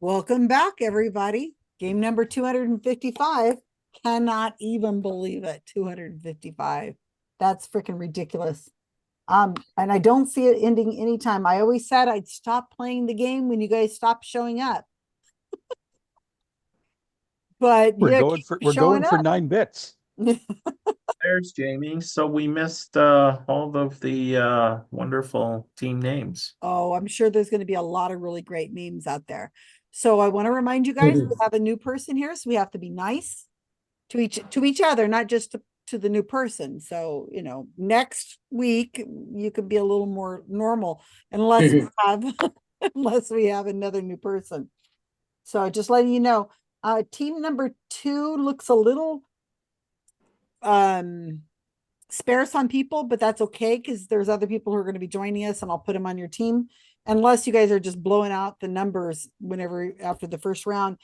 Welcome back, everybody. Game number 255. Cannot even believe it. 255. That's freaking ridiculous. And I don't see it ending anytime. I always said I'd stop playing the game when you guys stop showing up. But We're yeah, going keep for we're showing going for up. 9 bits. There's Jamie. So we missed all of the wonderful team names. Oh, I'm sure there's going to be a lot of really great memes out there. So I want to remind you guys, we have a new person here, so we have to be nice to each other, not just to the new person. So, next week you could be a little more normal unless we have unless we have another new person. So just letting you know, team number 2 looks a little sparse on people, but that's okay because there's other people who are going to be joining us, and I'll put them on your team unless you guys are just blowing out the numbers whenever after the first round.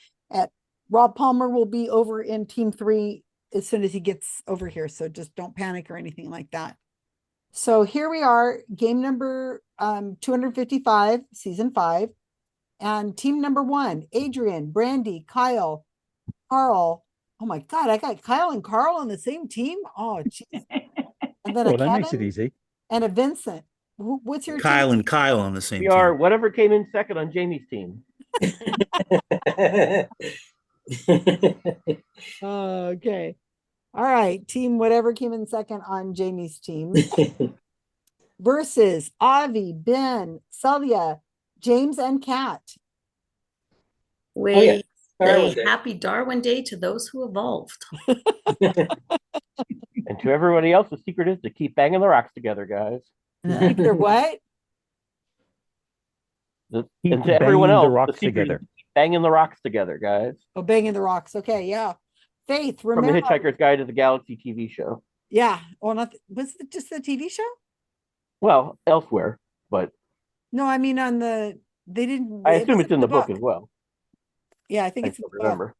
Rob Palmer will be over in team 3 as soon as he gets over here, so just don't panic or anything like that. So here we are, game number 255, season 5, and team number 1: Adrian, Brandy, Kyle, Karl. Oh my God, I got Kyle and Karl on the same team. Oh, geez. And then Well, a that makes it Kevin easy. and a Vincent. What's your Kyle team? and Kyle on the same We team. are whatever came in second on Jamie's team. Okay. All right. Team whatever came in second on Jamie's team versus Avi, Ben, Celia, James, and Kat. We Darwin say Day. happy Darwin Day to those who evolved. And to everybody else, the secret is to keep banging the rocks together, guys. Keep your what? And to everyone else, the rocks the secret together. is to keep banging the rocks together, guys. Oh, banging the rocks. Okay, yeah. Faith, From the remember? Hitchhiker's Guide to the Galaxy TV show. Yeah. Well, not was it just the TV show? Well, elsewhere, but No, I mean on the they didn't. I assume it's in the book as well. Yeah, I think I it's in don't the book. remember.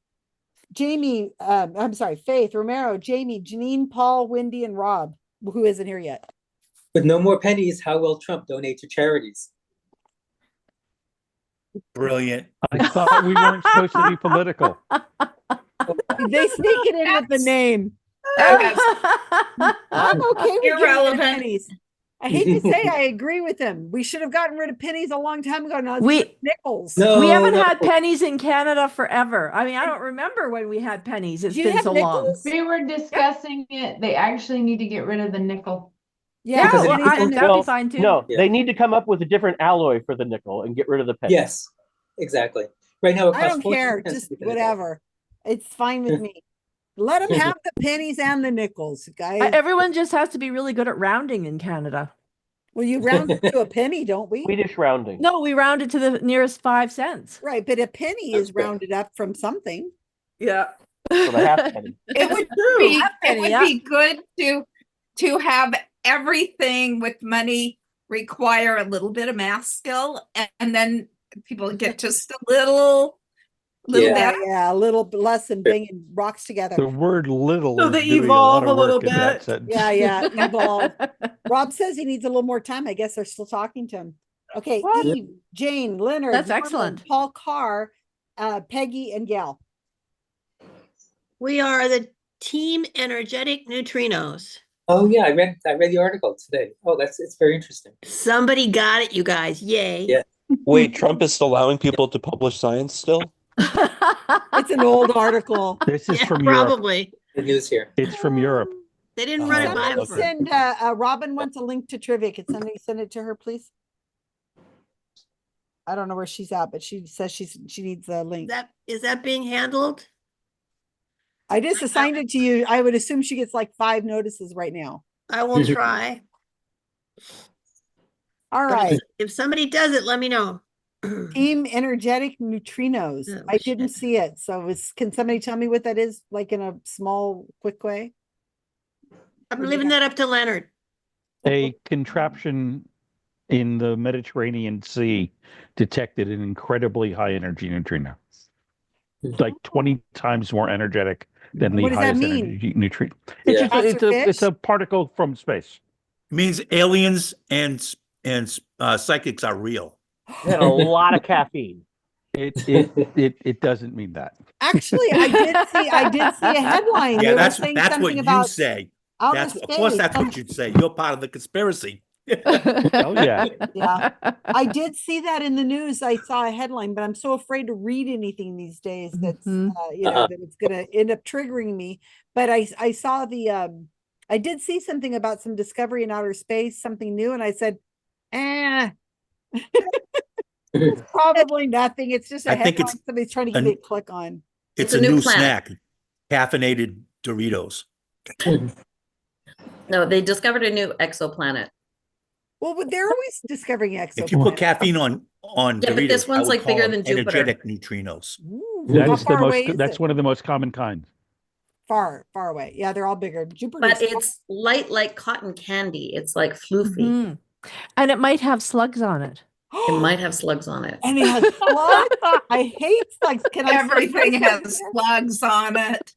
Jamie, I'm sorry, Faith, Romero, Jamie, Janine, Paul, Wendy, and Rob, who isn't here yet. With no more pennies, how will Trump donate to charities? Brilliant. I thought we weren't supposed to be political. They sneak it in with the name. I'm okay with getting rid of Irrelevant. pennies. I hate to say I agree with him. We should have gotten rid of pennies a long time ago. Now We- nickels. No, we haven't no. had pennies in Canada forever. I mean, I don't remember when we had pennies. It's Do you been have so long. nickels? We were discussing it. They actually need to get rid of the nickel. Yeah, Because well, it- I- that'd be fine too. No, Yeah. they need to come up with a different alloy for the nickel and get rid of the penny. Yes, exactly. Right now, it I costs don't 14 care. cents Just to get a nickel. whatever. It's fine with me. Let them have the pennies and the nickels, guys. Everyone just has to be really good at rounding in Canada. Well, you round it to a penny, don't we? Swedish rounding. No, we round it to the nearest 5 cents. Right, but a penny That's is fair. rounded up from something. Yeah. So the half penny. It would True. be Half penny, it would yeah. be good to have everything with money require a little bit of math skill, and then people get just a little Yeah. better. Yeah, a little less than banging rocks together. The word little So is they doing evolve a lot of a little work in that bit. sentence. Yeah, evolve. Rob says he needs a little more time. I guess they're still talking to him. Okay, What? Eve, Jane, Leonard, That's Norman, excellent. Paul Carr, Peggy, and Gail. We are the Team Energetic Neutrinos. Oh yeah, I read the article today. Oh, it's very interesting. Somebody got it, you guys. Yay. Yeah. Wait, Trump is allowing people to publish science still? It's an old article. This is Yeah, from Europe. probably. The news here. It's from Europe. They didn't run it by Somebody them. send Robin wants a link to trivia. Could somebody send it to her, please? I don't know where she's at, but she says she needs a link. Is that being handled? I just assigned it to you. I would assume she gets like 5 notices right now. I will try. All But right. if somebody does it, let me know. Team Energetic Neutrinos. Oh, I didn't shit. see it. So can somebody tell me what that is, like in a small, quick way? I'm leaving that up to Leonard. A contraption in the Mediterranean Sea detected an incredibly high energy neutrino. Like 20 times more energetic than the What does that highest mean? energy neutrino. Yeah. It's a particle from space. It means aliens and psychics are real. They had a lot of caffeine. It doesn't mean that. Actually, I did see a headline. Yeah, They were that's saying what something you about say. outer Of course, space. that's what you'd say. You're part of the conspiracy. Oh, yeah. Yeah. I did see that in the news. I saw a headline, but I'm so afraid to read anything these days that's Mhm. that it's gonna end up triggering me. But I saw I did see something about some discovery in outer space, something new, and I said, probably nothing. It's just a I think headline it's somebody's trying to get an- me to click on. It's a a new new planet. snack, caffeinated Doritos. No, they discovered a new exoplanet. Well, but they're always discovering If you put exoplanets. caffeine on Yeah, but Doritos, this I one's would like call bigger them than Jupiter. energetic neutrinos. Ooh, That how is the far most. away is That's it? one of the most common kinds. Far away. Yeah, they're all bigger. Jupiter. But it's light like cotton candy. It's like floofy. Mhm. And it might have slugs on it. It might have slugs on it. And it has slugs. I hate slugs. Can I say Everything slugs has here? slugs on it.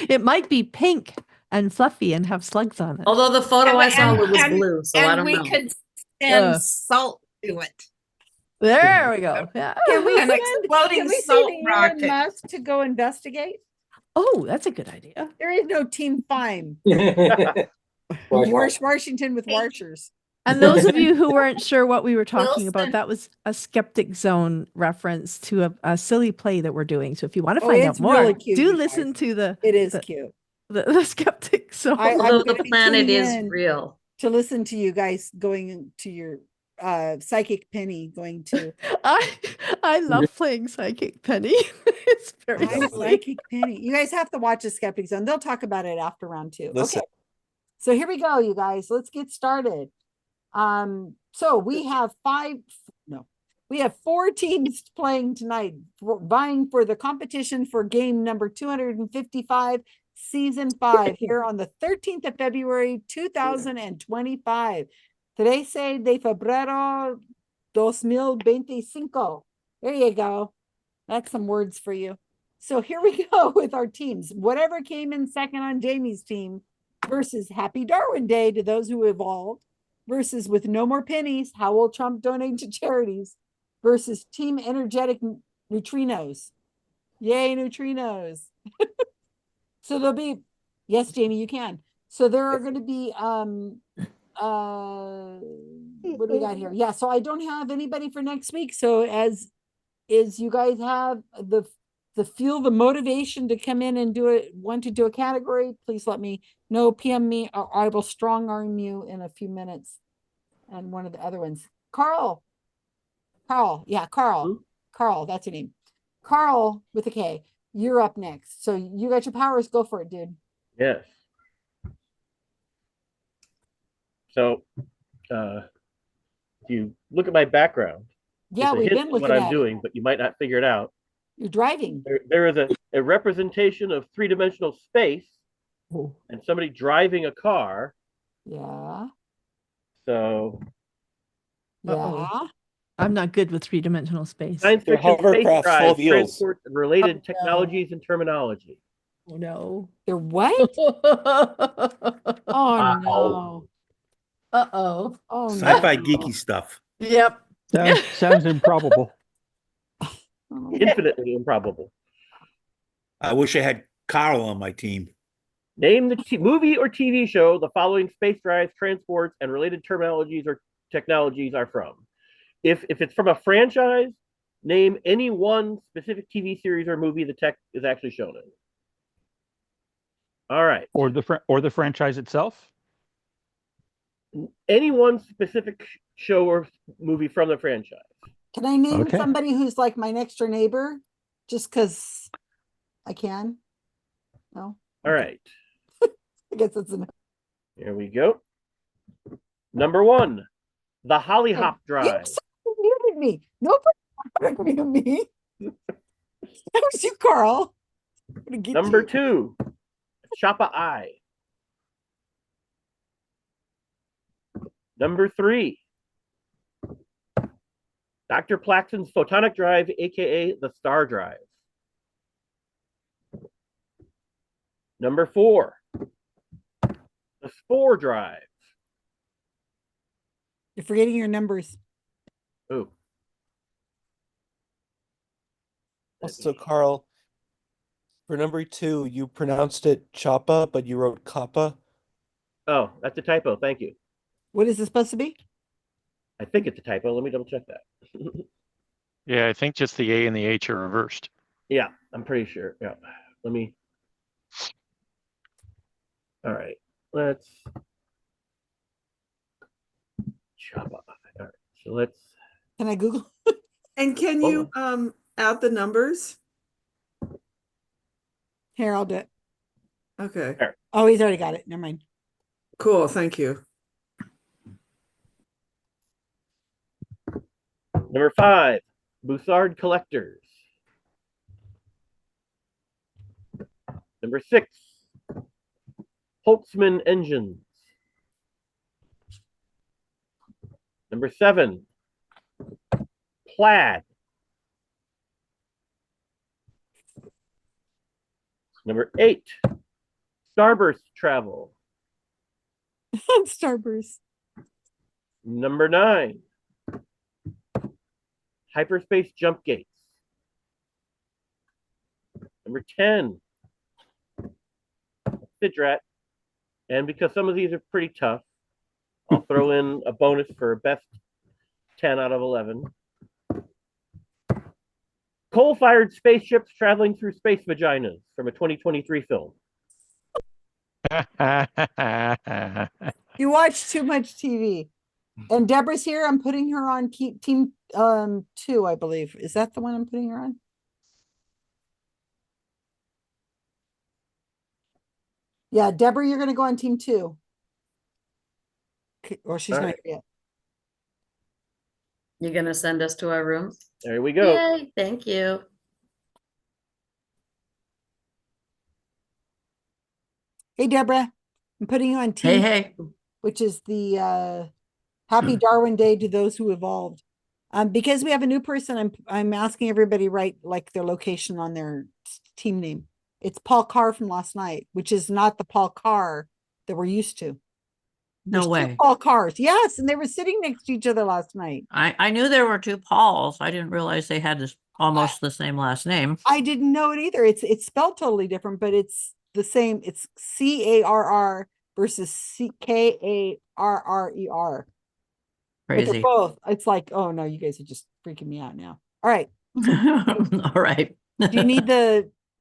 It might be pink and fluffy and have slugs on it. Although the photo I saw And- was and- blue, so I And don't we know. could send Uh. salt to it. There we go. Yeah. Can we An send, exploding can we salt send rocket. Elon Musk to go investigate? Oh, that's a good idea. There is no Team Fime. Wash. Washington with washers. And those of you who weren't sure what we were talking about, Wilson. that was a Skeptic Zone reference to a silly play that we're doing. So if you want to Oh, find out it's more, really cute, do you listen guys. to the It is the, cute. the Skeptic Zone. I'm Although gonna the be planet tuning is in real. to listen to you guys going to your psychic penny going to I love playing Psychic Penny. It's very I'm silly. psychic penny. You guys have to watch the Skeptic Zone. They'll talk about it after round 2. Listen. Okay. So here we go, you guys. Let's get started. So we have 4 teams playing tonight, vying for the competition for game number 255, season 5, here on the 13th of February, 2025. 13 de febrero 2025. There you go. That's some words for you. So here we go with our teams. Whatever came in second on Jamie's team versus Happy Darwin Day to those who evolved versus with no more pennies, how will Trump donate to charities versus Team Energetic Neutrinos. Yay, neutrinos. So there'll be, yes, Jamie, you can. So there are going to be, what do we got here? Yeah, so I don't have anybody for next week. So as you guys have the feel the motivation to come in and want to do a category, please let me know, PM me, or I will strong arm you in a few minutes. And one of the other ones, Karl, yeah, Karl, that's your name. Karl with a K, you're up next. So you got your powers, go for it, dude. Yes. So, if you look at my background, Yeah, it's a we've hint been of looking what I'm at it. doing, but you might not figure it out. You're driving. There is a representation of three-dimensional space and somebody driving a car. Yeah. So Yeah. I'm not good with three-dimensional space. science They're fiction space hovercraft, full drives, of eels. transport, and related no. technologies and terminology. Oh no. They're what? Oh no. Uh-oh. Oh no. Sci-fi geeky stuff. Yep. Sounds improbable. Oh, Infinitely improbable. I wish I had Karl on my team. Name the movie or TV show the following space drives, transports, and related terminologies or technologies are from. If it's from a franchise, name any one specific TV series or movie the tech is actually shown in. All right. Or the franchise itself. Any one specific show or movie from the franchise. Can I name Okay. somebody who's like my next door neighbor? Just because I can? No? All right. I guess that's enough. Here we go. Number 1, the Holly Hop You Drive. muted me. Nobody muted me. That was you, Karl. I'm gonna get Number you. 2, Choppa Eye. Number 3, Dr. Plaxton's Photonic Drive, aka the Star Drive. Number 4, the Spore Drive. You're forgetting your numbers. Ooh. Also, Carl, for number 2, you pronounced it Choppa, but you wrote Kappa. Oh, that's a typo. Thank you. What is it supposed to be? I think it's a typo. Let me double check that. Yeah, I think just the A and the H are reversed. Yeah, I'm pretty sure. Yeah. Let me. All right. Let's. Choppa. All right. So let's. Can I Google? And can Hold you add the numbers? Here, I'll do it. Okay, Oh, he's already got it. Never mind. cool, thank you. Number 5, Boussard Collectors. Number 6, Holtzman Engines. Number 7, Plaid. Number 8, Starburst Travel. Starburst. Number 9, Hyperspace Jump Gates. Number 10, Sidrat. And because some of these are pretty tough, I'll throw in a bonus for best 10 out of 11. Coal-fired spaceships traveling through space vaginas from a 2023 film. You watch too much TV. And Deborah's here. I'm putting her on team 2, I believe. Is that the one I'm putting her on? Yeah, Deborah, you're gonna go on team 2. Okay, or she's All not right. here yet. You're gonna send us to our rooms? There we go. Yay, thank you. Hey, Deborah, I'm putting you on team, Hey. which is the Happy Darwin Day to those who evolved. Because we have a new person, I'm asking everybody write like their location on their team name. It's Paul Carr from last night, which is not the Paul Carr that we're used to. No There's 2 way. Paul Carrs, yes, and they were sitting next to each other last night. I knew there were 2 Pauls. I didn't realize they had almost the same last name. I didn't know it either. It's spelled totally different, but it's the same. It's Carr versus Karrer. But they're Crazy. both. It's like, oh no, you guys are just freaking me out now. All right. All right. Do you need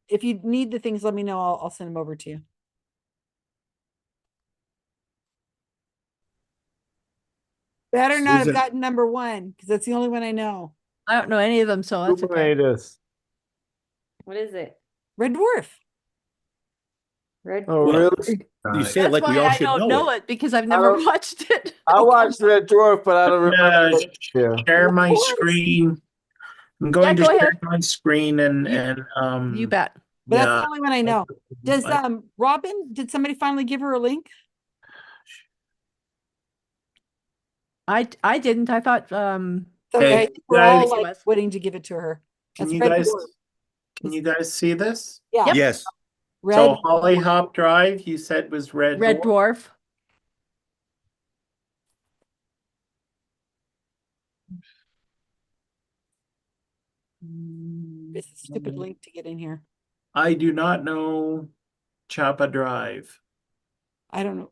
if you need the things, let me know. I'll send them over to you. Better not have Susan. gotten number 1 because that's the only one I know. I don't know any of them, so that's Who okay. made us? What is it? Red Dwarf. Red. Oh, Well, really? You say it That's like we why all I should don't know know it. it because I've never don't- watched it. I watched Red Dwarf, but I don't remember. Yeah. Share my Of course. screen. I'm going to go share ahead. my screen and You bet. But that's yeah. the only one I know. Does Robin, did somebody finally give her a link? I didn't. I thought So Hey, I think we're guys- all like waiting to give it to her. Can That's you Red guys Dwarf. can you guys see this? Yeah. Yep. Yes. Red. So Holly Hop Drive, you said was Red Red Dwarf? Dwarf. It's a stupid link to get in here. I do not know Chapa Drive. I don't know.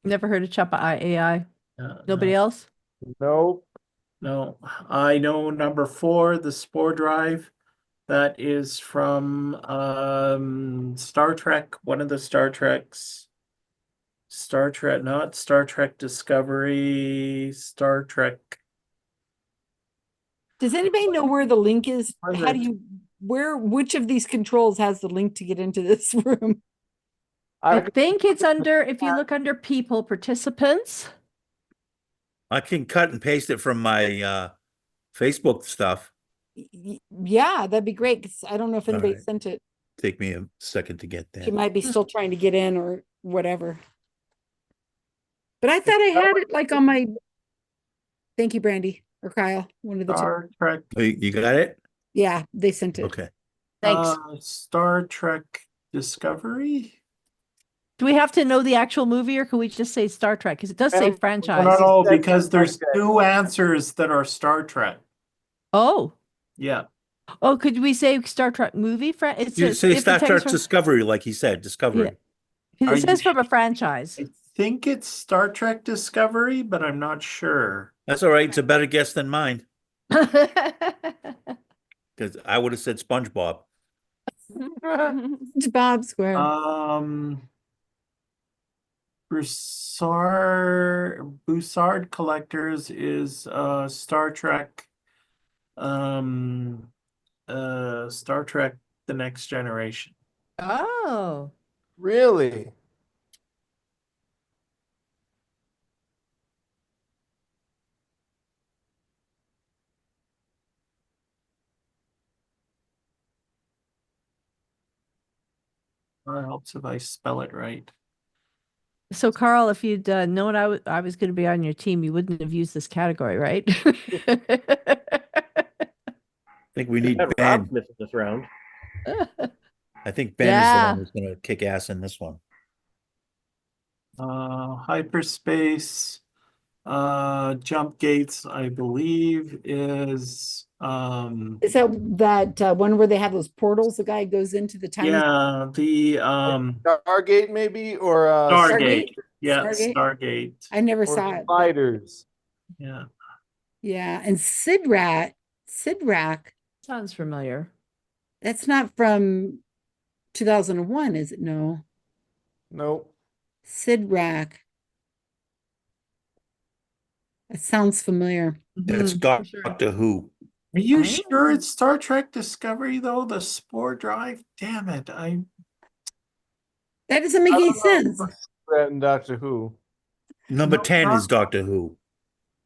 Never heard of Choppa AI. Nobody no. else? Nope. No, I know number 4, the Spore Drive. That is from Star Trek, one of the Star Treks. Star Trek, not Star Trek Discovery, Star Trek. Does anybody know where the link is? Was How do it? you which of these controls has the link to get into this room? I think it's under, if you look under people, participants. I can cut and paste it from my Facebook stuff. Yeah, that'd be great. 'Cause I don't know if anybody right. sent it. Take me a second to get She that. might be still trying to get in or whatever. But I thought I had it like on my. Thank you, Brandy or Kyle. One of the two. Star Trek. Oh, you got it? Yeah, they sent it. Okay. Thanks. Star Trek Discovery. Do we have to know the actual movie or can we just say Star Trek? Because it does say franchise. No, because there's 2 answers that are Star Trek. Oh, Yeah. Oh, could we say Star Trek movie? It You says say if Star it says Trek from, Discovery, like he said, Discovery. yeah, Are it you says from a franchise. I think it's Star Trek Discovery, but I'm not sure. That's all right. It's a better guess than mine because I would have said SpongeBob. Bob Square. Broussard Collectors is Star Trek Star Trek The Next Generation. Oh. Really? It helps if I spell it right. So, Carl, if you'd known I was going to be on your team, you wouldn't have used this category, right? I think we need Rob's Ben. missing this round. I think Ben is the Yeah. one who's going to kick ass in this one. Hyperspace, jump gates, I believe is Is that one where they have those portals? The guy goes into the tiny yeah, the Stargate maybe, or Stargate. Yeah, Stargate? Stargate. I never or saw it. Spiders. Yeah. Yeah, and Sidrat, Sidrak, Sounds familiar. that's not from 2001, is it? No. Nope. Sidrak. It sounds familiar. It's Mhm, for sure. Doctor Who. Are you Oh. sure it's Star Trek Discovery though? The Spore Drive? Damn it. That doesn't make any sense. That and Doctor Who. Number No, 10 is not- Doctor Who.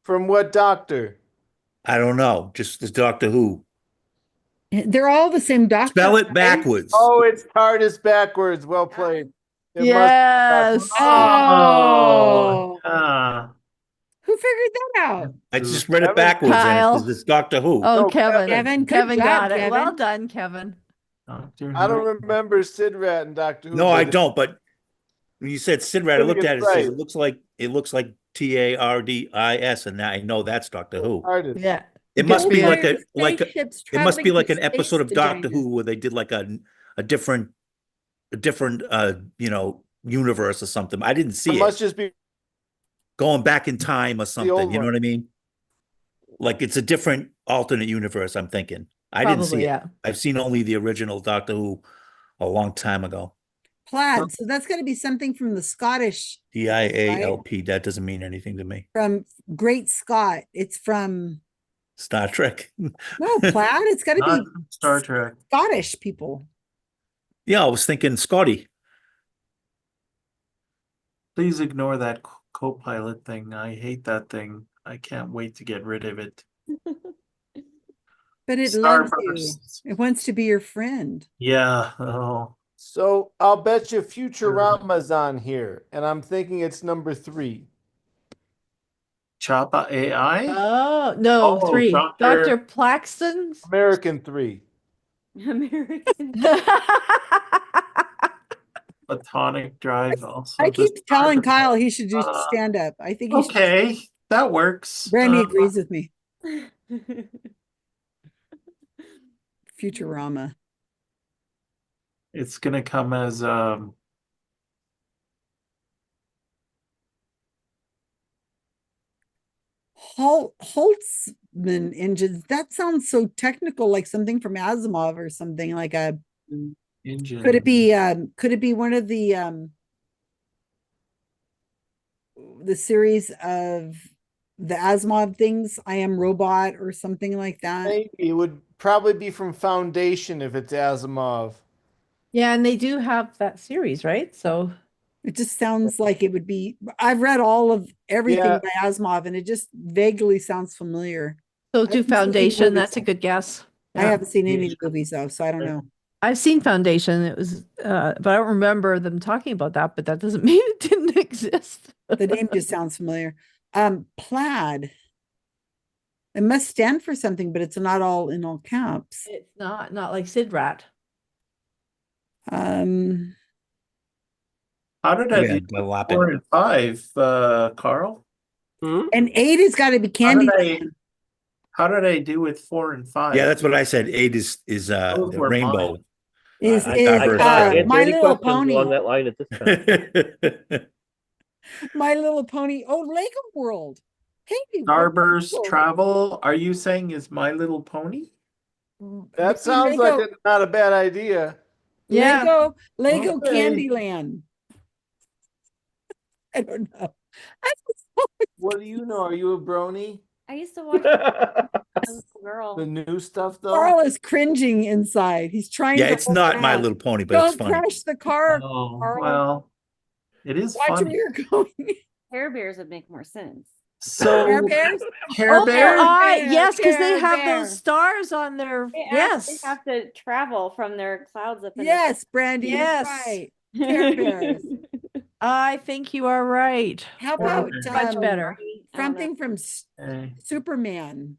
From what doctor? I don't know. Just as Doctor Who. They're all the same doctor. Spell it right? backwards. Oh, it's TARDIS backwards. Well played. It must be Yes. Oh. Ah, Who figured that out? I just read it Kevin. backwards Kyle. and it's Doctor Who. Oh, No, Kevin. Kevin, good Kevin job, got it. Kevin. Well done, Kevin. Doctor I don't Who. remember Sidrat and Doctor Who. No, I but don't. But when you said Sidrat, I Pretty looked good at it. It says sight. it looks like TARDIS, and now I know that's Doctor Who. TARDIS. Yeah. It Good must for be you. like a Spaceships it must be traveling like through an episode space of Doctor vaginas. Who where they did like a different universe or something. I didn't see It it. must just be Going back in time or something. old You know one. what I mean? Like it's a different alternate universe, I'm thinking. I didn't see Probably, it. yeah. I've seen only the original Doctor Who a long time ago. Plaid. So that's got to be something from the Scottish, DIALP. That doesn't mean anything to me. from Great Scott. It's from, Star Trek. no, Plaid. It's got to Not be from Star Trek. Scottish people. Yeah, I was thinking Scotty. Please ignore that co-pilot thing. I hate that thing. I can't wait to get rid of it. But it loves you. Starburst. It wants to be your friend. Yeah. Oh. so. I'll bet you Futurama's on here, and I'm thinking it's number 3. Choppa AI? Oh, no, Oh, 3. Dr. Dr. Plaxton's American 3. American. Photonic Drive also. I keep the telling Star- Kyle he should do stand up. I think he should. Okay, that works. Brandy agrees with me. Futurama. It's gonna come as Holtzman engines. That sounds so technical, like something from Asimov or something like a. engine. Could it be? Could it be one of the series of the Asimov things? I Am Robot or something like that. Maybe it would probably be from Foundation if it's Asimov. Yeah, and they do have that series, right? So It just sounds like it would be. I've read all of everything Yeah. by Asimov, and it just vaguely sounds familiar. do haven't seen any Foundation. movies. That's a good guess. I haven't seen any of the movies though, so I don't know. I've seen Foundation. It was, but I don't remember them talking about that. But that doesn't mean it didn't exist. The name just sounds familiar. Plaid. It must stand for something, but it's not all in all caps. It's not like Sidrat. Um, How did I Yeah, do the Lapin. 4 and 5, Carl? and 8 has got to be How did Candyman. How did I do with 4 and 5? Yeah, that's what I said. 8 is Those the were rainbow. mine. Is I Diverse cannot family. answer My any Little questions Pony. along that line at this time. My Little Pony. Oh, Lego World. Hey, Starburst Lego. Travel, are you saying is My Little Pony? That sounds like it's not a bad idea. Yeah. Lego Okay. Candyland. I don't know. What do you know? Are you a brony? I used to watch as a girl. The new stuff though? Carl is cringing inside. He's trying Yeah, to it's hold not My back. Little Pony, but it's Don't funny. crash the car, Oh, Carl. well, it is Watch funny. where you're going. Care Bears would make more sense. So, Care Bears? Care Oh, Bear? yes, because they Care have Bear. those stars on their. They Yes. actually have to travel from their clouds up in Yes, Brandy, you're Yes. right. the Care Bears. I think you are right. How about Much better. something from Okay. Superman?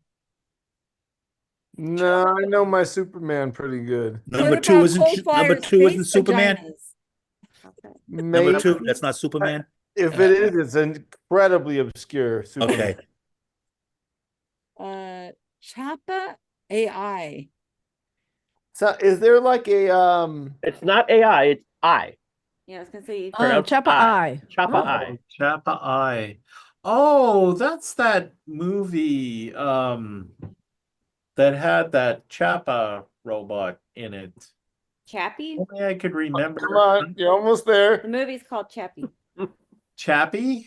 No, I know my Superman pretty good. Number What 2 about isn't number coal-fired 2 isn't space Superman. vaginas? Number Maybe 2, that's not Superman. if it is, it's incredibly obscure. Superman. Okay. Chappa AI. So is there like a It's not AI, it's I. Yeah, I was gonna say. Oh, Pronounced Chappa I. Eye. Chappa Oh, I. Chappa Eye. Oh, that's that movie that had that Chappa robot in it. Chappie. Only I could remember. Come on, you're almost there. The movie's called Chappie, Chappie?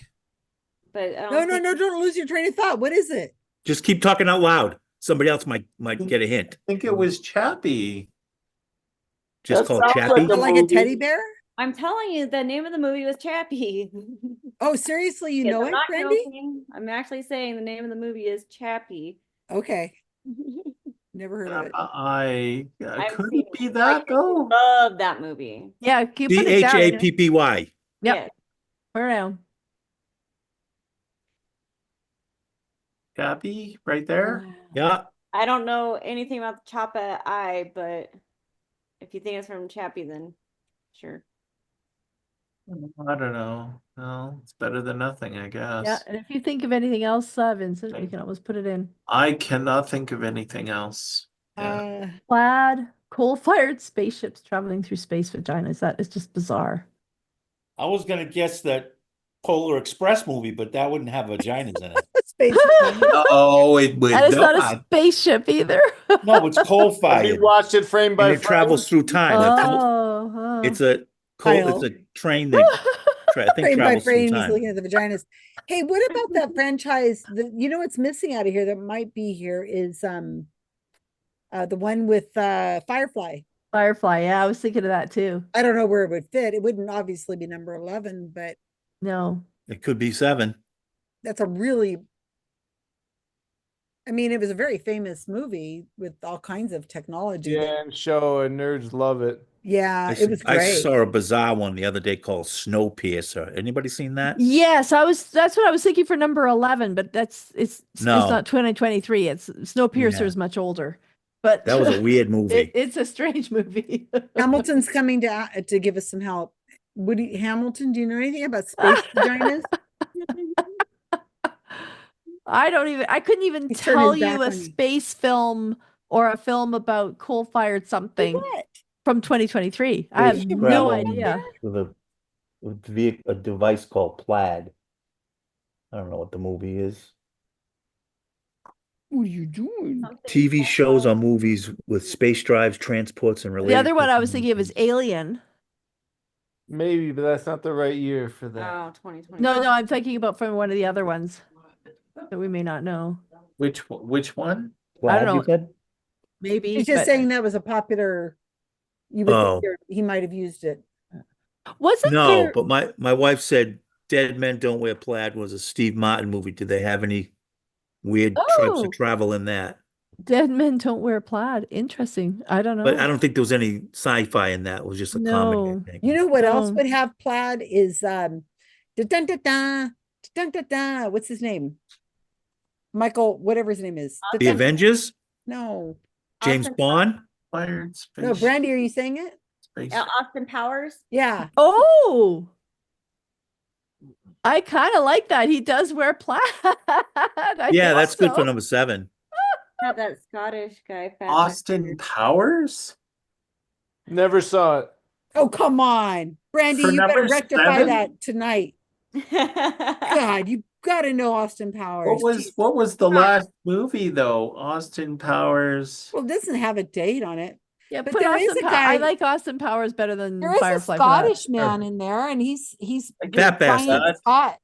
but I don't No, think- don't lose your train of thought. What is it? Just keep talking out loud. Somebody else might get a hint. I think it was Chappie. Just That call it sounds Chappie. like Like a teddy bear? I'm telling you, the name of the movie was Chappie. Oh, seriously, you Yes, know I'm it, not Brandy? joking. I'm actually saying the name of the movie is Chappie. Okay, never heard of it. Chappa Eye. I've Could seen it be it. that though? Love that movie. Yeah, keep put it down. CHAPPY. Yep. Yes. Put it down. Chappie, right there. Yeah. I don't know anything about the Chappa Eye, but if you think it's from Chappie, then sure. I don't know. No, it's better than nothing, I guess. Yeah, and if you think of anything else, Vincent, you can always put it in. I cannot think of anything else. Yeah. Plaid, coal-fired spaceships traveling through space vaginas. That is just bizarre. I was gonna guess that Polar Express movie, but that wouldn't have vaginas in it. Space. Oh, it would And it's not a not. spaceship either. No, it's Have coal-fired. you watched it frame by And it frame? travels through time. Oh, It's a Kyle. it's a train that I think Frame by travels through frame, he's time. looking at the vaginas. Hey, what about that franchise? You know what's missing out of here that might be here is the one with Firefly. Firefly. Yeah, I was thinking of that too. I don't know where it would fit. It wouldn't obviously be number 11, but No. It could be 7. that's a really, I mean, it was a very famous movie with all kinds of technology. Yeah, and show and nerds love it. Yeah, I it was I great. saw a bizarre one the other day called Snowpiercer. Anybody seen that? Yes, that's what I was thinking for number 11, but it's No. not 2023. It's Snowpiercer Yeah. is much older. But That was a weird movie. it's a strange movie. Hamilton's coming to give us some help. Woody Hamilton, do you know anything about space vaginas? I couldn't even He's turned tell his you back a on you. space film or a film about coal-fired something What? from 2023. I have Space no travel idea. With a device called Plaid. I don't know what the movie is. What are you doing? TV shows or movies with space drives, transports, and related. The other one I was thinking of is Alien. Maybe, but that's not the right year for that. Oh, 2020. No, I'm thinking about from one of the other ones that we may not know. Which one? I don't know. You said? Maybe. He's just but- saying that was a popular. You would Oh. think he might have used it. Wasn't No, there? but my wife said Dead Men Don't Wear Plaid was a Steve Martin movie. Did they have any weird types Oh. of travel in that? Dead men don't wear plaid. Interesting. I don't know. But I don't think there was any sci-fi in that. It was just a comedy, I No. think. You know what else No. would have plaid is what's his name? Michael, whatever his name is. The Avengers? No. James Austin Bond? Fired space. No, Brandy, are you saying it? space- Austin Powers. Yeah. Oh, I kind of like that. He does wear plaid. I Yeah, think that's good for so. number 7. Got that Scottish guy. Fat Austin Powers? Never saw it. Oh, come on. Brandy, For you better number rectify 7? that tonight. God, you gotta know Austin Powers. What was the last movie though? Austin Powers. Well, it doesn't have a date on it. Yeah, But put there is Austin a I guy, like Austin Powers better than there is a Firefly for that. Scottish man in there, and he's Fat bastard. Brian's hot.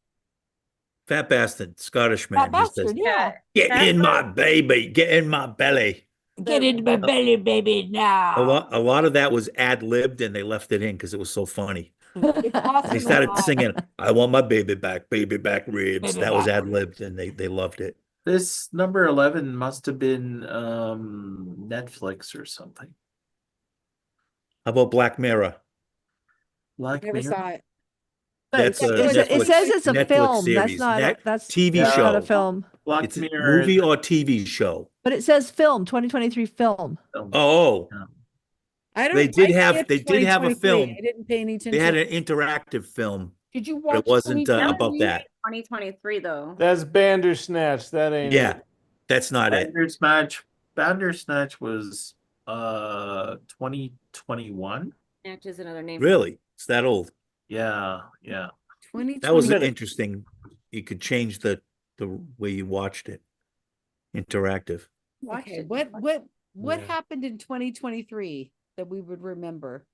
Fat bastard, Scottish Fat man. He says, bastard, yeah. get in my baby, get in my belly. Get into my belly, baby, now. A lot of that was ad-libbed and they left it in because it was so funny. It's awesome. They started singing, I want my baby back ribs. Baby That was back ad-libbed and they loved it. This number 11 must have been Netflix or something. How about Black Mirror? Black Never Mirror? saw it. That's a It Netflix, says it's a Netflix film. series. That's not that's TV Yeah. show. not a film. Black It's a Mirror movie or TV show. But it says film, 2023 film. Oh, I don't. they did I have skipped they did have a 2023. film. I didn't pay any attention. They had an interactive film, Did you but watch? it wasn't 2023? about that. 2023 though. That's Bandersnatch. That ain't Yeah, it. that's not it. Bandersnatch was 2021. Snatch is another name. Really, it's that old. Yeah. That was 2020. interesting. You could change the way you watched it. Interactive. Okay, what Yeah. happened in 2023 that we would remember?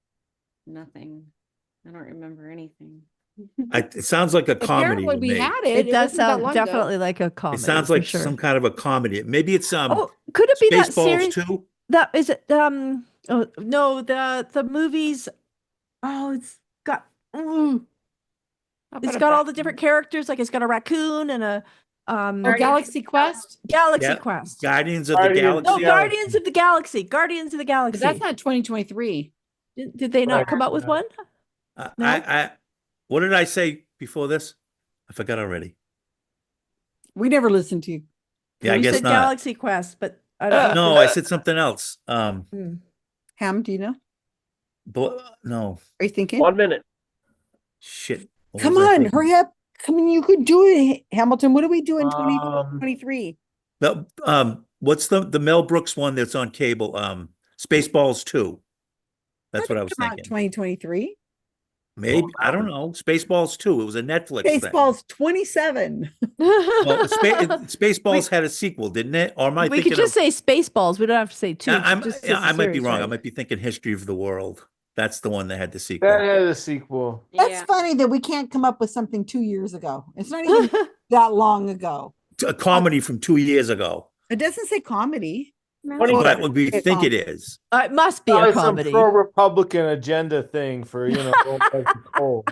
Nothing. I don't remember anything. It sounds like a comedy. Apparently to we me. had It it. does wasn't that sound long ago. definitely like a comedy. It sounds for like sure. some kind of a comedy. Maybe it's Oh, could it be that Spaceballs series? too? That is it. Oh no, the movies. Oh, it's got. It's got all the different characters. Like it's got a raccoon and a Oh, Galaxy Quest. Galaxy Yeah, Quest. Guardians of the Guardians. Galaxy. No, Guardians of the Galaxy. Guardians of the But Galaxy. that's not 2023. Did they not come out with one? I what did I say before this? I forgot already. We never listened to you. Yeah, I You guess said not. Galaxy Quest, but I don't know. No, I said something else. Ham, do you know? No, Are you thinking? 1 minute. shit. What Come was I on, thinking? hurry up. Come on, you could do it, Hamilton. What do we do in 2023? What's the Mel Brooks one that's on cable? Spaceballs 2. That's what I was Come out thinking. 2023. Maybe I don't know. Spaceballs 2. It was a Netflix thing. Spaceballs 27. Well, Spaceballs had a sequel, didn't it? Or am I We thinking could just say Spaceballs. We don't have to say two. I Just as a might be series, wrong. I right? might be thinking History of the World. That's the one that had the sequel. That had a sequel. That's funny that we can't come up with something 2 years ago. It's not even that long ago. A comedy from 2 years ago. It doesn't say comedy. Well, that would be think it is. It must be Oh, a it's some comedy. pro-Republican agenda thing for going back to coal.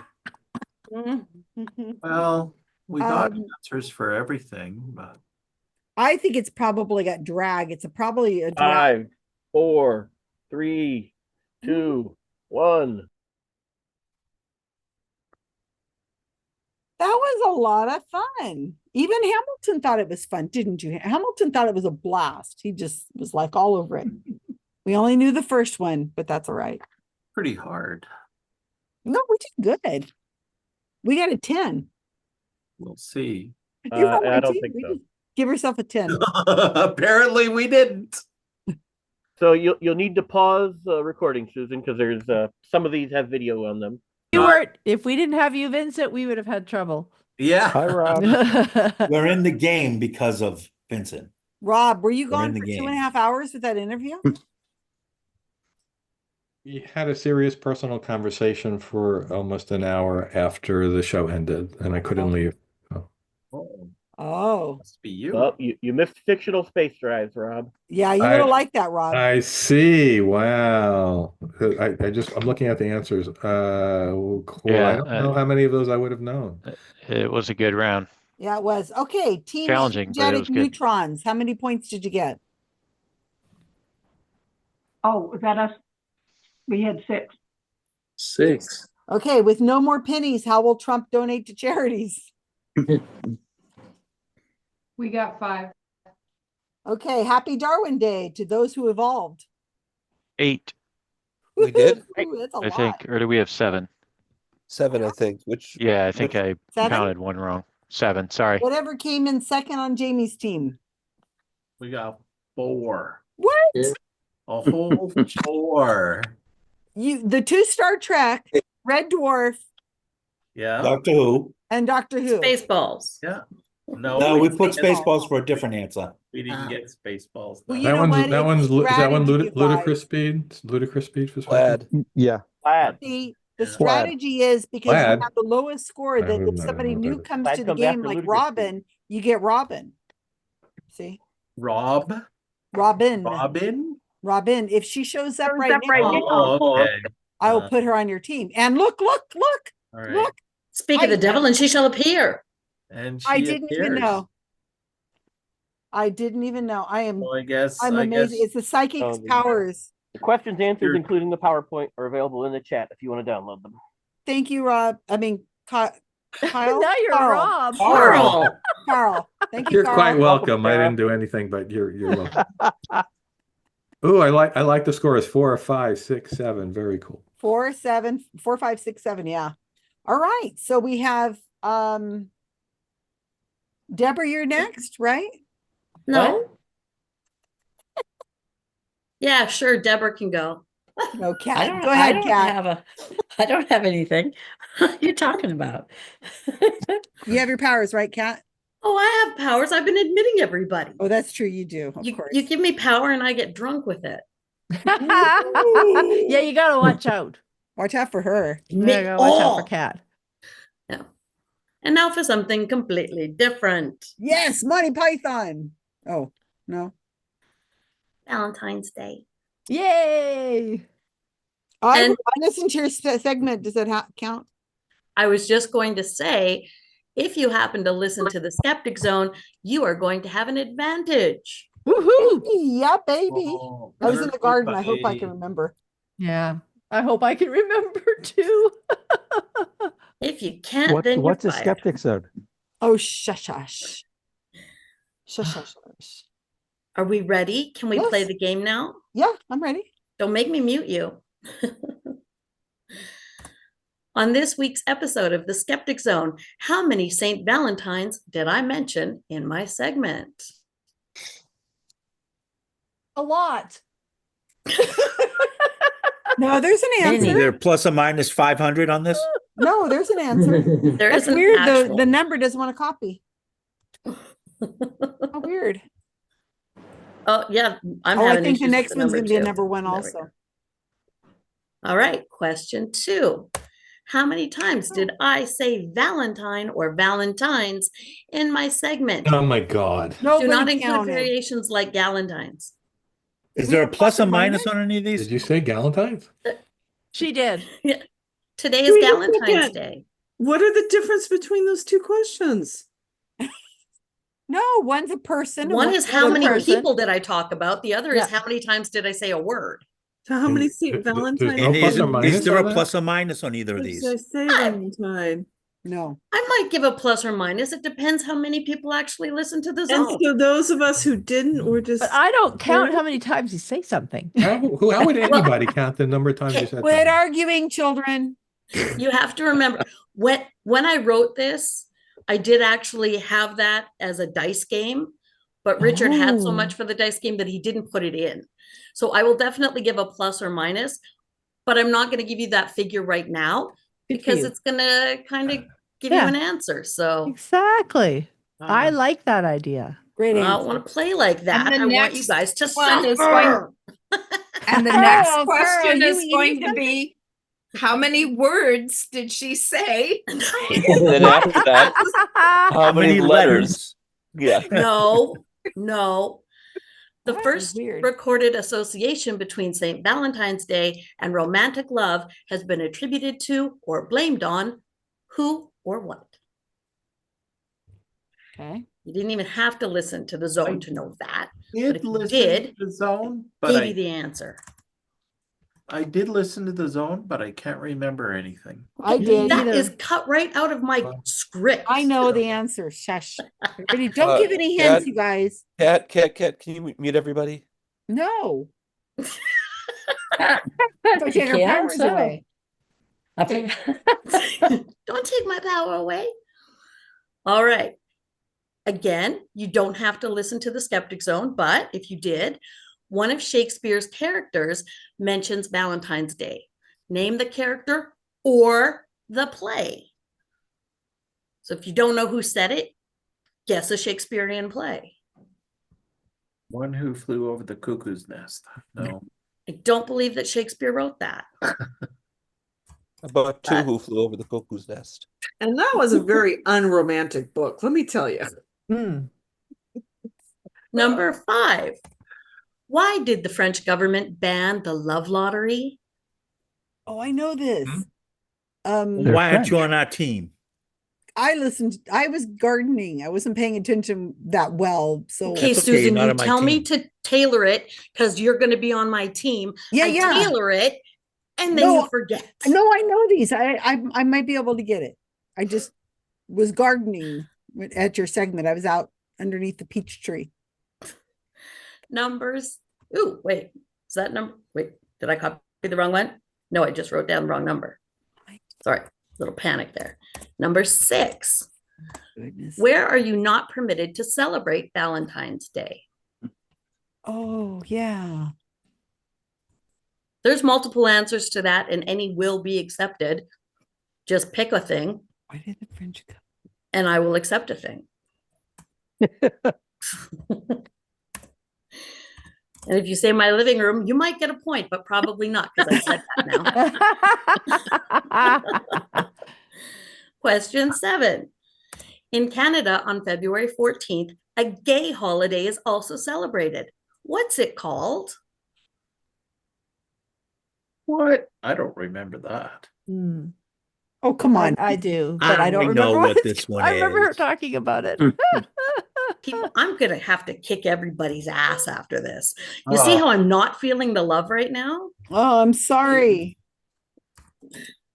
Well, we got Um, answers for everything, but I think it's probably got drag. It's probably a drag. 5, 4, 3, 2, 1. That was a lot of fun. Even Hamilton thought it was fun, didn't you? Hamilton thought it was a blast. He just was like all over it. We only knew the first one, but that's all right. pretty hard. No, we did good. We got a 10. We'll see. You're on my I don't team. think We so. just give yourself a 10. Apparently we didn't. So you'll need to pause the recording, Susan, because there's some of these have video on them. If we didn't have you, Vincent, we would have had trouble. Yeah. Hi, Rob. We're in the game because of Vincent. Rob, were you We're gone in the for game. 2.5 hours with that interview? We had a serious personal conversation for almost an hour after the show ended, and I couldn't leave. Oh, must be you. Well, you missed fictional space drives, Rob. Yeah, you would have liked that, Rob. I see. Wow. I'm looking at the answers. Cool. Yeah, I don't know how many of those I would have known. It was a good round. Yeah, it was. Okay, team Challenging, but it energetic was good. neutrons. How many points did you get? Oh, was that us? We had 6. 6. Okay, with no more pennies, how will Trump donate to charities? We got 5. Okay, happy Darwin Day to those who evolved. 8, We did? Ooh, that's a I lot. think, or do we have 7? 7, I think. Which Yeah, I think which- I 7? counted one wrong. 7, sorry. Whatever came in second on Jamie's team. We got 4. What? A whole 4. The 2 Star Trek, Red Dwarf, Yeah. Doctor Who. and Doctor Who. Spaceballs. Yeah. No, No, we put didn't get- Spaceballs for a different answer. We didn't get Spaceballs. Well, no. you know what? That It's one's is that one strategy, you ludicrous guys. speed? Ludicrous speed for Plaid. Yeah. Plaid. See, the Yeah. strategy is because you Plaid. have the lowest score, I that wouldn't if know somebody what new that is. comes Plaid to the comes game, after like ludicrous Robin, you get Robin. See? Robin. Robin. If she shows up Shows right up right now, now. Oh, okay. I will put her on your team. And look, All right. look. Speak of the devil and she shall appear. And I she didn't even appears. know. I didn't even know. Well, I guess. I'm I amazing. guess It's the psychic's the- powers. The questions, answers, You're- including the PowerPoint, are available in the chat if you want to download them. Thank you, Rob. I mean, Kyle. Now you're Carl. Rob. Carl. Carl. Thank you, You're Carl. quite welcome. I Sarah. didn't do anything, but you're welcome. Ooh, I like the scores 4, 5, 6, 7. Very cool. 4, 7, 4, 5, 6, 7. Yeah. All right. So we have Deborah, you're next, right? No. Yeah, sure. Deborah can go. No, I Cat. don't, Go ahead, I don't Cat. have I don't have anything. What are you talking about? You have your powers, right, Cat? Oh, I have powers. I've been admitting everybody. Oh, that's true. You do, of course. You give me power and I get drunk with it. Yeah, you gotta watch out. Watch out for her. Yeah, you gotta watch out for Cat. Yeah. And now for something completely different. Yes, Monty Python. Oh, no. Valentine's Day. Yay! I listened to your segment. Does that count? I was just going to say, if you happen to listen to the Skeptic Zone, you are going to have an advantage. Woohoo! Yeah, baby. Oh, I was in the garden. I hope I everybody. can remember. Yeah, I hope I can remember too. If you can't, then What's you're a fired. skeptic zone? Oh, shush. Shush. Are we ready? Can we play the game now? Yeah, I'm ready. Don't make me mute you. On this week's episode of the Skeptic Zone, how many St. Valentines did I mention in my segment? A lot. No, there's an Is answer. there plus or minus 500 on this? No, there's an answer. There That's is an weird. actual. The number doesn't want to copy. How weird. Oh, yeah, I'm I having think the issues next with one's number going to be a two. number 1 There we also. go. All right, question 2. How many times did I say Valentine or Valentines in my segment? Oh my God. Do not Nobody include counted. variations like Galentines. Is there a plus or minus on any of these? Did you say Galentine's? She did. Today is Wait a Galentine's second. Day. What are the difference between those two questions? No, one's a person. and One one's is how a many person. people did I talk about? The other Yeah. is how many times did I say a word? So how many There's St. no Valentine? And plus is, or minus is there on a that? plus or minus on either of Did these? I say Valentine? No. I might give a plus or minus. It depends how many people actually listen to the And zone. so those of us who didn't were just. But I don't count how many times you say something. How would anybody count the number of times you said Quit something? arguing, children. You have to remember when I wrote this, I did actually have that as a dice game, but Richard had so Oh. much for the dice game that he didn't put it in. So I will definitely give a plus or minus, but I'm not going to give you that figure right now Good for because you. it's going to kind of give Yeah. you an answer. So Exactly. I uh, like that idea. Great I answer. don't want to play like that. the I want you next guys to one is suffer. And the next Carl, question you is eating going to something? be, how many words did she say? And then after that, how many letters? Yeah. No. The That is first weird. recorded association between St. Valentine's Day and romantic love has been attributed to or blamed on who or what? Okay. You didn't even have to listen to the zone to know that. But Did if you listen did, to the zone, but gave you the answer. I did listen to the zone, but I can't remember anything. I did. That is cut right out of my script. I know the answer. Shush. Ready? Don't give any Cat- hints, you guys. Cat, can you mute everybody? No. You Don't take her can, powers so. away. Don't take my power away. All right. Again, you don't have to listen to the Skeptic Zone, but if you did, one of Shakespeare's characters mentions Valentine's Day. Name the character or the play. So if you don't know who said it, guess a Shakespearean play. One Who Flew Over the Cuckoo's Nest. No. I don't believe that Shakespeare wrote that. About two who flew over the cuckoo's nest. And that was a very unromantic book, let me tell you. Number 5. Why did the French government ban the love lottery? Oh, I know this. Why aren't you on our team? I was gardening. I wasn't paying attention that well. So Okay, Susan, you tell me to tailor it because you're going to be on my team. I tailor it and then you forget. No, I know these. I might be able to get it. I just was gardening at your segment. I was out underneath the peach tree. Numbers. Ooh, wait. Is that number? Wait, did I copy the wrong one? No, I just wrote down the wrong number. Sorry, little panic there. Number 6. Goodness. Where are you not permitted to celebrate Valentine's Day? Oh, yeah. There's multiple answers to that, and any will be accepted. Just pick a thing. Why did the French go? And I will accept a thing. And if you say my living room, you might get a point, but probably not because I said that now. Question 7. In Canada on February 14th, a gay holiday is also celebrated. What's it called? What? I don't remember that. Oh, come on. I do, but I don't know remember what this one I remember her is. talking about it. People, I'm going to have to kick everybody's ass after this. You see how I'm not feeling the love right now? Oh, I'm sorry.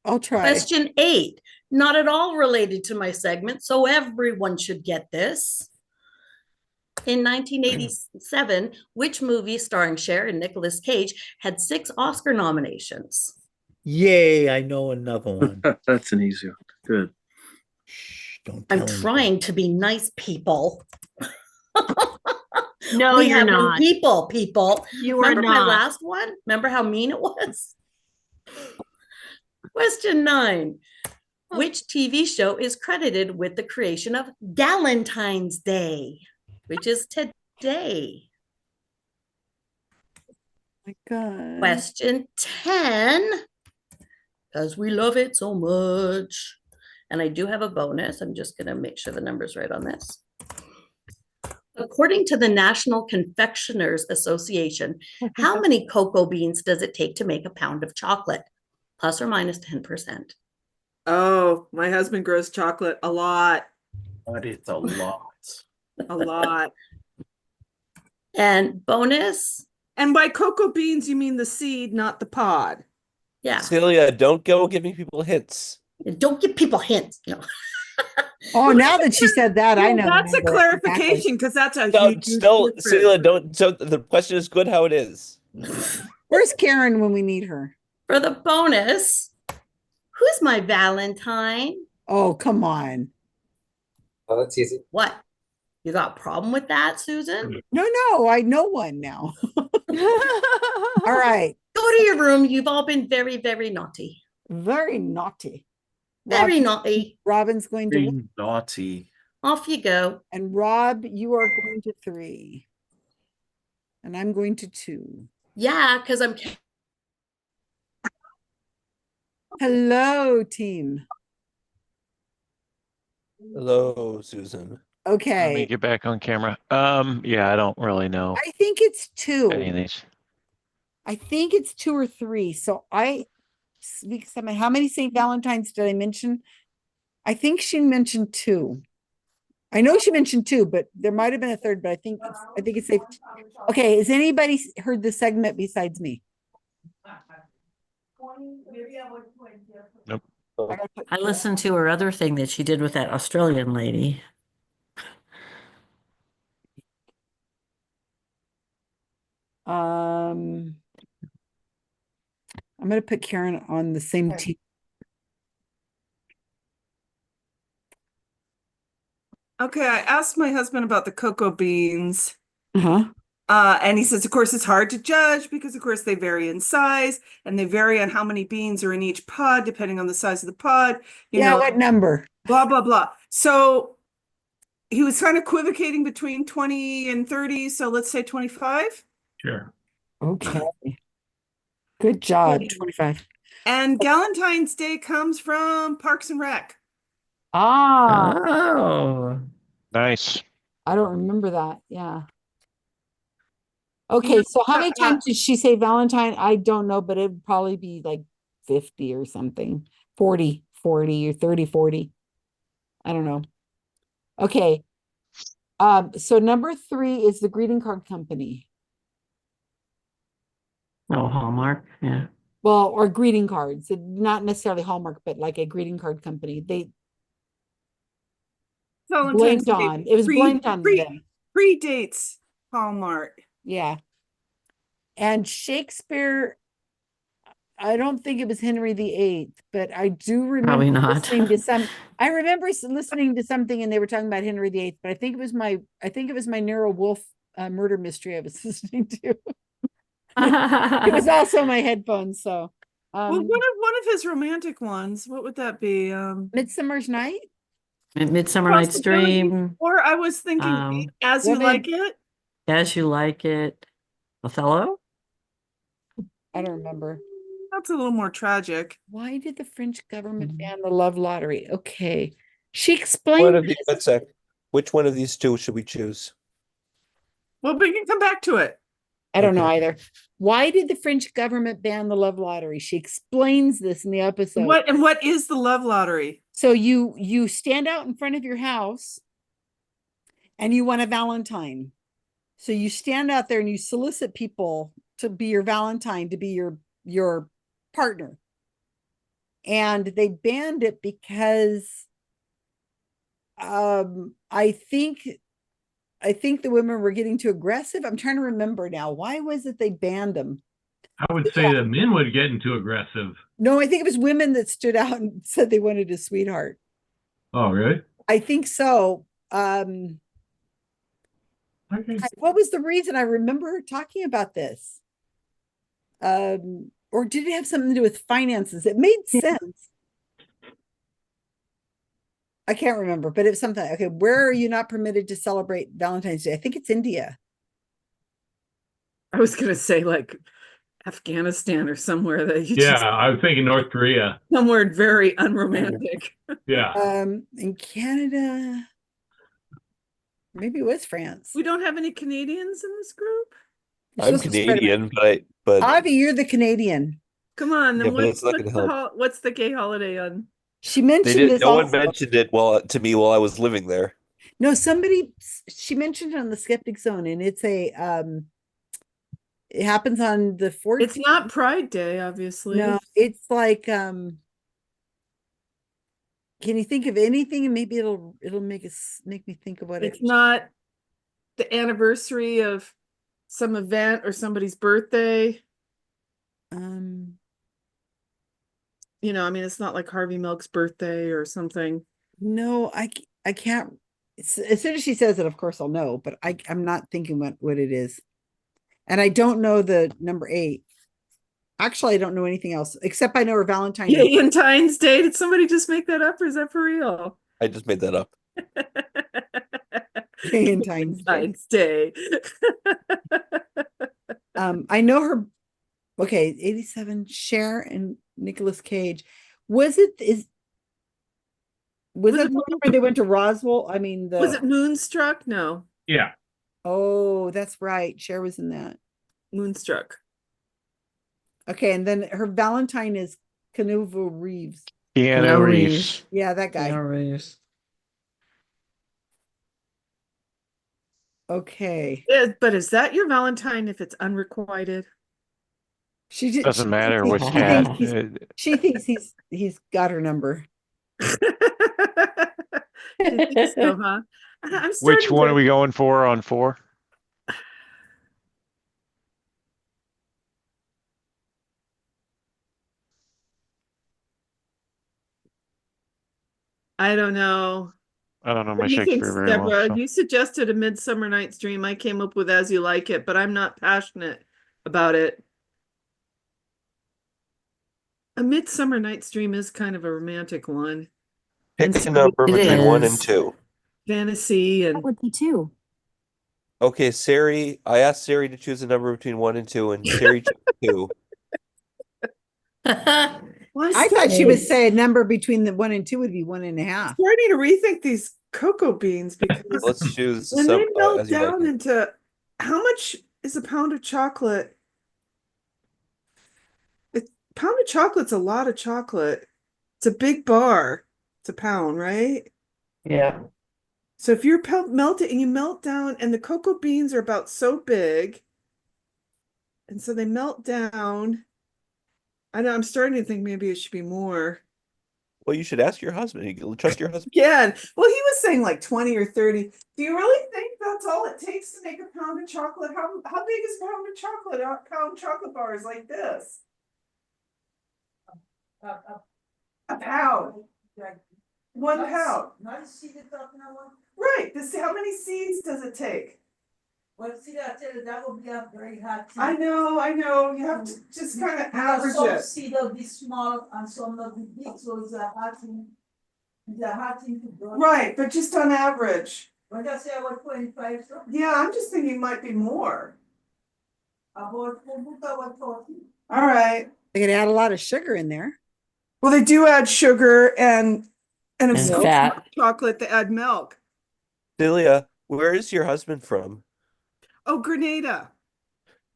I'll try. Question 8. Not at all related to my segment, so everyone should get this. In 1987, which movie starring Cher and Nicolas Cage had 6 Oscar nominations? Yay, I know another one. That's an easy one. Good. Don't I'm tell him. trying to be nice, people. No, We you're have not. people. You are Remember my not. last one? Remember how mean it was? Question 9. Which TV show is credited with the creation of Galentine's Day, which is today? My God. Question 10, because we love it so much. And I do have a bonus. I'm just going to make sure the number's right on this. According to the National Confectioners Association, how many cocoa beans does it take to make a pound of chocolate? Plus or minus 10%. Oh, my husband grows chocolate a lot. But it's a lot. A lot. And bonus? And by cocoa beans, you mean the seed, not the pod. Yeah. Celia, don't go giving people hints. Don't give people hints. You know. Oh, now that she said that, I know. the That's a number. clarification because that's a No, huge still, difference. Celia, don't. So the question is good how it is. Where's Karen when we need her? For the bonus, who's my Valentine? Oh, come on. Oh, that's easy. What? You got a problem with that, Susan? No, I know one now. All right. Go to your room. You've all been very, very naughty. Very naughty. Very naughty. Robin's going to Being naughty. Off you go. and Rob, you are going to 3. And I'm going to 2. Yeah, because I'm Hello, team. Hello, Susan. Let me Okay. get back on camera. Yeah, I don't really know I think it's 2. any of these. I think it's 2 or 3. So how many St. Valentine's did I mention? I think she mentioned 2. I know she mentioned 2, but there might have been a third, but I think it's safe. Okay, has anybody heard the segment besides me? Nope. I listened to her other thing that she did with that Australian lady. I'm going to put Karen on the same team. Okay, I asked my husband about the cocoa beans. Uh-huh. And he says, of course, it's hard to judge because, of course, they vary in size and they vary on how many beans are in each pod, depending on the size of the pod. You Yeah, know, what number? blah, blah, blah. So he was kind of equivocating between 20 and 30. So let's say 25. Sure. Okay. Good job. 25. And Valentine's Day comes from Parks and Rec. Ah, Oh. Nice. I don't remember that. Yeah. Okay, so how many times did she say Valentine? I don't know, but it'd probably be like 50 or something. 40 or 30, 40. I don't know. Okay. So number 3 is the greeting card company. Oh, Hallmark. Yeah. Well, or greeting cards, not necessarily Hallmark, but like a greeting card company. They Valentine's blamed Day on. It was blamed on them. predates Hallmark. Yeah. And Shakespeare, I don't think it was Henry VIII, but I do remember Probably not. listening to some. I remember listening to something, and they were talking about Henry VIII, but I think it was my Nero Wolfe murder mystery I was listening to. It was also my headphones. So, Well, one of his romantic ones, what would that be? Midsummer's Night. Midsummer Night's Possibility. Dream. Or I was thinking As You Like It. As You Like It. Othello? I don't remember. That's a little more tragic. Why did the French government ban the love lottery? Okay. She One explained of the, one sec. Which one of these two should we choose? Well, we can come back to it. I don't know either. Why did the French government ban the love lottery? She explains this in the episode. What is the love lottery? So you stand out in front of your house and you want a Valentine. So you stand out there and you solicit people to be your Valentine, to be your partner. And they banned it because I think the women were getting too aggressive. I'm trying to remember now. Why was it they banned them? I would say that men would get too aggressive. No, I think it was women that stood out and said they wanted a sweetheart. Oh, really? I think so. Okay. What was the reason? I remember her talking about this. Or did it have something to do with finances? It made sense. I can't remember, but it was something. Okay, where are you not permitted to celebrate Valentine's Day? I think it's India. I was gonna say like Afghanistan or somewhere that you Yeah, I was thinking North Korea. somewhere very unromantic. Yeah. In Canada, maybe it was France. We don't have any Canadians in this group. I'm Canadian, but Avi, you're the Canadian. Come on, then Yeah, but it's not gonna help. what's the gay holiday on? She they mentioned didn't. this No one also. mentioned it to me while I was living there. No, she mentioned it on the Skeptic Zone, and it's it happens on the 14th. It's not Pride Day, obviously. No, it's like can you think of anything, and maybe it'll make me think of what It's not the anniversary of some event or somebody's birthday. You know, I mean, it's not like Harvey Milk's birthday or something. No, I can't. As soon as she says it, of course I'll know, but I'm not thinking what it is. And I don't know the number 8. Actually, I don't know anything else except I know her Valentine. Valentine's Day. Did somebody just make that up, or is that for real? I just made that up. Valentine's Day. I know her. Okay, 87. Cher and Nicolas Cage. Was that the one where they went to Roswell? I mean, was it Moonstruck? No. Yeah. Oh, that's right. Cher was in that. Moonstruck. Okay, and then her Valentine is Keanu Reeves. Keanu Reeves. Yeah, that guy. Keanu Reeves. Okay. Yeah, but is that your Valentine if it's unrequited? Doesn't matter which cat. She thinks he's got her number. You think so, huh? I'm Which starting one to- are we going for on 4? I don't know. I don't know What my do you think, Shakespeare very well. Deborah? so- You suggested A Midsummer Night's Dream. I came up with As You Like It, but I'm not passionate about it. A Midsummer Night's Dream is kind of a romantic one. Pick And a number It between 1 and is. 2. fantasy and would be two. Okay, Sari, I asked Sari to choose a number between 1 and 2, and Sari chose 2. I thought she was saying a number between the 1 and 2 would be 1.5. starting to rethink these cocoa beans because Let's choose when some they melt As You Like down It. into how much is a pound of chocolate? A pound of chocolate's a lot of chocolate. It's a big bar. It's a pound, right? Yeah. So if you're melting and you melt down, and the cocoa beans are about so big, and so they melt down. I know I'm starting to think maybe it should be more. Well, you should ask your husband. You trust your husband. Again, well, he was saying like 20 or 30. Do you really think that's all it takes to make a pound of chocolate? How big is a pound of chocolate? A pound chocolate bar is like this. A pound. 1 pound. Right. This, how many seeds does it take? Well, see, I tell you, that would be a very hard thing. I know. You have to just kind of average Some it. seed will be small and some will be big, so it's a hard thing. It's a hard thing to grow. Right, but just on average. When I say about 25, so Yeah, I'm just thinking it might be more. about 40. All right. They could add a lot of sugar in there. Well, they do add sugar and if And it's so fat. much chocolate, they add milk. Celia, where is your husband from? Oh, Grenada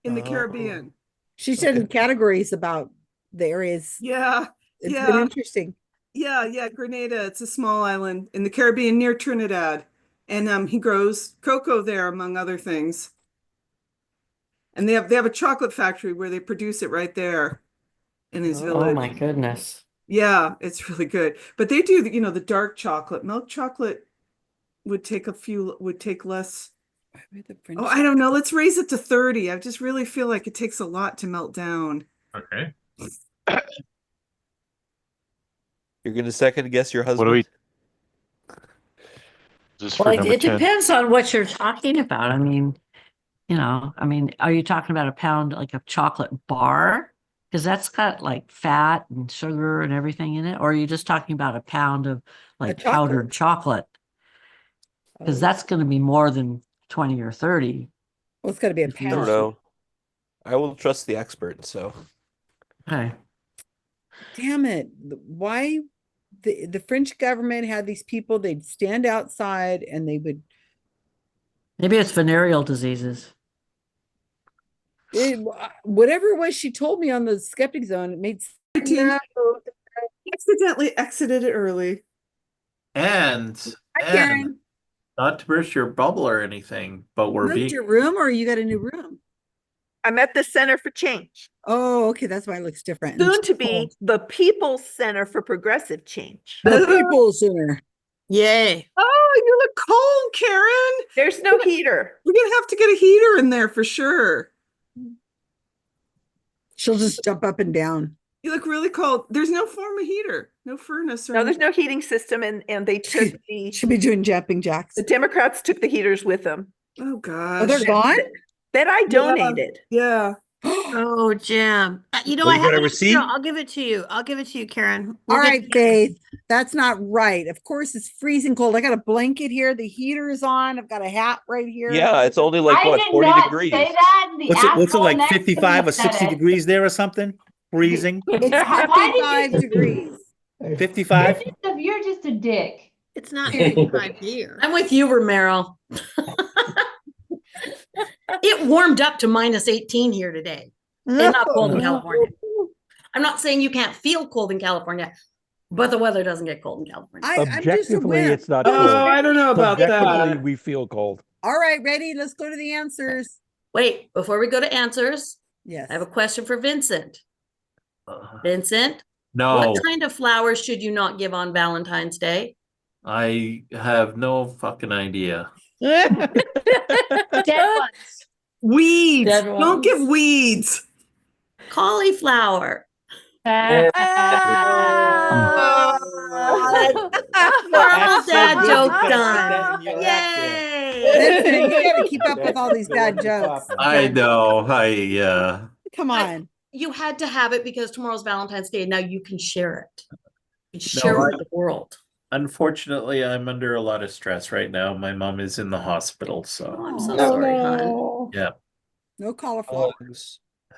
in the Oh. Caribbean. She said in categories about the areas. Yeah. It's yeah. been interesting. Yeah, Grenada. It's a small island in the Caribbean near Trinidad. And he grows cocoa there, among other things. And they have a chocolate factory where they produce it right there in his village. Oh my goodness. Yeah, it's really good. But they do, the dark chocolate. Milk chocolate would take less. Oh, I don't know. Let's raise it to 30. I just really feel like it takes a lot to melt down. Okay. You're going to second guess your husband? What do we? Just for Well, number it 10. depends on what you're talking about. I mean, are you talking about a pound like a chocolate bar? Because that's got like fat and sugar and everything in it. Or are you just talking about a pound of like powdered chocolate? Because that's going to be more than 20 or 30. Well, it's got to be a I pound. don't know. I will trust the expert, so. Okay. Damn it. Why the French government had these people, they'd stand outside and they would. Maybe it's venereal diseases. Whatever it was she told me on the skeptic zone, it made sense. Accidentally exited it early. And Karen. not to burst your bubble or anything, but we're Moved being your room or you got a new room? I'm at the Center for Change, Oh, okay. That's why it looks different. soon to be the People's Center for Progressive Change. The People Center. Yay. Oh, you look cold, Karen. There's no heater. We're going to have to get a heater in there for sure. She'll just jump up and down. You look really cold. There's no form of heater, no furnace. No, there's no heating system, and they took Should be doing jumping jacks. the Democrats took the heaters with them Oh, gosh. Oh, they're gone? that I donated. Yeah. Oh, Jim. You know, Well, I you have got a an receipt? extra. I'll give it to you. I'll give it to you, Karen. All We'll get right, Faith. That's not right. Of course, it's freezing cold. I got a blanket here. The heater is on. I've got a hat right here. Yeah, it's only like, I what, did 40 not degrees? say that. The What's it asshole like, next to me 55 or said 60 it. degrees there or something? Freezing? It's Why did 55 you- degrees. 55? You're just a dick. It's not 55 here. I'm with you, Romero. It warmed up to minus 18 here today. It's not cold in California. I'm not saying you can't feel cold in California, but the weather doesn't get cold in California. I'm just a Objectively, wimp. it's not Oh, cold. I don't know about Subjectively, that. we feel cold. All right, ready? Let's go to the answers. Wait, before we go to answers, Yes. I have a question for Vincent. Uh, Vincent, no, what kind of flowers should you not give on Valentine's Day? I have no fucking idea. Dead ones. Weeds. Dead Don't ones. give weeds. Cauliflower. Karl's dad joke done. Listen, you gotta keep up with all these bad jokes. I know. Come on. You had to have it because tomorrow's Valentine's Day. Now you can share it. You can No, share it with the world. Unfortunately, I'm under a lot of stress right now. My mom is in the hospital, so I'm so sorry, hon. yeah. No cauliflower.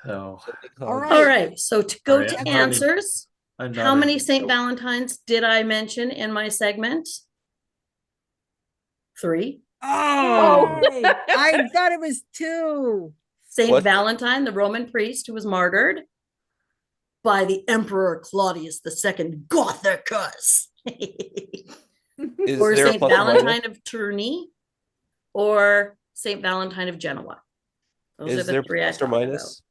So, All right. All right. So to go Sorry, to I'm not in- answers, I'm how not many in- St. Valentines did I mention in my segment? 3. Oh, I thought it was 2. Saint Valentine, the Roman priest who was martyred by the Emperor Claudius II Gothicus. Is Or there a Saint plus or minus? Valentine of Tournai, or Saint Valentine of Genoa. Those are Is the there 3 I plus or talked about. minus?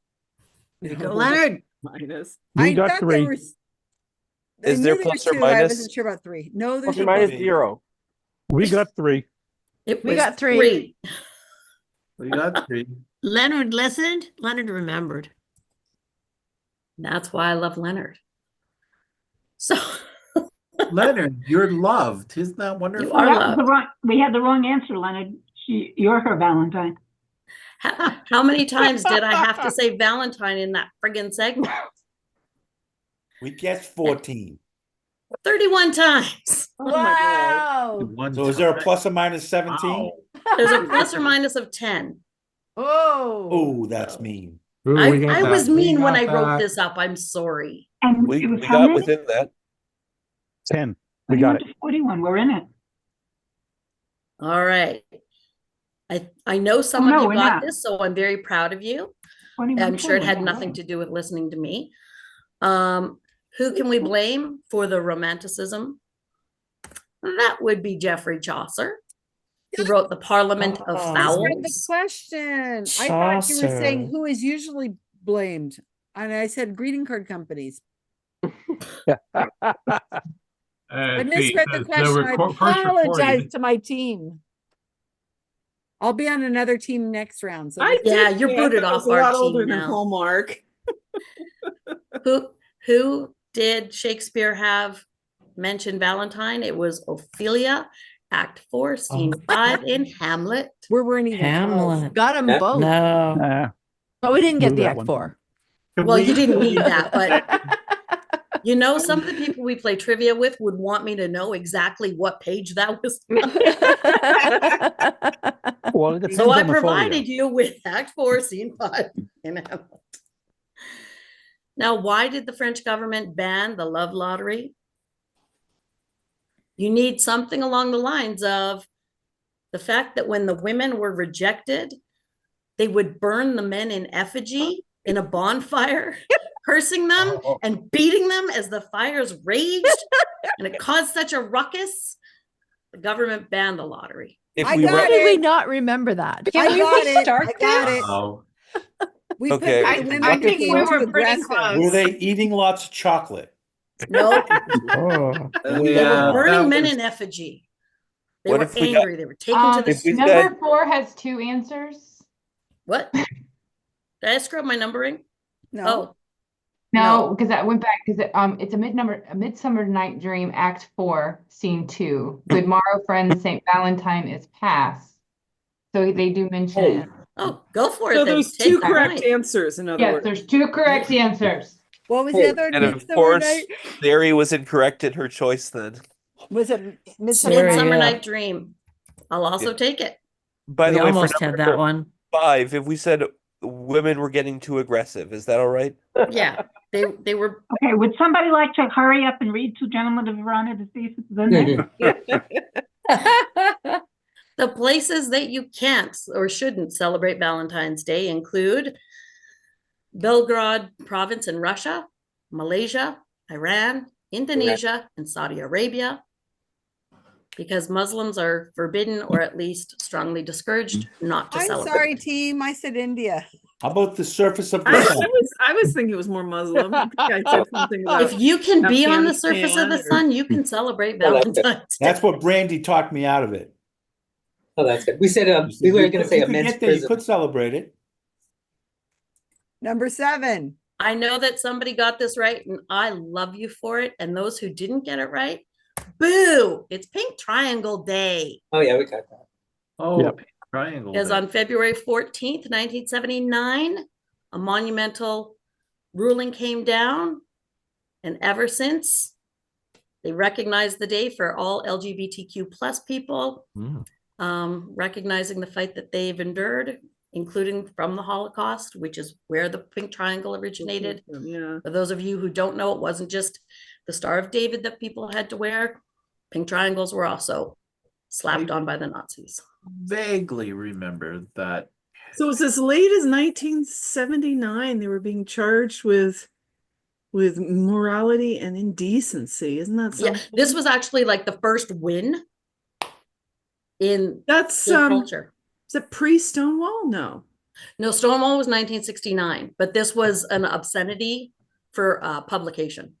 Go, Leonard. Minus. We I got thought 3. there was. I Is knew there there plus were or 2. I minus? wasn't sure about 3. No, there's Plus or no minus plus. 0. We got 3. It We was got 3. We got 3. Leonard listened. Leonard remembered. That's why I love Leonard. So Leonard, you're loved. Isn't that wonderful? you are That was loved. the wrong, we had the wrong answer, Leonard. You're her Valentine. How many times did I have to say Valentine in that friggin' segment? We guessed 14. 31 times. Wow. So is there a plus or minus 17? There's a plus or minus of 10. Oh. Oh, that's mean. I was mean when I wrote this up. I'm sorry. And We it was how got many? within that. 10. We got it. 41. We're in it. All right. I know some of no, you we're got not. this, so I'm very proud of you. 21, I'm sure it had 41, nothing right. to do with listening to me. Who can we blame for the romanticism? That would be Geoffrey Chaucer. He wrote the Parliament of I just read the Fowls. question. I thought you were saying Chaucer. who is usually blamed. And I said greeting card companies. I misread the question. I apologize to my team. I'll be on another team next round. So just- Yeah, you're booted off a our lot team older than now. Hallmark. Who did Shakespeare have mention Valentine? It was Ophelia, Act 4, Scene 5 in Hamlet. We weren't even Hamlet. Got them Yeah. both. No. But we didn't get Blew the that Act one. 4. Well, you didn't need that, but you know, some of the people we play trivia with would want me to know exactly what page that was. Well, it depends So I on the provided folio. you with Act 4, Scene 5 in Hamlet. Now, why did the French government ban the love lottery? You need something along the lines of the fact that when the women were rejected, they would burn the men in effigy in a bonfire, cursing them and beating them as the fires raged, and it caused such a ruckus. The government banned the lottery. How did we not remember that? I got it. I got it. Oh. We Okay. put the women I became think we too were pretty aggressive. close. Were they eating lots of chocolate? Nope. Oh. They were burning men in effigy. They What were if we angry. got- They were taken to the If we street. said- 4 has 2 answers. What? Did I screw up my numbering? No. Oh, No, because I went back because it's a Midsummer Night Dream, Act 4, Scene 2. Good morrow, friends. St. Valentine is past. So they do mention it. oh, go for So it. Then. there's Take 2 the correct point. answers, in other Yes, words. there's 2 correct answers. What was the other? And of Midsummer course, Night? Mary was incorrect in her choice then. Was it Midsummer Sarah, Night? Midsummer yeah. Night Dream. I'll also take it. By We the way, almost for had number that one. 5, if we said women were getting too aggressive, is that all right? Yeah, they were. Okay, would somebody like to hurry up and read 2 Gentlemen of Verona to see if it's in there? The places that you can't or shouldn't celebrate Valentine's Day include Belgrade province in Russia, Malaysia, Iran, Indonesia, and Saudi Arabia, because Muslims are forbidden or at least strongly discouraged not to I'm celebrate. sorry, team. I said India. How about the surface of the I sun? was thinking it was more Muslim. I think I said something about If you can be on the surface of the Afghanistan or- sun, you can celebrate Well, that's good. Valentine's Day. That's what Brandy talked me out of it. Oh, that's good. We said we were going to say You a could men's get there, you prison. could celebrate it. Number 7. I know that somebody got this right, and I love you for it. And those who didn't get it right, boo! It's Pink Triangle Day. Oh yeah, we got that. Oh, Yep. Pink Triangle Because Day. on February 14th, 1979, a monumental ruling came down, and ever since, they recognized the day for all LGBTQ plus people, recognizing the fight that they've endured, including from the Holocaust, which is where the Pink Triangle originated. Yeah. For those of you who don't know, it wasn't just the Star of David that people had to wear. Pink triangles were also slapped on by the Nazis. Vaguely remember that. So it was as late as 1979 they were being charged with morality and indecency. Isn't that Yeah, something? this was actually like the first win in That's culture. Is it pre-Stonewall? No. No, Stonewall was 1969, but this was an obscenity for publication.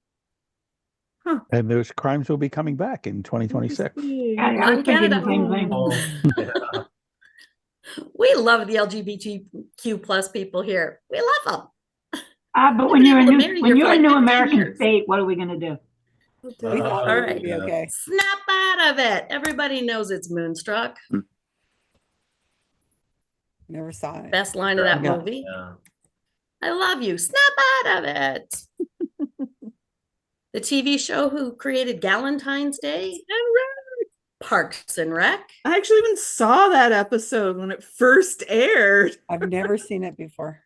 And those crimes will be coming back in 2026. Not in Canada. Oh, yeah. We love the LGBTQ plus people here. We love them. But when you're a able to new marry here for like 15 American years. state, what are we gonna do? All right. yeah. Okay. Snap out of it. Everybody knows it's Moonstruck. Never saw it. Best line of that Yeah. movie. Yeah. I love you. Snap out of it. The TV show who created Galentine's Day? Parks and Rec. I actually even saw that episode when it first aired. I've never seen it before.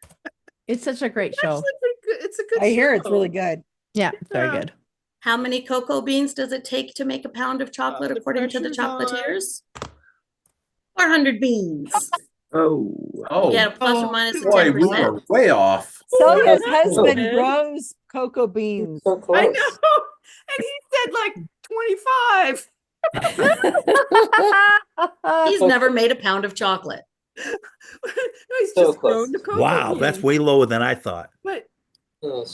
It's such a great show. Actually, pretty good. It's a good I hear it's show. really good. Yeah, it's very Yeah. good. How many cocoa beans does it take to make a pound of chocolate, The according to the pressure's on. chocolatiers? 400 beans. Oh, You get a plus or minus of boy, we 10%. are way off. Celia's Oh, husband man. grows cocoa beans. So close. I know. And he said like 25. He's never made a pound of chocolate. He's So just grown close. the cocoa Wow, that's beans. way lower than I thought. But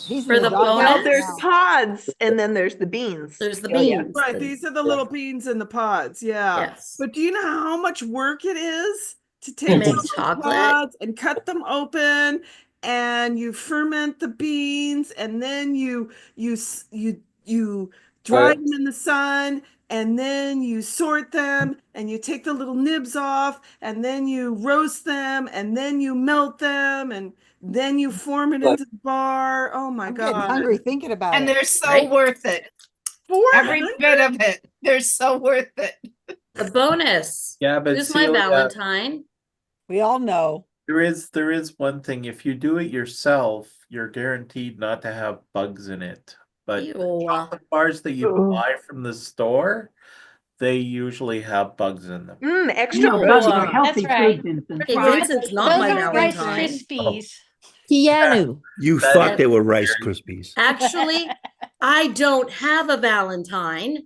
He's For in the doghouse bonus? Well, there's now. pods and then there's the beans. There's the Oh, yeah. beans. right, these are the little beans in the pods. Yeah. Yes. But do you know how much work it is to To take make those chocolate? pods and cut them open, and you ferment the beans, and then you dry them in the sun, and then you sort them, and you take the little nibs off, and then you roast them, and then you melt them, and then you form it into the bar. Oh my I'm getting God. hungry thinking about And it. they're so Right? worth it. Every 400? bit of it. They're so worth it. The bonus. Yeah, but Who's my Celia, Valentine? We all know. there is one thing. If you do it yourself, you're guaranteed not to have bugs in it. But Ew. chocolate bars that you buy from the store, they usually have bugs in them. Extra No, bugs those are are healthy That's right. food, Vincent. Hey, Vincent's not Those my are Rice Valentine. Krispies. Keanu. You That thought is they were Rice Krispies. Actually, I don't have a Valentine.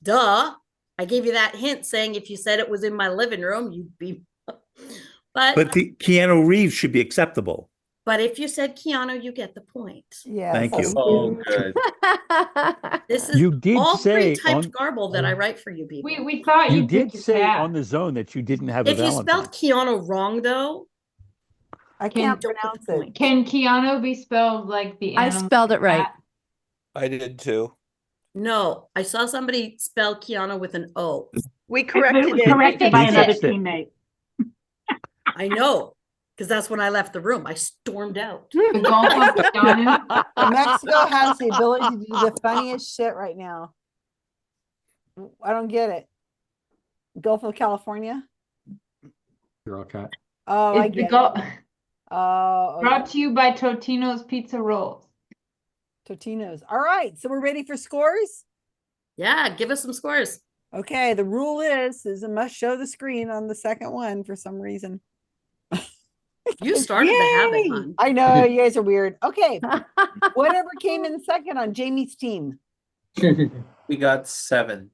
Duh. I gave you that hint saying if you said it was in my living room, you'd be. But the Keanu Reeves should be acceptable. But if you said Keanu, you get the point. Yeah. Thank you. Oh, good. This is You did all say pre-typed on- garble that I write for you people. We thought You you did took say that. on the zone that you didn't have a If you Valentine. spelled Keanu wrong, though, I Can- can't don't get pronounce the it. point. Can Keanu be spelled like the I animal spelled it right. cat? I did too. No, I saw somebody spell Keanu with an O. We It corrected was it. corrected by Fixed another it. teammate. I know, because that's when I left the room. I stormed out. The Gulf of Keanu? Mexico has the ability to do the funniest shit right now. I don't get it. Gulf of California? You're all cat. Oh, I It's the get Gulf. it. Oh, Brought okay. to you by Totino's Pizza Rolls. Totino's. All right, so we're ready for scores? Yeah, give us some scores. Okay, the rule is it must show the screen on the second one for some reason. You started the habit, Yay! hon. I know, you guys are weird. Okay, whatever came in second on Jamie's team. We got 7.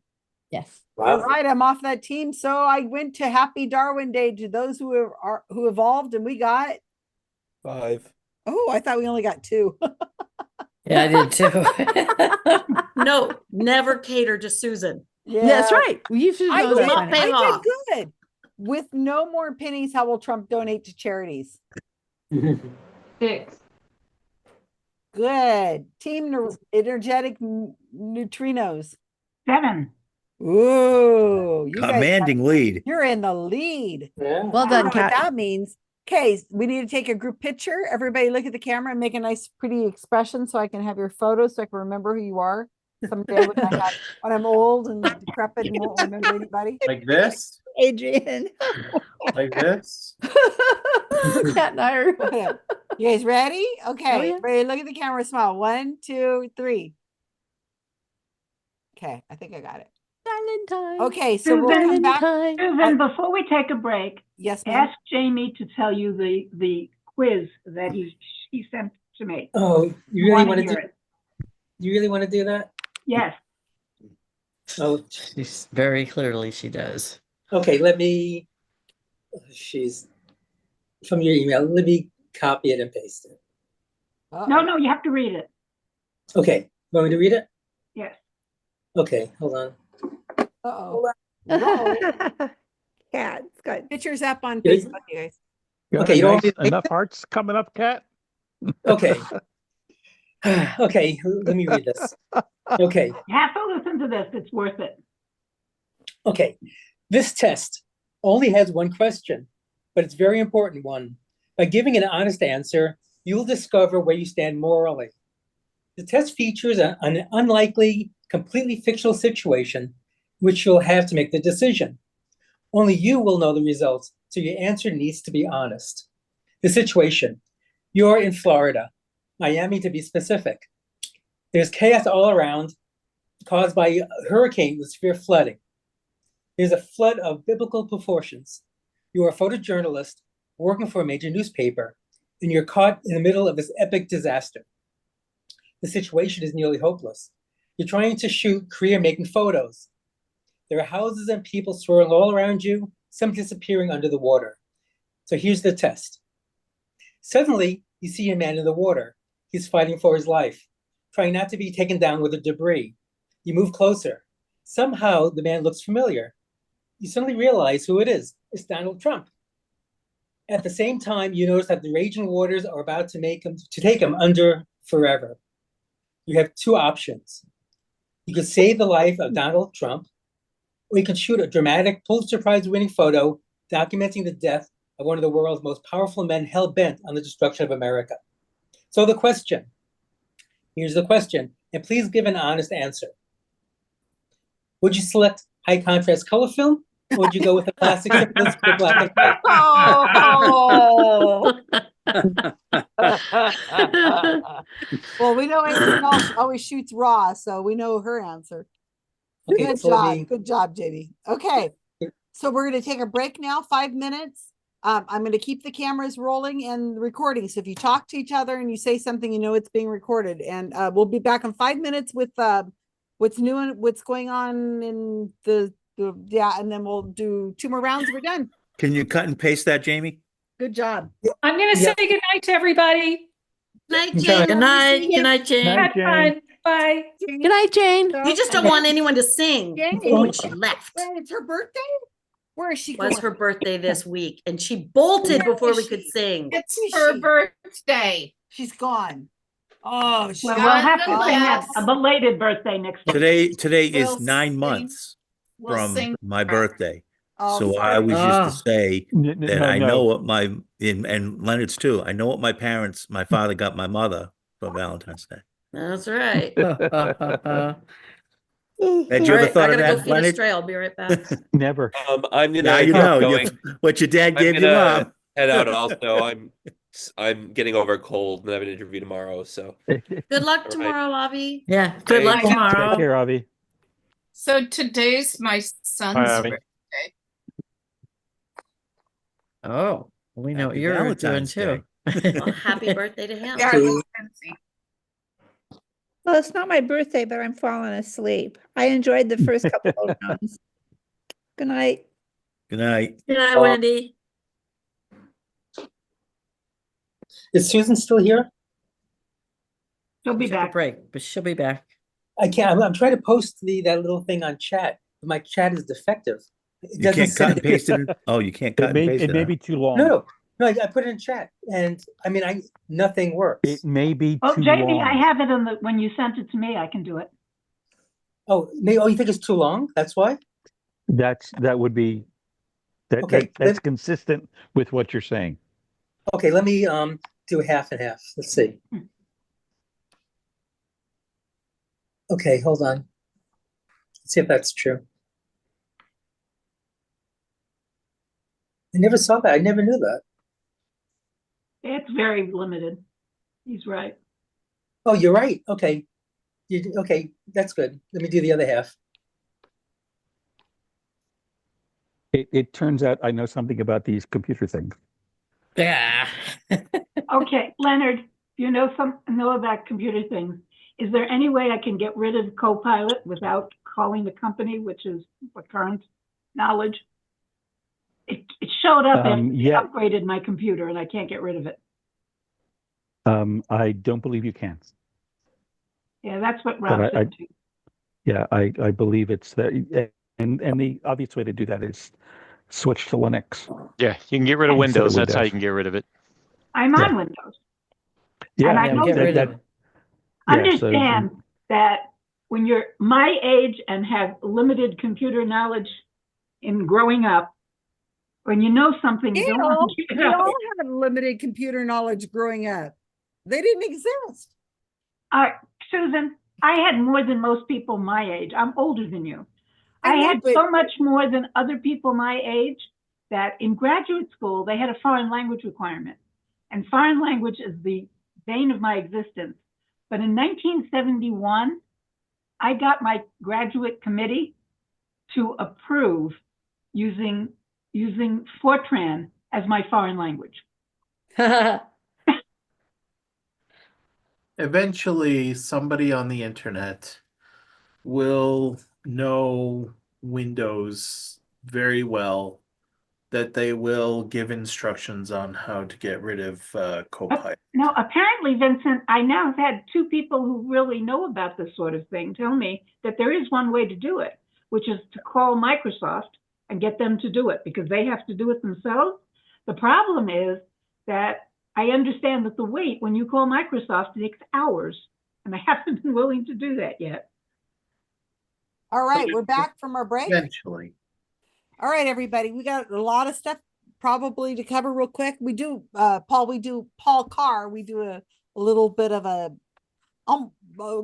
Yes. All right, I'm off that team. So I went to Happy Darwin Day to those who evolved, and we got. 5. Oh, I thought we only got 2. Yeah, I did too. No, never cater to Susan. Yeah, That's right. You should I know did, that. by not now. pay I off. did good. With no more pennies, how will Trump donate to charities? 6. Good. Team energetic neutrinos. 7. Ooh, you guys, Commanding lead. you're in the lead. Yeah. Well I don't done, know what Kat. that means. Okay, we need to take a group picture. Everybody look at the camera and make a nice, pretty expression so I can have your photos so I can remember who you are someday when I'm old and decrepit and won't remember anybody. Like this? Adrian. Like this? Kat and I are. Okay. You guys ready? Okay, yeah. ready, look at the camera, smile. 1, 2, 3. Okay, I think I got it. Valentine. Okay, so we'll come back. Susan, before we take a break, Yes, ma'am. ask Jamie to tell you the quiz that he sent to me. Oh, you really want to hear do it? You really want to do that? Yes. Oh, She's very clearly she does. okay. Let me. She's from your email. Let me copy it and paste it. No, you have to read it. Okay. Want me to read it? Yes. Okay. Hold on. Uh-oh. Yeah, it's good. Pictures up on Yeah. Facebook, you guys. Got Okay, a you don't want nice- me to take enough hearts coming up, Kat? Okay. Okay. Let me read this. Okay. You have to listen to this. It's worth it. Okay. This test only has one question, but it's a very important one. By giving an honest answer, you will discover where you stand morally. The test features an unlikely, completely fictional situation which you'll have to make the decision. Only you will know the results, so your answer needs to be honest. The situation: you're in Florida, Miami to be specific. There's chaos all around, caused by a hurricane with severe flooding. There's a flood of biblical proportions. You are a photojournalist working for a major newspaper, and you're caught in the middle of this epic disaster. The situation is nearly hopeless. You're trying to shoot career-making photos. There are houses and people swirling all around you, some disappearing under the water. So here's the test. Suddenly, you see a man in the water. He's fighting for his life, trying not to be taken down with the debris. You move closer. Somehow, the man looks familiar. You suddenly realize who it is. It's Donald Trump. At the same time, you notice that the raging waters are about to take him under forever. You have two options. You could save the life of Donald Trump, or you could shoot a dramatic Pulitzer Prize-winning photo documenting the death of one of the world's most powerful men hell-bent on the destruction of America. So here's the question, and please give an honest answer. Would you select high-contrast color film, or would you go with a classic simplest black and white? Oh. Well, we know Adrian always shoots raw, so we know her answer. Okay, Good so job. the- Good job, JD. Okay. So we're going to take a break now, 5 minutes. I'm going to keep the cameras rolling and recording. So if you talk to each other and you say something, you know it's being recorded. And we'll be back in 5 minutes with what's new and what's going on in and then we'll do 2 more rounds. We're done. Can you cut and paste that, Jamie? Good job. I'm going to say good night to everybody. Night, Okay. Jane. Good night. Good night, Jane. Had fun. Bye. Good night, Jane. You just don't want anyone to sing Jane. when she left. Wait, it's her birthday? Where is she It was going? her birthday this week, and she bolted Where before is we could she? sing. It's Who is her she? birthday. She's gone. Oh, she Well, we'll have to sing Nonetheless. a belated birthday next week. Today We'll is 9 sing- months we'll from sing my for her. birthday. Oh, So sorry. I always used to say N- that no, I no. know what and Leonard's too. I know what my father got my mother for Valentine's Day. That's right. Had you All ever right, thought I of gotta go that, feed a Leonard? stray. I'll be right back. Never. I'm gonna Now you get know going. what your dad I'm gave your gonna mom. head out also. I'm getting over a cold and I have an interview tomorrow. So Good luck All right. tomorrow, Avi. Yeah. Good luck Thanks. tomorrow. Take care, Avi. So today's my son's Hi, Abby. birthday. Oh, we know what Happy you're Valentine's doing Day. too. Well, happy birthday to him. Yeah, he's fancy. Well, it's not my birthday, but I'm falling asleep. I enjoyed the first couple of rounds. Good night. Good night. Good night, Wendy. Is Susan still here? She'll be Took a back. break, but she'll be back. I can't. I'm trying to post that little thing on chat. But my chat is defective. It You doesn't can't cut and say- paste it. Oh, you can't cut It may and paste it may huh? be too long. No, No, I put it in chat, and I mean, nothing works. It may be Oh, too JP, I long. have it when you sent it to me, I can do it. Oh, you think it's too long? That's why? That would be Okay, that's consistent with what you're saying. Okay, let me do half and half. Let's see. Okay, hold on. Let's see if that's true. I never saw that. I never knew that. It's very limited. He's right. Oh, you're right. Okay. Okay, that's good. Let me do the other half. It turns out I know something about these computer things. Yeah. Okay, Leonard, you know about computer things. Is there any way I can get rid of Copilot without calling the company, which is the current knowledge? It showed up after they upgraded my computer, and I can't get rid of it. I don't believe you can. Yeah, that's what Rob But said too. Yeah, I believe it's that, and the obvious way to do that is switch to Linux. Yeah, you can get rid of Instead of Windows. That's how Windows. you can get rid of it. I'm Yeah. on Windows. Yeah, and I know get rid of it. understand that when you're my age and have limited computer knowledge in growing up, when you know something, you don't want to give it We up. all had limited computer knowledge growing up. They didn't exist. Susan, I had more than most people my age. I'm older than you. I I know, had but- so much more than other people my age that in graduate school, they had a foreign language requirement. And foreign language is the bane of my existence. But in 1971, I got my graduate committee to approve using Fortran as my foreign language. Eventually, somebody on the internet will know Windows very well, that they will give instructions on how to get rid of Copilot. Now, apparently, Vincent, I now have had two people who really know about this sort of thing tell me that there is one way to do it, which is to call Microsoft and get them to do it because they have to do it themselves. The problem is that I understand that the wait when you call Microsoft takes hours, and I haven't been willing to do that yet. All right, we're back from our break. Eventually. All right, everybody, we got a lot of stuff probably to cover real quick. We do, Paul Carr, we do a little bit of a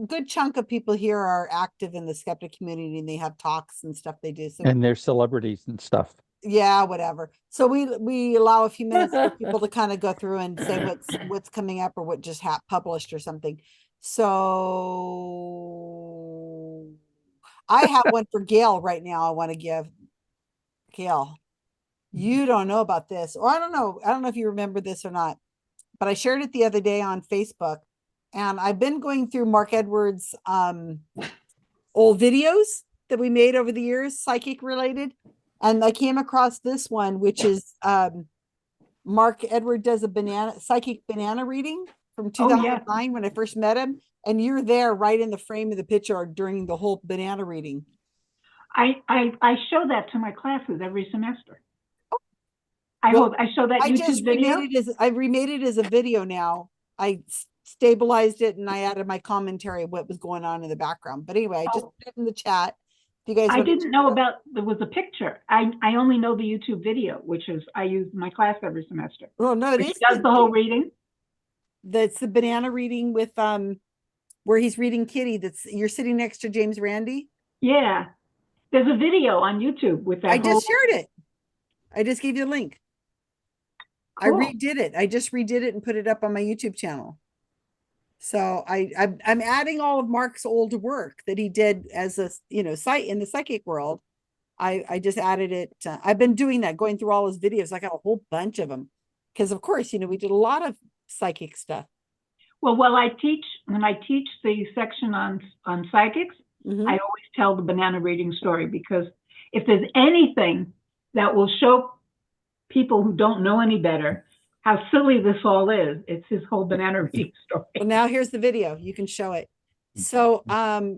good chunk of people here are active in the skeptic community and they have talks and stuff they do. So And they're celebrities and stuff. yeah, whatever. So we allow a few minutes for people to kind of go through and say what's coming up or what just published or something. So I have one for Gail right now. I want to give Gail. You don't know about this, or I don't know if you remember this or not, but I shared it the other day on Facebook, and I've been going through Mark Edwards' old videos that we made over the years, psychic related. And I came across this one, which is Mark Edward does a psychic banana reading from 2009 when I first met him. And you're there right in the frame of the picture during the whole banana reading. I show that to my classes every semester. I show that YouTube video. I remade it as a video now. I stabilized it and I added my commentary, what was going on in the background. But anyway, I just put it in the chat. If you guys I didn't know about there was a picture. I only know the YouTube video, which is I use in my class every semester. Well, no, it is does the whole reading. That's the banana reading with where he's reading Kitty. You're sitting next to James Randi. Yeah, there's a video on YouTube with that. I just shared it. I just gave you a link. Cool. I redid it. I just redid it and put it up on my YouTube channel. So I'm adding all of Mark's old work that he did as a site in the psychic world. I just added it. I've been doing that, going through all his videos. I got a whole bunch of them because, of course, we did a lot of psychic stuff. Well, when I teach the section on psychics, I always tell the banana reading story because if there's anything that will show people who don't know any better how silly this all is, it's his whole banana reading story. Well, now here's the video. You can show it. So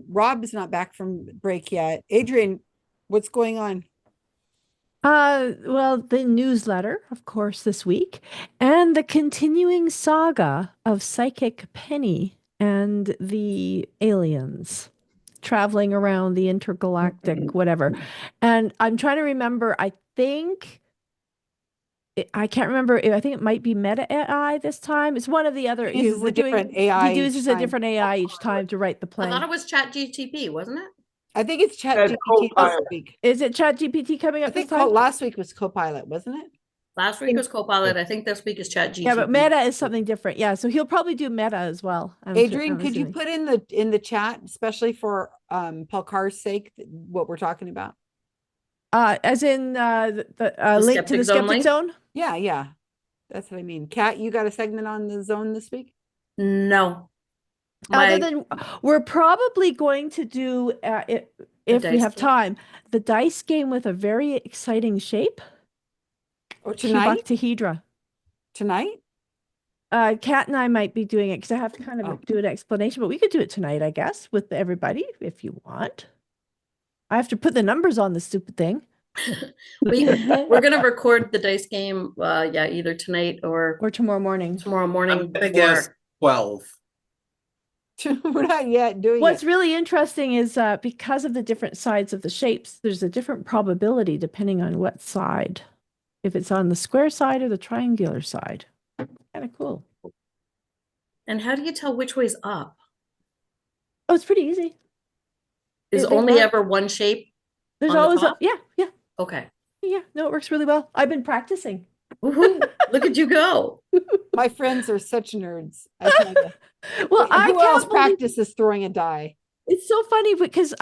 Rob is not back from break yet. Adrian, what's going on? Well, the newsletter, of course, this week, and the continuing saga of Psychic Penny and the aliens traveling around the intergalactic whatever. And I'm trying to remember, I can't remember. I think it might be Meta AI this time. It's one of the other. He uses a different AI He each uses a time. different AI each time to write the I thought plan. it was Chat GTP, wasn't it? I think it's Chat GPT this week. Is it Chat GPT coming I up this think time? last week was Copilot, wasn't it? Last week was Copilot. I think this week is Chat GTP. Yeah, but Meta is something different. Yeah, so he'll probably do Meta as well. Adrian, could you put in the chat, especially for Paul Carr's sake, what we're talking about? As in the link to the Skeptic Zone? Yeah. That's what I mean. Kat, you got a segment on the zone this week? No. Other than we're probably going to do if we have time, the dice game with a very exciting shape. Or tonight? Cuboctahedra. Tonight? Kat and I might be doing it because I have to kind of do an explanation, but we could do it tonight, I guess, with everybody if you want. I have to put the numbers on the stupid thing. We're gonna record the dice game, either tonight or tomorrow morning. Tomorrow morning. I guess 12. We're not yet doing What's it. really interesting is because of the different sides of the shapes, there's a different probability depending on what side. If it's on the square side or the triangular side. Kind of cool. And how do you tell which way's up? Oh, it's pretty easy. Is only ever one shape? There's on the always top? yeah. Okay. Yeah, no, it works really well. I've been practicing. Woohoo. Look at you go. My friends are such nerds. I tell you. Well, I who else can't believe- practices throwing a die? It's so funny because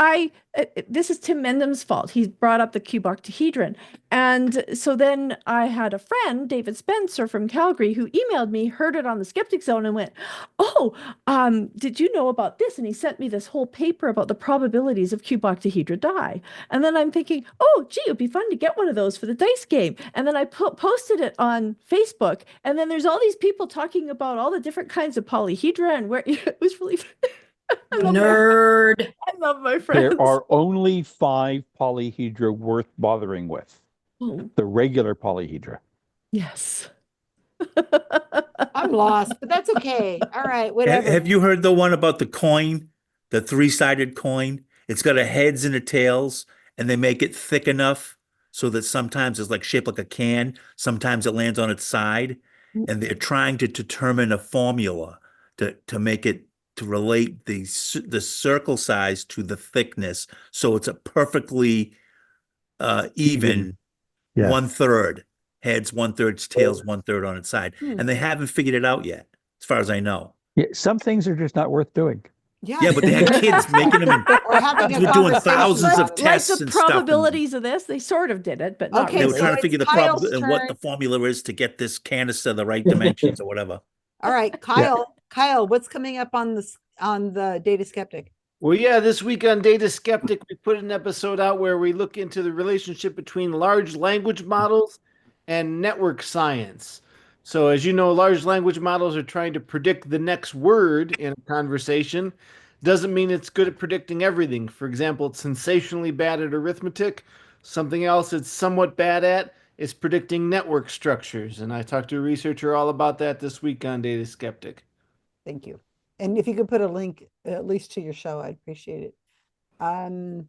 this is Tim Mendham's fault. He brought up the cuboctahedron. And so then I had a friend, David Spencer from Calgary, who emailed me, heard it on the Skeptic Zone and went, oh, did you know about this? And he sent me this whole paper about the probabilities of cuboctahedra die. And then I'm thinking, oh, gee, it'd be fun to get one of those for the dice game. And then I posted it on Facebook. And then there's all these people talking about all the different kinds of polyhedra and where it was really Nerd. I love my friends. There are only 5 polyhedra worth bothering with. Oh. The regular polyhedra. Yes. I'm lost, but that's okay. All right, whatever. Have you heard the one about the coin, the 3-sided coin? It's got a heads and a tails, and they make it thick enough so that sometimes it's like shaped like a can, sometimes it lands on its side, and they're trying to determine a formula to make it to relate the circle size to the thickness, so it's a perfectly even Yeah. 1/3 heads, 1/3 tails, 1/3 on its side, and they haven't figured it out yet, as far as I know. Yeah, some things are just not worth doing. Yeah, but they had kids making them, and Or having a we're doing conversation thousands of about it. tests Like the and stuff. and probabilities of this, they sort of did it, but not Okay, They were really. so trying to it's figure the Kyle's problem and what turn. the formula is to get this canister the right dimensions or whatever. All right, Kyle, what's coming up on the Data Skeptic? Well, yeah, this week on Data Skeptic, we put an episode out where we look into the relationship between large language models and network science. So, as you know, large language models are trying to predict the next word in a conversation. Doesn't mean it's good at predicting everything. For example, it's sensationally bad at arithmetic. Something else it's somewhat bad at is predicting network structures. And I talked to a researcher all about that this week on Data Skeptic. Thank you. And if you could put a link at least to your show, I'd appreciate it. I'm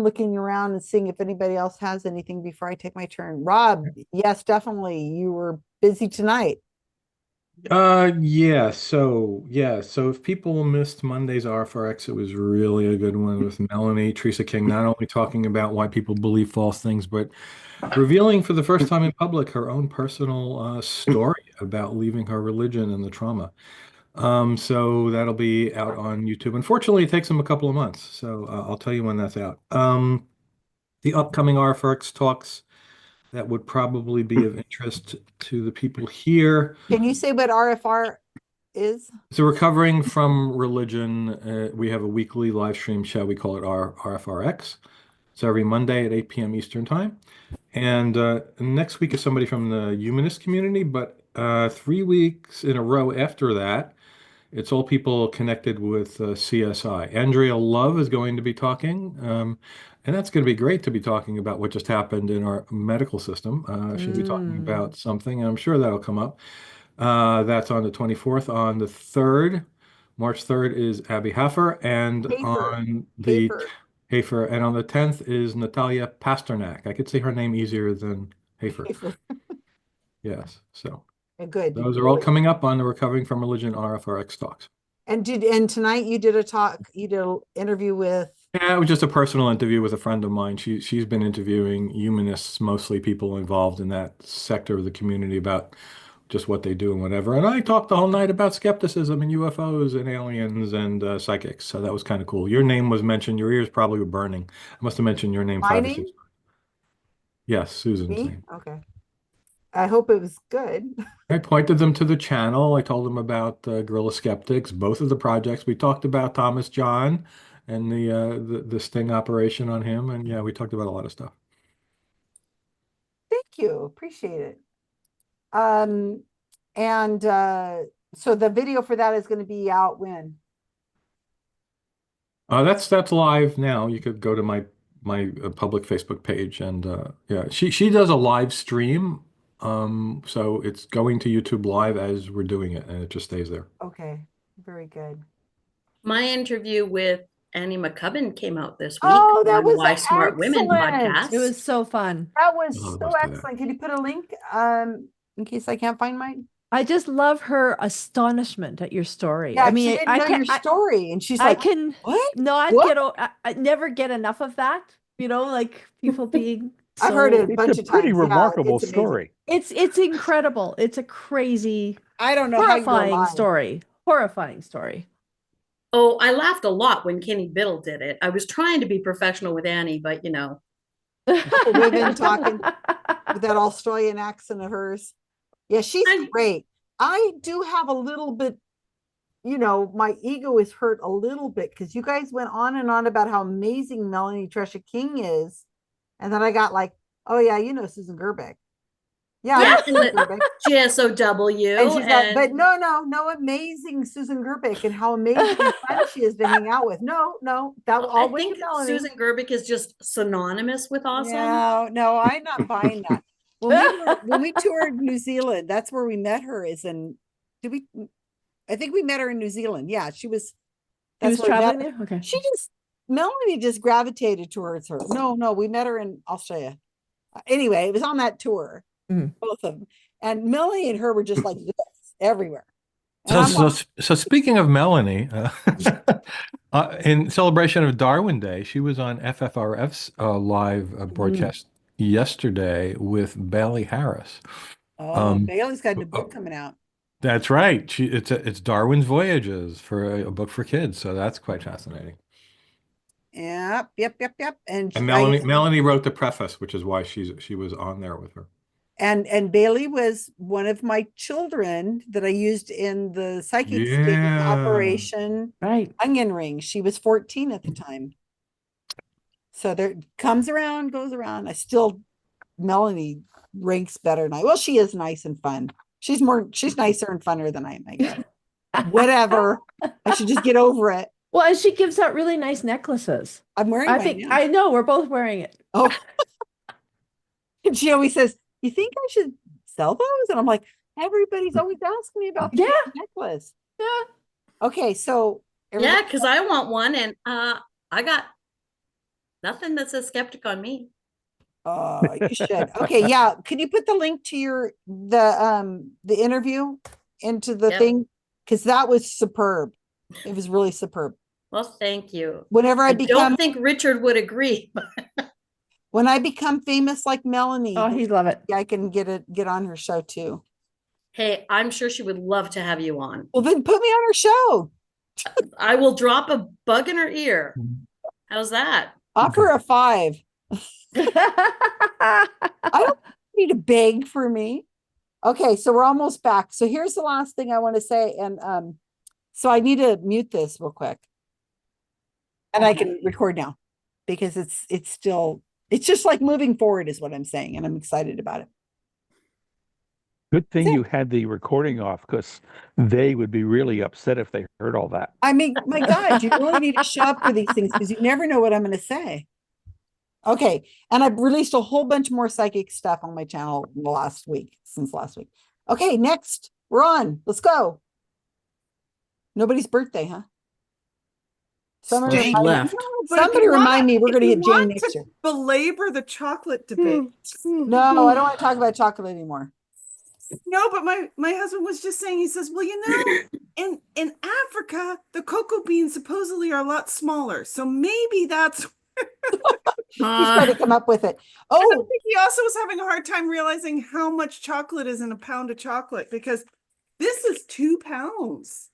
looking around and seeing if anybody else has anything before I take my turn. Rob, yes, definitely. You were busy tonight. So if people missed Monday's RFRX, it was really a good one with Melanie Teresa King, not only talking about why people believe false things, but revealing for the first time in public her own personal story about leaving her religion and the trauma. So that'll be out on YouTube. Unfortunately, it takes them a couple of months, so I'll tell you when that's out. The upcoming RFRX talks that would probably be of interest to the people here. Can you say what RFR is? So recovering from religion, we have a weekly live stream show. We call it RFRX. It's every Monday at 8 p.m. Eastern time. And next week is somebody from the humanist community, but 3 weeks in a row after that, it's all people connected with CSI. Andrea Love is going to be talking. And that's going to be great to be talking about what just happened in our medical system. She'll be talking about something, and I'm sure that'll come up. That's on the 24th. On the 3rd, March 3rd is Abby Heffer, and on the Hafer, and on the 10th is Natalia Pasternak. I could say her name easier than Hafer. Yes, so Good. those are all coming up on the Recovering from Religion RFRX talks. And tonight you did an interview with. Yeah, it was just a personal interview with a friend of mine. She's been interviewing humanists, mostly people involved in that sector of the community, about just what they do and whatever. And I talked the whole night about skepticism and UFOs and aliens and psychics. So that was kind of cool. Your name was mentioned. Your ears probably were burning. I must have mentioned your name My 5 or name? 6 times. Yes, Susan's Me? name. Okay. I hope it was good. I pointed them to the channel. I told them about Guerrilla Skeptics, both of the projects. We talked about Thomas John and the sting operation on him. And yeah, we talked about a lot of stuff. Thank you. Appreciate it. So the video for that is going to be out when? That's live now. You could go to my public Facebook page, and yeah, she does a live stream. So it's going to YouTube Live as we're doing it, and it just stays there. Okay, very good. My interview with Annie McCubbin came out this week. Oh, that on was Why Smart Women excellent. podcast. It was so fun. That was Oh, so excellent. Can you put a link in case I can't find mine? I just love her astonishment at your story. Yeah, I mean, she didn't know your story, and she's I like, can what? not What? get I never get enough of that. You know, like people being. I've heard it a It's bunch a of pretty times. Yeah, remarkable it's amazing. story. It's incredible. It's a crazy, I don't know how you're horrifying alive. story. Horrifying story. Oh, I laughed a lot when Kenny Biddle did it. I was trying to be professional with Annie, but you know. Women talking with that Australian accent of hers. Yeah, she's great. I do have a little bit, my ego is hurt a little bit because you guys went on and on about how amazing Melanie Tresha King is. And then I got like, oh yeah, Susan Gerbeck. Yeah, Yeah, Susan Gerbeck. GSOW. And she's like, but no, amazing Susan Gerbeck and how amazing and fun she is to hang out with. No, that I all think Melanie. Susan Gerbeck is just synonymous with awesome. No, I'm not buying that. When we toured New Zealand, that's where we met her. I think we met her in New Zealand. Yeah, she was traveling there. Okay. Melanie just gravitated towards her. No, we met her in Australia. Anyway, it was on that tour, both of them, and Melanie and her were just like this everywhere. So speaking of Melanie, in celebration of Darwin Day, she was on FFRF's live broadcast yesterday with Bailey Harris. Bailey's got a book coming out. That's right. It's Darwin's Voyages, for a book for kids. So that's quite fascinating. Yep. And Melanie wrote the preface, which is why she was on there with her. And Bailey was one of my children that I used in the psychic sting operation, Onion Ring. She was 14 at the time. So there comes around, goes around. Melanie ranks better than well, she is nice and fun. She's nicer and funner than I am, I guess. Whatever. I should just get over it. Well, and she gives out really nice necklaces. I'm wearing mine now. I know, we're both wearing it. Oh. And she always says, you think I should sell those? And I'm like, everybody's always asking me about the necklace. Yeah. Okay, so yeah, because I want one, and I got nothing that says skeptic on me. You should. Okay, yeah. Could you put the link to the interview into the thing? Because that was superb. It was really superb. Well, thank you. Whenever I don't think Richard would agree. When I become famous like Melanie, he'd love it. I can get on her show too. Hey, I'm sure she would love to have you on. Well, then put me on her show. I will drop a bug in her ear. How's that? Offer a 5. I don't need to beg for me. Okay, so we're almost back. So here's the last thing I want to say, and so I need to mute this real quick, and I can record now because it's just like moving forward is what I'm saying, and I'm excited about it. Good thing you had the recording off, because they would be really upset if they heard all that. I mean, my God, you really need to show up for these things because you never know what I'm going to say. Okay. And I've released a whole bunch more psychic stuff on my channel since last week. Okay, next. We're on. Let's go. Nobody's birthday, huh? Somebody Just remind me. left. No, but if Somebody you wanna- remind me we're if going to you hit Jane want next to year. belabor the chocolate debate. No, I don't want to talk about chocolate anymore. No, but my husband was just saying, he says, well, in Africa, the cocoa beans supposedly are a lot smaller. So maybe that's He's trying to come up with it. I Oh, think he also was having a hard time realizing how much chocolate is in a pound of chocolate, because this is 2 pounds.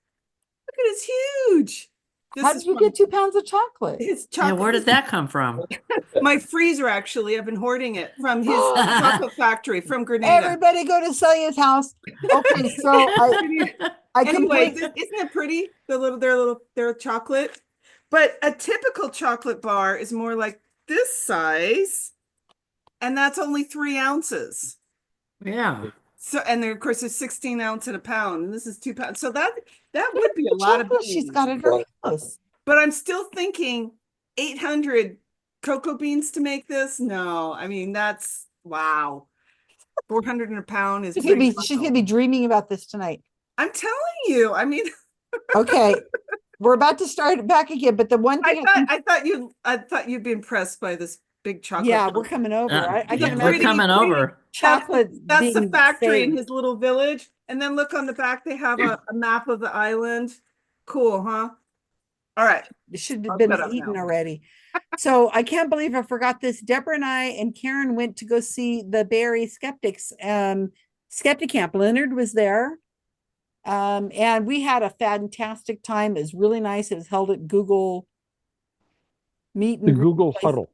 Look at it's huge. how did you get 2 pounds of chocolate? His Yeah, chocolate. where did that come from? My freezer, actually. I've been hoarding it from his chocolate factory from Grenada. Everybody go to Celia's house. Okay, so I Anyway, complete. isn't it pretty? Their chocolate. But a typical chocolate bar is more like this size, and that's only 3 ounces. Yeah. So, and there, of course, there's 16 ounce in a pound, and this is 2 pounds. So that would be a lot of beans. She's got it very close. But I'm still thinking 800 cocoa beans to make this. No, I mean, that's wow. 400 in a pound is She's pretty gonna be dreaming about this tonight. I'm telling you. I mean, okay, we're about to start back again, but the one thing I thought you'd be impressed by this big chocolate. Yeah, we're coming over. I can we're coming over. Chocolate. That's the being factory in saved. his little village. And then look on the back, they have a map of the island. Cool, huh? All right. It should have I'll been shut up eaten now. already. So I can't believe I forgot this. Deborah and I and Karen went to go see the Barry Skeptics Skeptic Camp. Leonard was there. And we had a fantastic time. It was really nice. It was held at Google Meet and The Greet Google place. Huddle.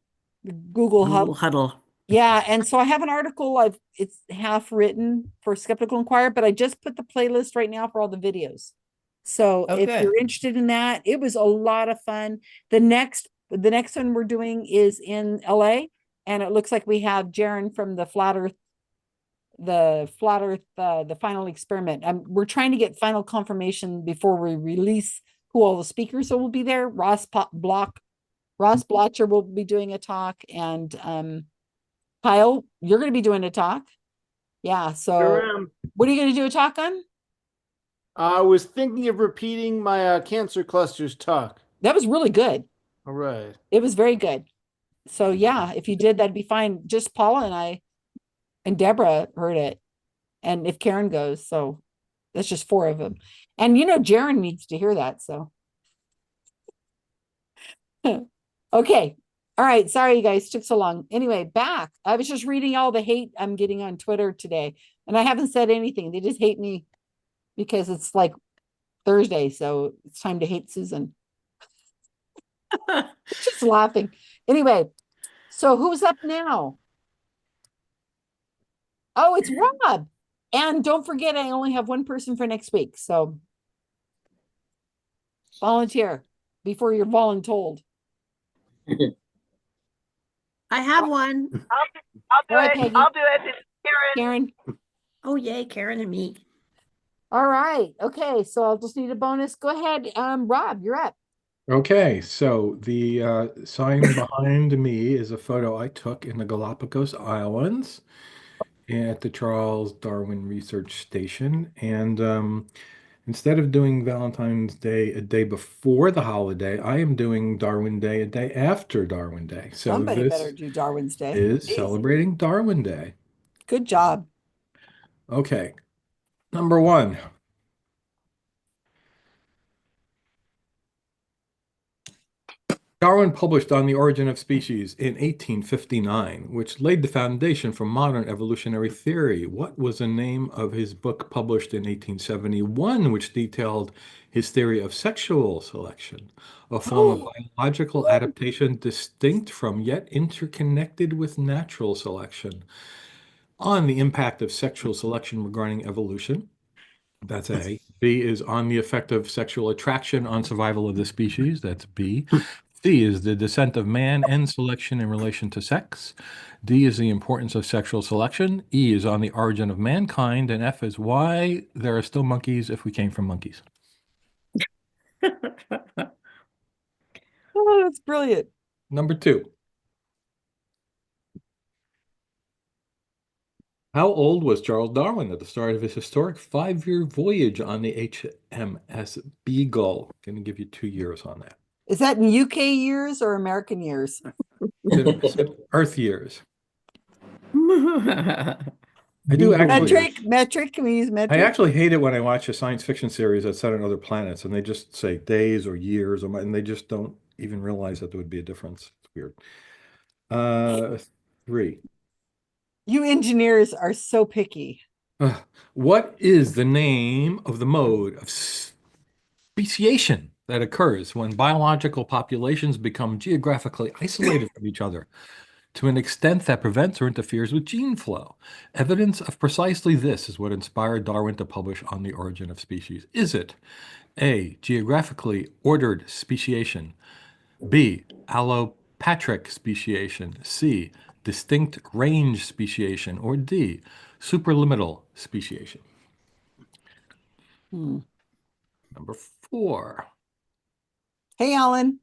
Google Huddle. Huddle. Yeah, and so I have an article. It's half written for Skeptical Inquirer, but I just put the playlist right now for all the videos. So if Okay. you're interested in that, it was a lot of fun. The next one we're doing is in LA, and it looks like we have Jaron from the Flat Earth, the final experiment. We're trying to get final confirmation before we release who all the speakers will be there. Ross Blotcher will be doing a talk, and Kyle, you're going to be doing a talk. Yeah. So Sure am. what are you going to do a talk on? I was thinking of repeating my cancer clusters talk. That was really good. All right. It was very good. So yeah, if you did, that'd be fine. Just Paula and I and Deborah heard it. And if Karen goes, so that's just 4 of them. And Jaron needs to hear that. So okay. All right. Sorry, you guys took so long. Anyway, back. I was just reading all the hate I'm getting on Twitter today, and I haven't said anything. They just hate me because it's like Thursday, so it's time to hate Susan. Just laughing. Anyway, so who's up now? Oh, it's Rob. And don't forget, I only have 1 person for next week. So volunteer before you're voluntold. I have one. I'll do All right, it. Peggy. I'll do it. It's Karen. Karen. Oh, yay, Karen and me. All right. Okay. So I'll just need a bonus. Go ahead. Rob, you're up. Okay, so the sign behind me is a photo I took in the Galapagos Islands at the Charles Darwin Research Station. And instead of doing Valentine's Day a day before the holiday, I am doing Darwin Day a day after Darwin Day. So Somebody this better do Darwin's Day. is Jeez. Celebrating Darwin Day. Good job. Okay, number 1. Darwin published On the Origin of Species in 1859, which laid the foundation for modern evolutionary theory. What was the name of his book published in 1871, which detailed his theory of sexual selection, a form of biological adaptation distinct from yet interconnected with natural selection? On the impact of sexual selection regarding evolution. That's A. B is on the effect of sexual attraction on survival of the species. That's B. C is the descent of man and selection in relation to sex. D is the importance of sexual selection. E is on the origin of mankind. And F is why there are still monkeys if we came from monkeys. Oh, that's brilliant. Number 2. How old was Charles Darwin at the start of his historic 5-year voyage on the HMS Beagle? Going to give you 2 years on that. Is that in UK years or American years? Said Earth years. I do actually. Metric. Can we use metric? I actually hate it when I watch a science fiction series that's set on other planets and they just say days or years, and they just don't even realize that there would be a difference. It's weird. 3. You engineers are so picky. What is the name of the mode of speciation that occurs when biological populations become geographically isolated from each other to an extent that prevents or interferes with gene flow? Evidence of precisely this is what inspired Darwin to publish On the Origin of Species. Is it A, geographically ordered speciation, B, allopatric speciation, C, distinct range speciation, or D, superlimital speciation? Number 4. Hey, Alan.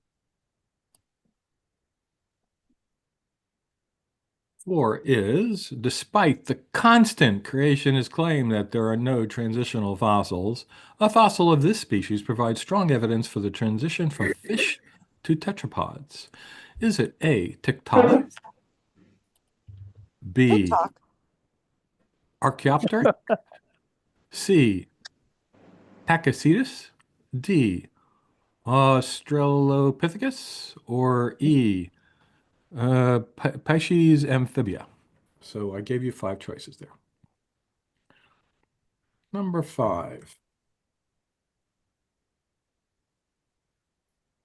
4 is, despite the constant creationist claim that there are no transitional fossils, a fossil of this species provides strong evidence for the transition from fish to tetrapods. Is it A, Tiktaalik, B, Archaeopter, C, Tacitus, D, Australopithecus, or E, Pisces amphibia? So I gave you 5 choices there. Number 5.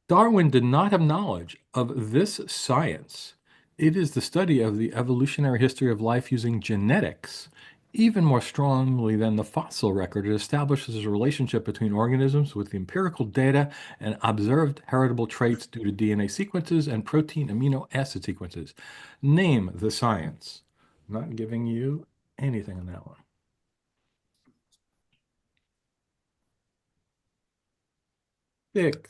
Darwin did not have knowledge of this science. It is the study of the evolutionary history of life using genetics. Even more strongly than the fossil record, it establishes a relationship between organisms with the empirical data and observed heritable traits due to DNA sequences and protein amino acid sequences. Name the science. I'm not giving you anything on that one. 6.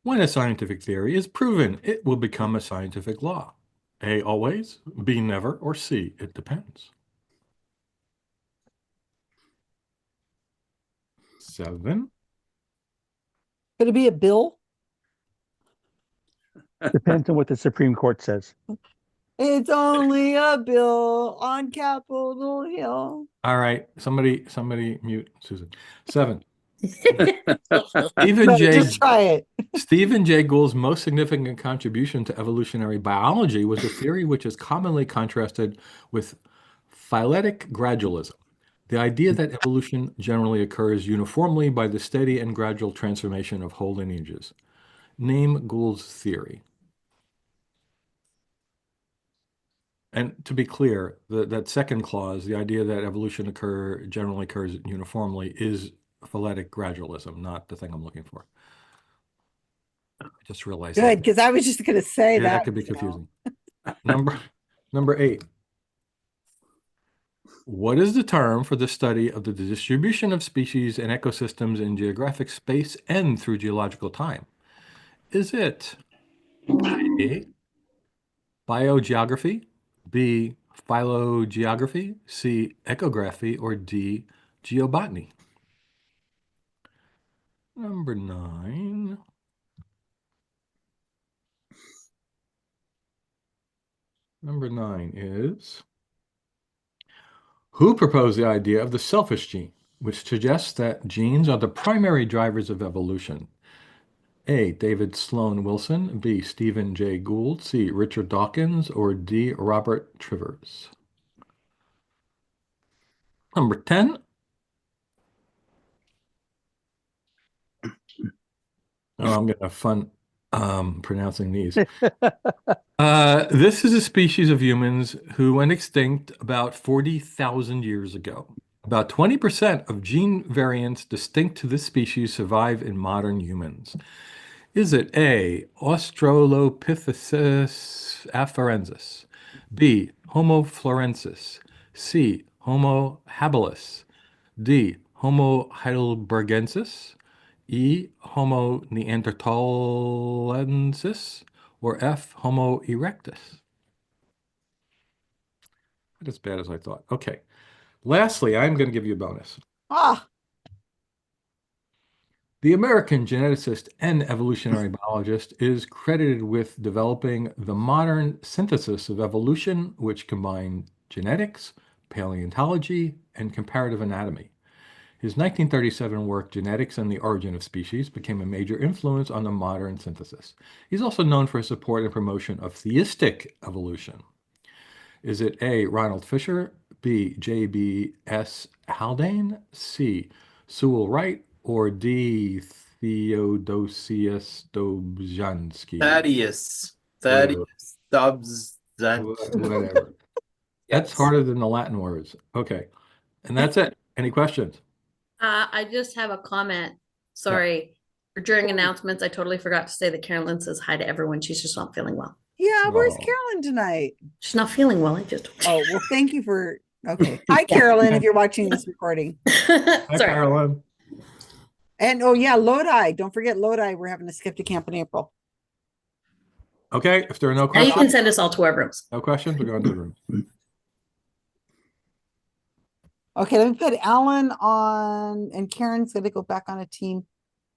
When a scientific theory is proven, it will become a scientific law. A, always, B, never, or C, it depends. 7. Could it be a bill? Depends on what the Supreme Court says. It's only a bill on Capitol Hill. All right, somebody mute Susan. 7. Just try it. Stephen Jay Gould's most significant contribution to evolutionary biology was a theory which is commonly contrasted with phyletic gradualism, the idea that evolution generally occurs uniformly by the steady and gradual transformation of whole lineages. Name Gould's theory. And to be clear, that second clause, the idea that evolution generally occurs uniformly, is phyletic gradualism, not the thing I'm looking for. I just realized Good, because I was just going to say that. That could be confusing. Number 8. What is the term for the study of the distribution of species and ecosystems in geographic space and through geological time? Is it A, biogeography, B, phylogeography, C, ecography, or D, geobotany? Number 9. Number 9 is, who proposed the idea of the selfish gene, which suggests that genes are the primary drivers of evolution? A, David Sloan Wilson, B, Stephen Jay Gould, C, Richard Dawkins, or D, Robert Trivers? Number 10. Oh, I'm going to have fun pronouncing these. This is a species of humans who went extinct about 40,000 years ago. About 20% of gene variants distinct to this species survive in modern humans. Is it A, Australopithecus afarensis, B, Homo florensis, C, Homo habilis, D, Homo heidelbergensis, E, Homo neanderthalensis, or F, Homo erectus? Not as bad as I thought. Okay. Lastly, I'm going to give you a bonus. Ah, The American geneticist and evolutionary biologist is credited with developing the modern synthesis of evolution, which combined genetics, paleontology, and comparative anatomy. His 1937 work, Genetics and the Origin of Species, became a major influence on the modern synthesis. He's also known for his support and promotion of theistic evolution. Is it A, Ronald Fisher, B, J.B.S. Haldane, C, Sewell Wright, or D, Theodosius Dobzhansky? Thaddeus. Whatever. Thaddeus Dobbs. Whatever. That's harder than the Latin words. Okay. And that's it. Any questions? I just have a comment. Sorry. During announcements, I totally forgot to say that Carolyn says hi to everyone. She's just not feeling well. yeah, where's Oh. Carolyn tonight? She's not feeling well. I just. Oh, well, thank you for, okay. Hi, Carolyn, if you're watching this recording. Hi, Sorry. Carolyn. And oh yeah, Lodi. Don't forget Lodi. We're having a skeptic camp in April. Okay. If there are no Now you questions, can send us all to our rooms. no questions, we'll go into the room. Okay, let me put Alan on, and Karen's gonna go back on a team.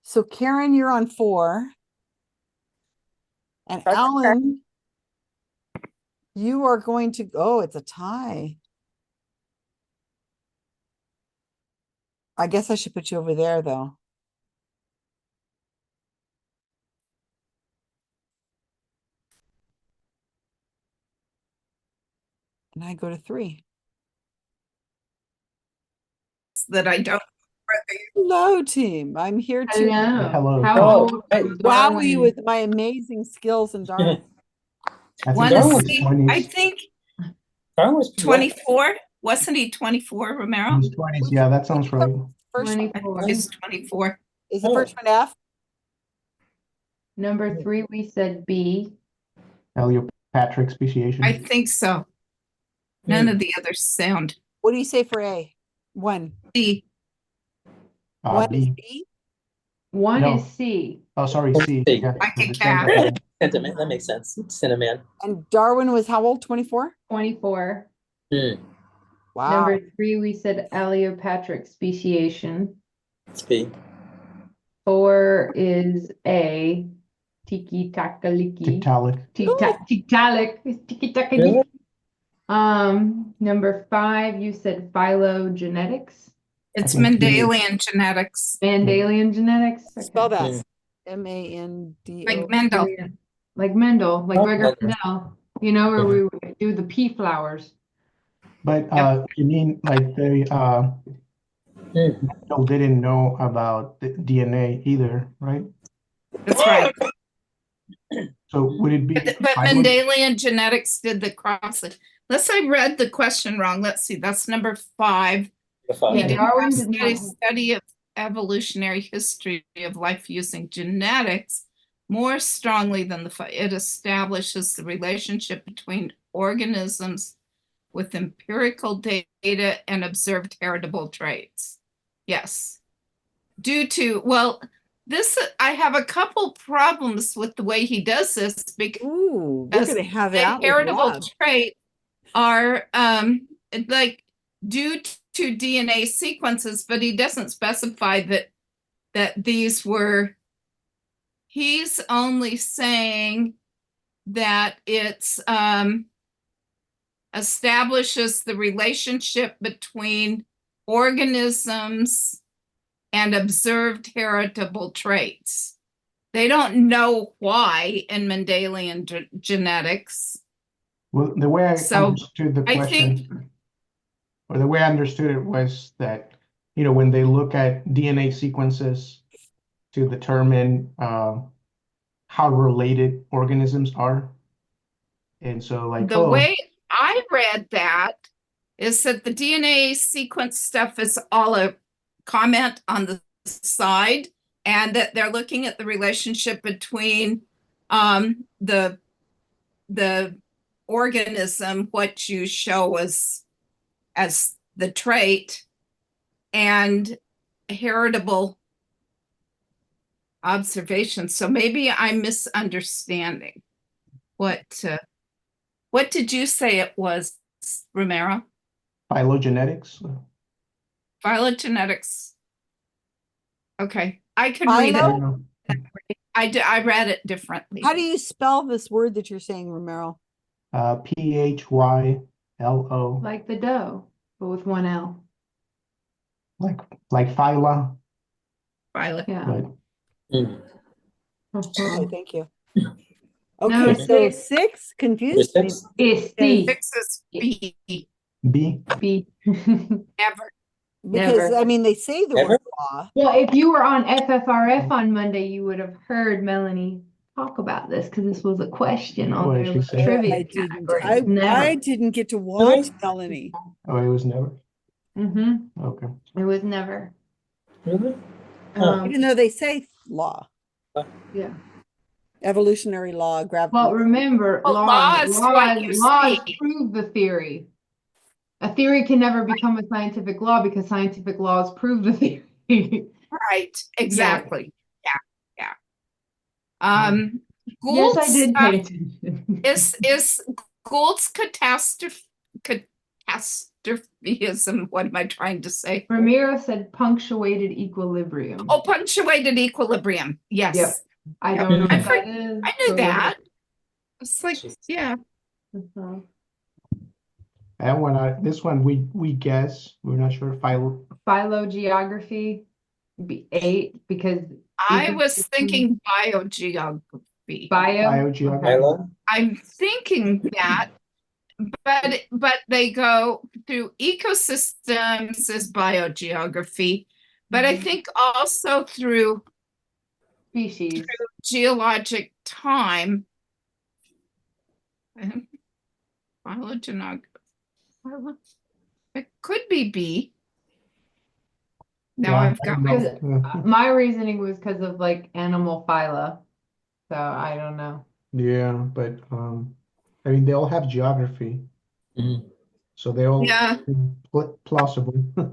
So Karen, you're on 4. And Alan, you are going to, oh, it's a tie. I guess I should put you over there though. And I go to 3. That I don't. Hello, team. I'm here to Hello. How Oh, old hey, is wow Darwin? you with my amazing skills in Darwin. Want to see? I think Darwin was pretty good. 24. Wasn't he 24, Romero? His 20s, yeah, that sounds right. First one, 24. He's 24. is the first one F? Number 3, we said B. Heliopatric speciation. I think so. None of the others sound. What do you say for A? 1. D. 1 is B. B? 1 No. is C. Oh, sorry, C. C. Yeah, Like the a descent cat. of- Sentiment, that makes sense. Cinnamon. And Darwin was how old? 24? 24. Wow. Number 3, we said Allopatric speciation. It's B. 4 is A. Tiki taka liki. Tiktaalik. Tiktaalik. Tiki taka Really? Number 5, you said phylogenetics. It's I think D. Mendelian genetics. Mandalian genetics. Spell that. Mm. M-A-N-D-O. Like Mendel. Like Mendel, like Oh, Gregor Mendel. Mendel. You know, where we would do the pea flowers. But you mean like they Mendel didn't know about the DNA either, right? That's right. So would it be But Mendelian genetics did the crossing. Unless I read the question wrong. Let's see. That's number 5. He Yeah, did Darwin not did not. study of evolutionary history of life using genetics more strongly than it establishes the relationship between organisms with empirical data and observed heritable traits. Yes. Due to, well, this, I have a couple problems with the way he does this because Ooh, we're gonna have it the out with heritable Rob. traits are like due to DNA sequences, but he doesn't specify that these were. He's only saying that it's establishes the relationship between organisms and observed heritable traits. They don't know why in Mendelian genetics. Well, the way I So, understood the I question, or the way I understood it was that, you know, when they look at DNA sequences to determine how related organisms are. And so like, The way I read that is that the DNA sequence stuff is all a comment on the side, and that they're looking at the relationship between the organism, what you show as the trait, and heritable observations. So maybe I'm misunderstanding. What did you say it was, Romero? Phylogenetics. Phylogenetics. Okay, I could read Philo? it. I read it differently. How do you spell this word that you're saying, Romero? Phylo. Like the dough, but with one L. Like phyla. Violet. Yeah. Okay, thank you. Number Okay, so six. 6 confused me. Is C. 6 is B. B. B. Never. Because, Never. I mean, they say the word law. Well, if you were on FFRF on Monday, you would have heard Melanie talk about this because this was a question on What their did she say? trivia I didn't. category. I Never. didn't get to watch Melanie. Oh, it was never. Mm-hmm. Okay. It was never. Really? Even though they say law, Yeah. evolutionary law, Well, remember, Well, law is what you laws see. prove the theory. A theory can never become a scientific law because scientific laws prove the theory. Right, exactly. Yeah. Yes, I Gould's, did pay attention. is Gould's catastrophism, what am I trying to say? Ramiro said punctuated equilibrium. Oh, punctuated equilibrium, yes. Yep. I Yep. don't know what I that is. knew that. It's like, yeah. Uh-huh. And this one we guess, we're not sure. Phylogeography, 8 because I was thinking biogeography. Biogeography. I'm thinking that, but they go through ecosystems as biogeography, but I think also through species, geologic time. Phylogeography. It could be B. Now Yeah, I've got my my reasoning was because of like animal phyla, so I don't know. Yeah, but I mean they all have geography, so they all plausible. I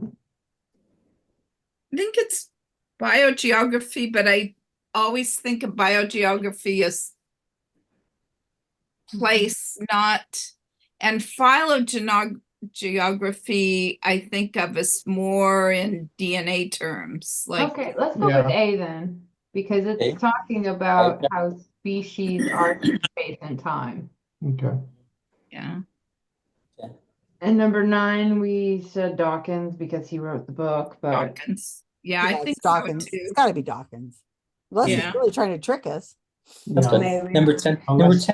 think it's biogeography, but I always think of biogeography as place, not, and phylogeography I think of as more in DNA terms. Like, Okay, let's go with A then, because it's talking about how species are through space and time. Okay. Yeah. And number 9, we said Dawkins because he wrote the book, but Dawkins. Yeah, I it's think Dawkins. so too. It's got to be Dawkins. Unless Yeah. he's really trying to trick us. That's good. Maybe. Number 10. Unless-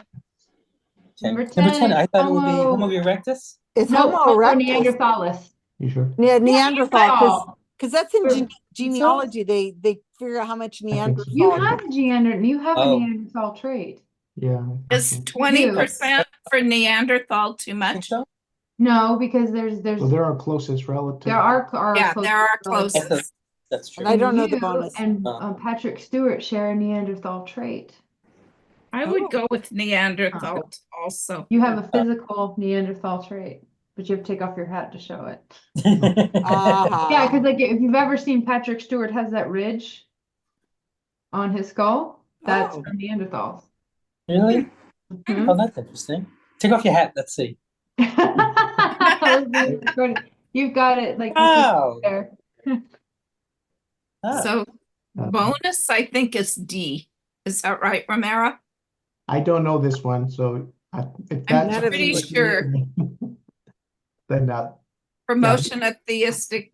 Number Number 10, I thought it would be Homo- Homo erectus. It's no, Homo erectus. Neanderthalis. You sure? Yeah, Neanderthal, Oh, because that's in genealogy. They figure out how much Neanderthal. you have a Oh. Neanderthal trait. Yeah. Is 20% for Neanderthal too much? No, because there's Well, they're our closest relative. there are Yeah, close there are relatives. closest. That's true. And I don't know the You bonus. and Patrick Stewart share a Neanderthal trait. I would go with Neanderthal also. You have a physical Neanderthal trait, but you have to take off your hat to show it. Uh-huh. Yeah, because like if you've ever seen Patrick Stewart has that ridge on his skull, that's Oh. from Neanderthals. Really? Mhm. Oh, that's interesting. Take off your hat. Let's see. You've got it like Wow. there. So bonus, I think, is D. Is that right, Romero? I don't know this one, so if I'm that's pretty sure. then not. Promotion of theistic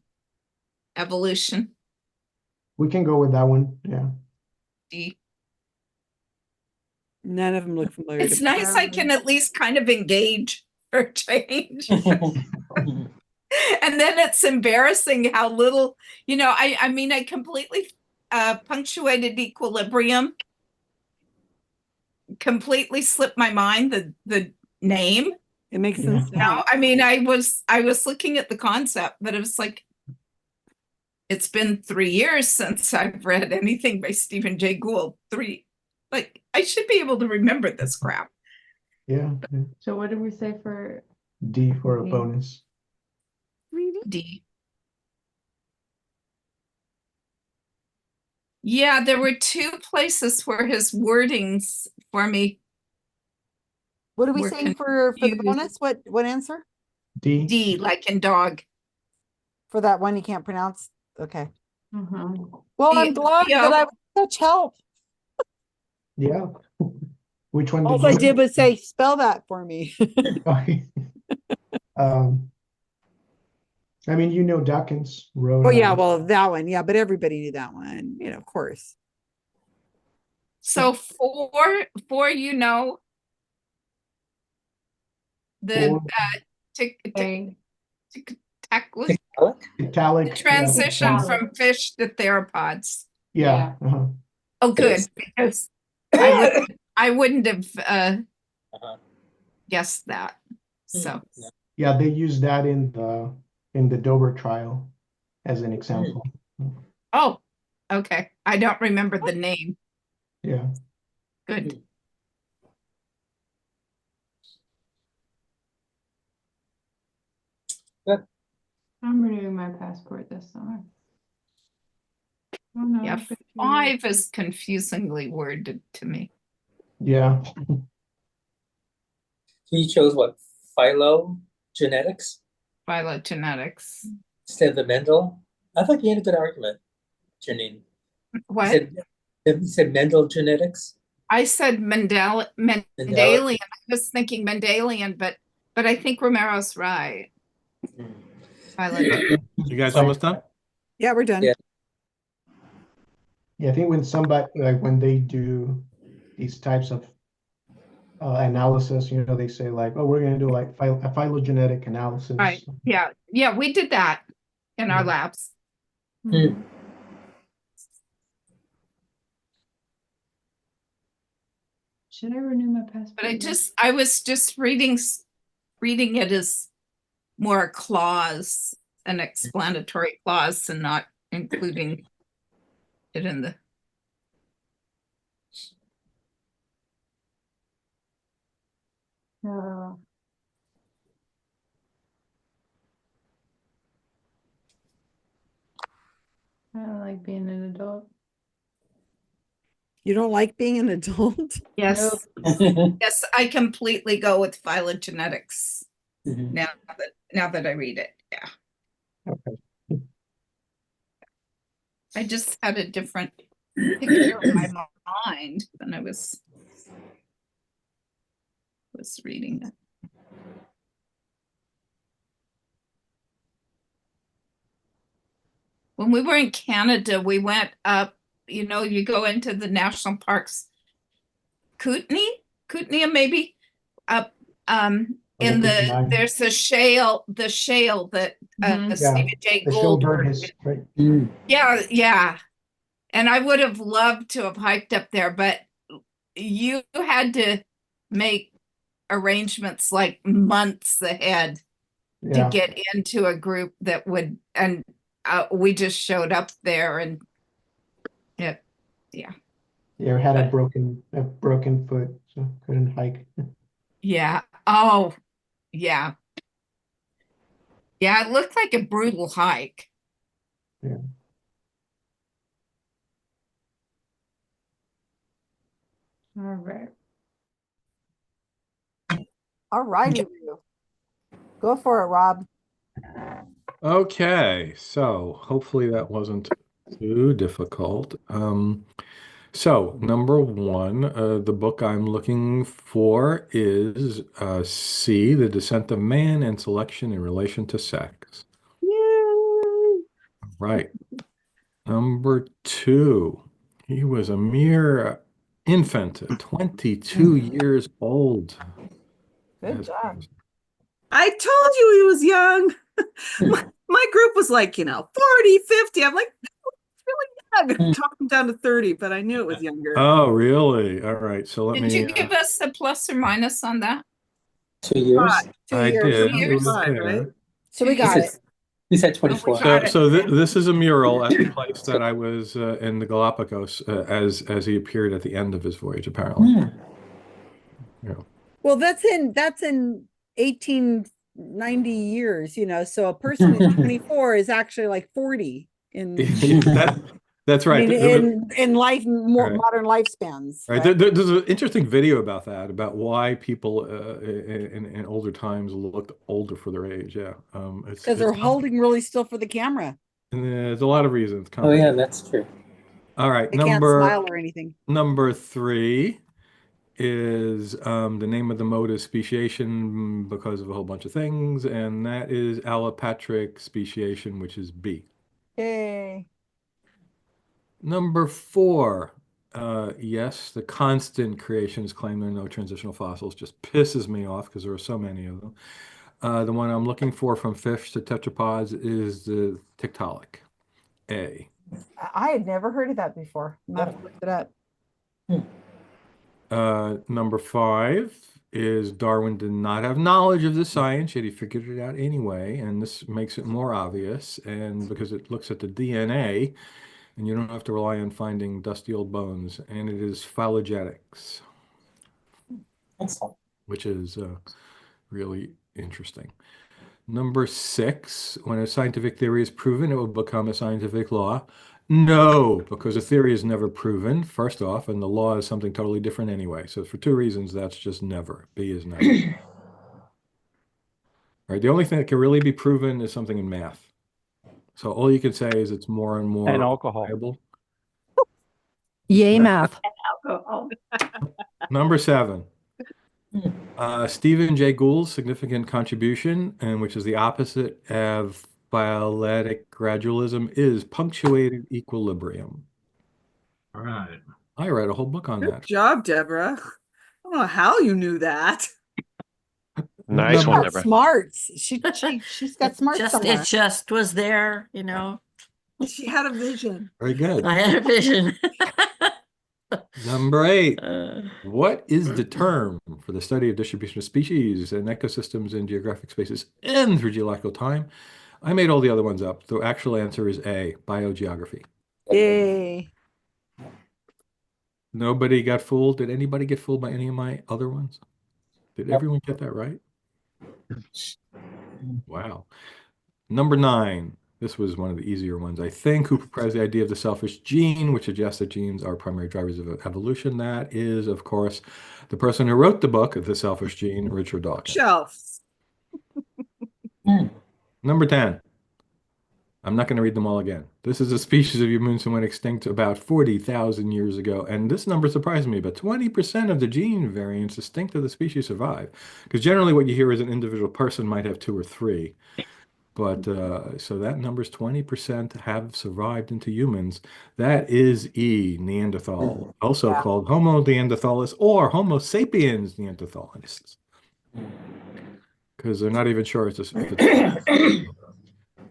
evolution. We can go with that one. Yeah. D. None of them look familiar. It's to me. nice I can at least kind of engage for change. And then it's embarrassing how little, I mean, I completely punctuated equilibrium. Completely slipped my mind the name. It makes sense now. I mean, I was looking at the concept, but it was like, it's been 3 years since I've read anything by Stephen Jay Gould. Like, I should be able to remember this crap. Yeah. So what did we say for D for a D? bonus. D. Yeah, there were 2 places where his wordings for me. What are we were saying for the confused. bonus? What answer? D. D, like in dog. For that one you can't pronounce? Okay. Mhm. Well, I'm glad that I was such help. Yeah. Which one All did I you? did was say, spell that for me. Um, I mean, you know, Dawkins wrote. Oh yeah, well that one, yeah, but everybody knew that one, of course. So four, you know, the Four. Italic. transition from fish to theropods. Yeah. Oh, good, because I wouldn't have guessed that. So Yeah, they used that in the Dover trial as an example. oh, okay. I don't remember the name. Yeah. Good. I'm renewing my passport this summer. Oh, no, Yeah, I've got 2 years. 5 is confusingly worded to me. Yeah. You chose what? Phylogenetics Phylogenetics. instead of the Mendel? I thought you had a good argument, Janine. What? You said Mendel genetics? I said Mendelian. I was thinking Mendelian, but I think Romero's right. You guys almost done? Yeah, we're done. Yeah, I think when somebody when they do these types of analysis, they say like, oh, we're going to do like a phylogenetic analysis. Right. Yeah. Yeah, we did that in our labs. Should I renew my passport? But I was just reading it as more a clause, an explanatory clause, and not including it in the. I don't like being an adult. You don't like being an adult? Yes. Yes, I completely go with phylogenetics now that I read it. Yeah. Okay. I just had a different picture in my mind when I was reading it. When we were in Canada, we went up, you go into the national parks, Kootenay maybe, up there's the shale that Stephen Jay Gould worked in. Yeah. And I would have loved to have hiked up there, but you had to make arrangements like months ahead to get into a group that would, and we just showed up there and yeah. Yeah, had a broken foot, so couldn't hike. Yeah. Oh, yeah. Yeah, it looked like a brutal hike. Yeah. All right. All righty. Go for it, Rob. Okay, so hopefully that wasn't too difficult. So number one, the book I'm looking for is C, The Descent of Man and Selection in Relation to Sex. Yay! Right. Number two, he was a mere infant, 22 years old. Good job. I told you he was young. my group was like, 40, 50. I'm like, really young. Talked him down to 30, but I knew it was younger. Oh, really? All right. So let Did me. you give us a plus or minus on that? 2 years. I did. It was Five, there. right? So we got it. You said 24. This is a mural at the place that I was in the Galapagos as he appeared at the end of his voyage, apparently. Yeah. Well, that's in 1890 years, so a person in 24 is actually like 40 in That's I right. mean, There was- in life, more Right. modern lifespans, Right. There's an interesting video about that, about why people in older times looked older for their age. Yeah. Because they're holding really still for the camera. There's a lot of reasons. Oh yeah, that's true. All right. They can't smile or anything. Number 3 is the name of the mode is speciation because of a whole bunch of things, and that is allopatric speciation, which is B. Yay. Number 4, yes, the constant creations claim there are no transitional fossils. Just pisses me off because there are so many of them. The one I'm looking for from fish to tetrapods is the Tiktaalik, A. I had never heard of that before. I'm gonna have to look it up. Number 5 is Darwin did not have knowledge of the science, yet he figured it out anyway, and this makes it more obvious, and because it looks at the DNA, and you don't have to rely on finding dusty old bones, and it is phylogenetics, which is really interesting. Number 6, when a scientific theory is proven, it will become a scientific law. No, because a theory is never proven, first off, and the law is something totally different anyway. So for 2 reasons, that's just never. B is never. Right? The only thing that can really be proven is something in math. So all you can say is it's more and more And alcohol. reliable. Yay, math. Alcohol. Number 7. Stephen Jay Gould's significant contribution, and which is the opposite of phyletic gradualism, is punctuated equilibrium. All right. I read a whole book on Good that. job, Deborah. I don't know how you knew that. Nice She's one, got Deborah. smarts. She's got smarts Just somewhere. it just was there, you know. She had a vision. Very good. I had a vision. Number 8. What is the term for the study of distribution of species and ecosystems in geographic spaces and through geological time? I made all the other ones up. The actual answer is A, biogeography. Yay. Nobody got fooled. Did anybody get fooled by any of my other ones? Did everyone get that right? Wow. Number 9. This was one of the easier ones, I think. Who proposed the idea of the selfish gene, which suggests that genes are primary drivers of evolution? That is, of course, the person who wrote the book, The Selfish Gene, Richard Dawkins. Shelves. Number 10. I'm not going to read them all again. This is a species of humans who went extinct about 40,000 years ago, and this number surprised me, but 20% of the gene variants distinct of the species survive. Because generally what you hear is an individual person might have 2 or 3. But so that number's 20% have survived into humans. That is E, Neanderthal, also called Homo neanderthalis or Homo sapiens neanderthalensis. Because they're not even sure if it's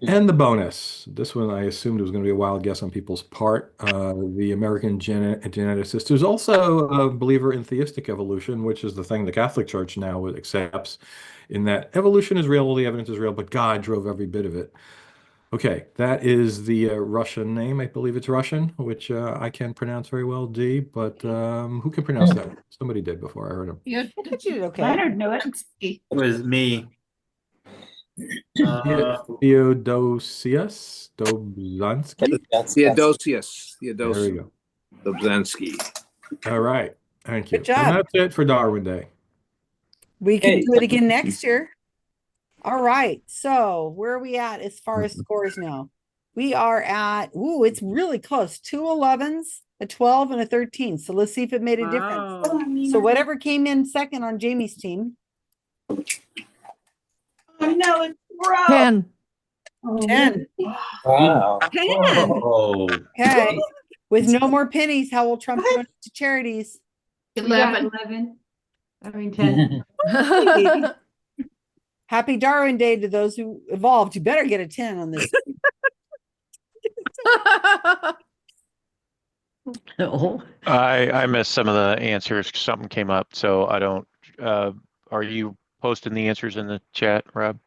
And the bonus. This one I assumed was going to be a wild guess on people's part. The American geneticist, who's also a believer in theistic evolution, which is the thing the Catholic Church now accepts, in that evolution is real, all the evidence is real, but God drove every bit of it. Okay, that is the Russian name. I believe it's Russian, which I can't pronounce very well, D, but who can pronounce that? Somebody did before I heard him. You did okay. Leonard knew it. It was me. Theodosius Dobzhansky? Theodosius. There we go. Dobzhansky. All right. Thank you. Good job. And that's it for Darwin Day. We can Hey. do it again next year. All right. So where are we at as far as scores now? We are at, it's really close. 2 11s, a 12, and a 13. So let's see if it made a difference. So whatever came in second on Jamie's team. Oh no, it's gross. 10. 10. Wow. 10. Oh. Okay. With no more pennies, how will Trump donate to charities? 11. 11. I mean 10. Happy Darwin Day to those who evolved. You better get a 10 on this. I missed some of the answers. Something came up, so I don't. Are you posting the answers in the chat, Rob?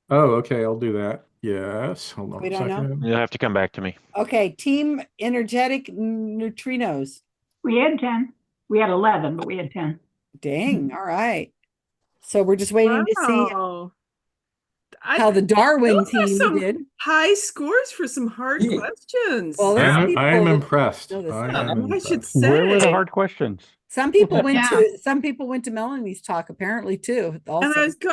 Oh, okay. I'll do that. Yes. Hold on We a don't know? second. You'll have to come back to me. Okay, team energetic neutrinos. We had 10. We had 11, but we had 10. Dang. All right. So we're just waiting to see. Wow. how the Darwin those are team some did. high scores for some hard questions. Well, there's I people am that impressed. know this I stuff. am I should impressed. Where were the say. hard questions? Some people went Yeah. to Melanie's talk apparently too. And Also,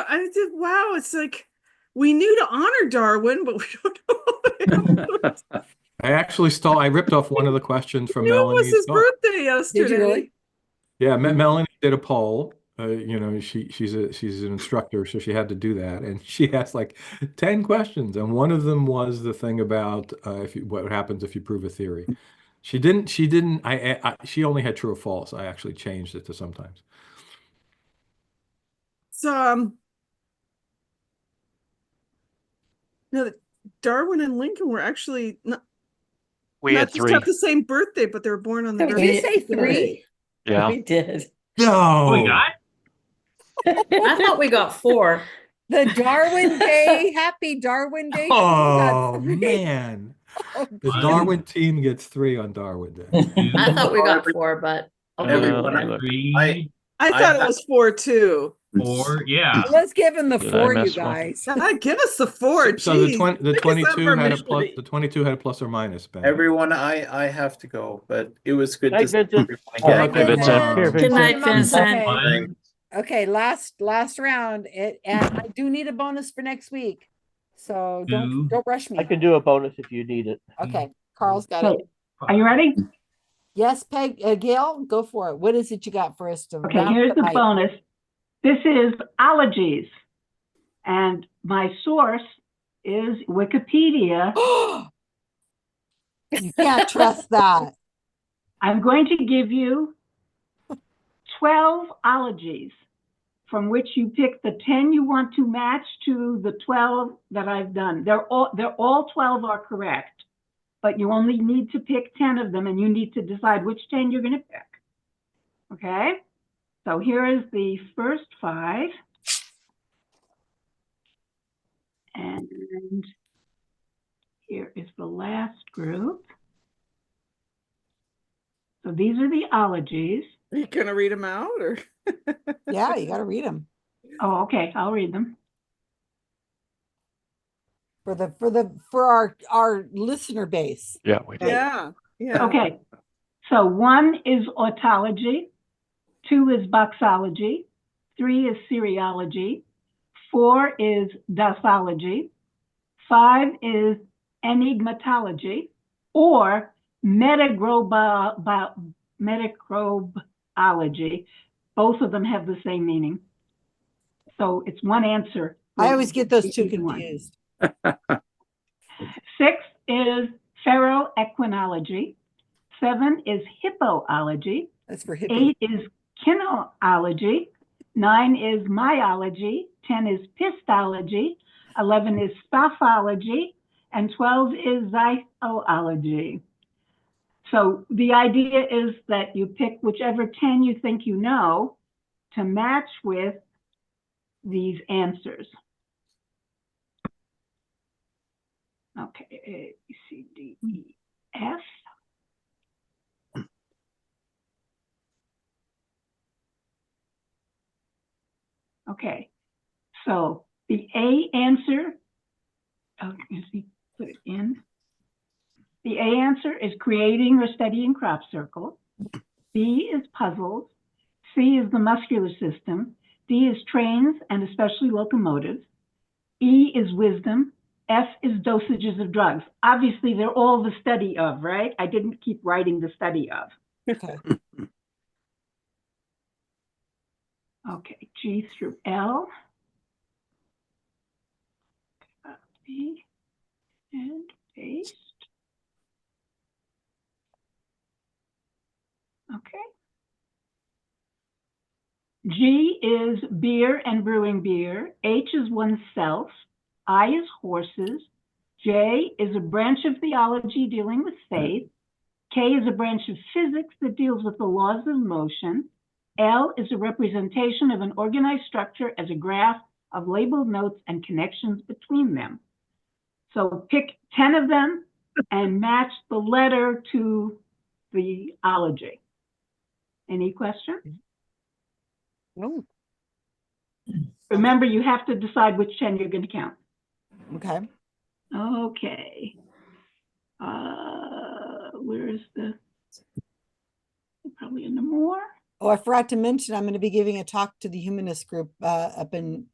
I did, wow, it's like we knew to honor Darwin, but we don't know. I ripped off one of the questions from Knew it was Melanie's his talk. birthday yesterday. did you really? Yeah, Melanie did a poll. She's an instructor, so she had to do that, and she asked like 10 questions, and one of them was the thing about what happens if you prove a theory. She didn't. She only had true or false. I actually changed it to sometimes. So no, Darwin and Lincoln were actually not We had just three. have the same birthday, but they were born on the Did very you say same 3? day. Yeah. We did. No. I thought we got 4. The Darwin Day, happy Darwin Day. Oh man, Oh, the Darwin team gets 3 on Darwin Day. I thought we got 4, but okay. Everyone, I thought it was 4 too. 4, yeah. let's give him the Did I 4, you miss one? guys. God, give us the 4. So the geez. 20 the Pick us up 22 from had a it. plus. The 22 had a plus or minus. Ben. everyone, I have to go, but it was good Night, to see Vincent. everyone Bye, again. Vincent. Vincent. Good night, Vincent. Okay. Thanks. Okay, last round. And I do need a bonus for next week. So don't rush I me. can do a bonus if you need it. Okay, Carl's got Okay, it. are you ready? Yes, Gail, go for it. What is it you got for us to Okay, round here's the night? bonus. This is ologies. And my source is Wikipedia. You can't trust that. I'm going to give you 12 ologies from which you pick the 10 you want to match to the 12 that I've done. They're all 12 are correct, but you only need to pick 10 of them and you need to decide which 10 you're going to pick. Okay? So here is the first 5. And here is the last group. So these are the ologies. Are you gonna read them out or? Yeah, you got to read them Oh, okay, I'll read them. for our listener base. Yeah, we did. Yeah, yeah. Okay, so 1 is autology, 2 is boxology, 3 is seriology, 4 is doxology, 5 is enigmatology, or metacrobiology. Both of them have the same meaning. So it's one answer. I always get those two Each one. confused. 6 is ferroequinology. 7 is hippoology. That's for hippie. 8 is kinology. 9 is myology. 10 is pistology. 11 is spaphology. And 12 is zyology. So the idea is that you pick whichever 10 you think you know to match with these answers. Okay, A, B, C, D, E, F. Okay, so the A answer, oh, let me put it in. The A answer is creating or studying crop circles. B is puzzles. C is the muscular system. D is trains and especially locomotives. E is wisdom. F is dosages of drugs. Obviously, they're all the study of, right? I didn't keep writing the study of. Okay. Okay, G through L. Copy and paste. Okay. G is beer and brewing beer. H is oneself. I is horses. J is a branch of theology dealing with faith. K is a branch of physics that deals with the laws of motion. L is a representation of an organized structure as a graph of labeled notes and connections between them. So pick 10 of them and match the letter to the ology. Any questions? No. Remember, you have to decide which 10 you're going to count. Okay. Okay. Where is the, probably in the more? Oh, I forgot to mention, I'm going to be giving a talk to the humanist group up in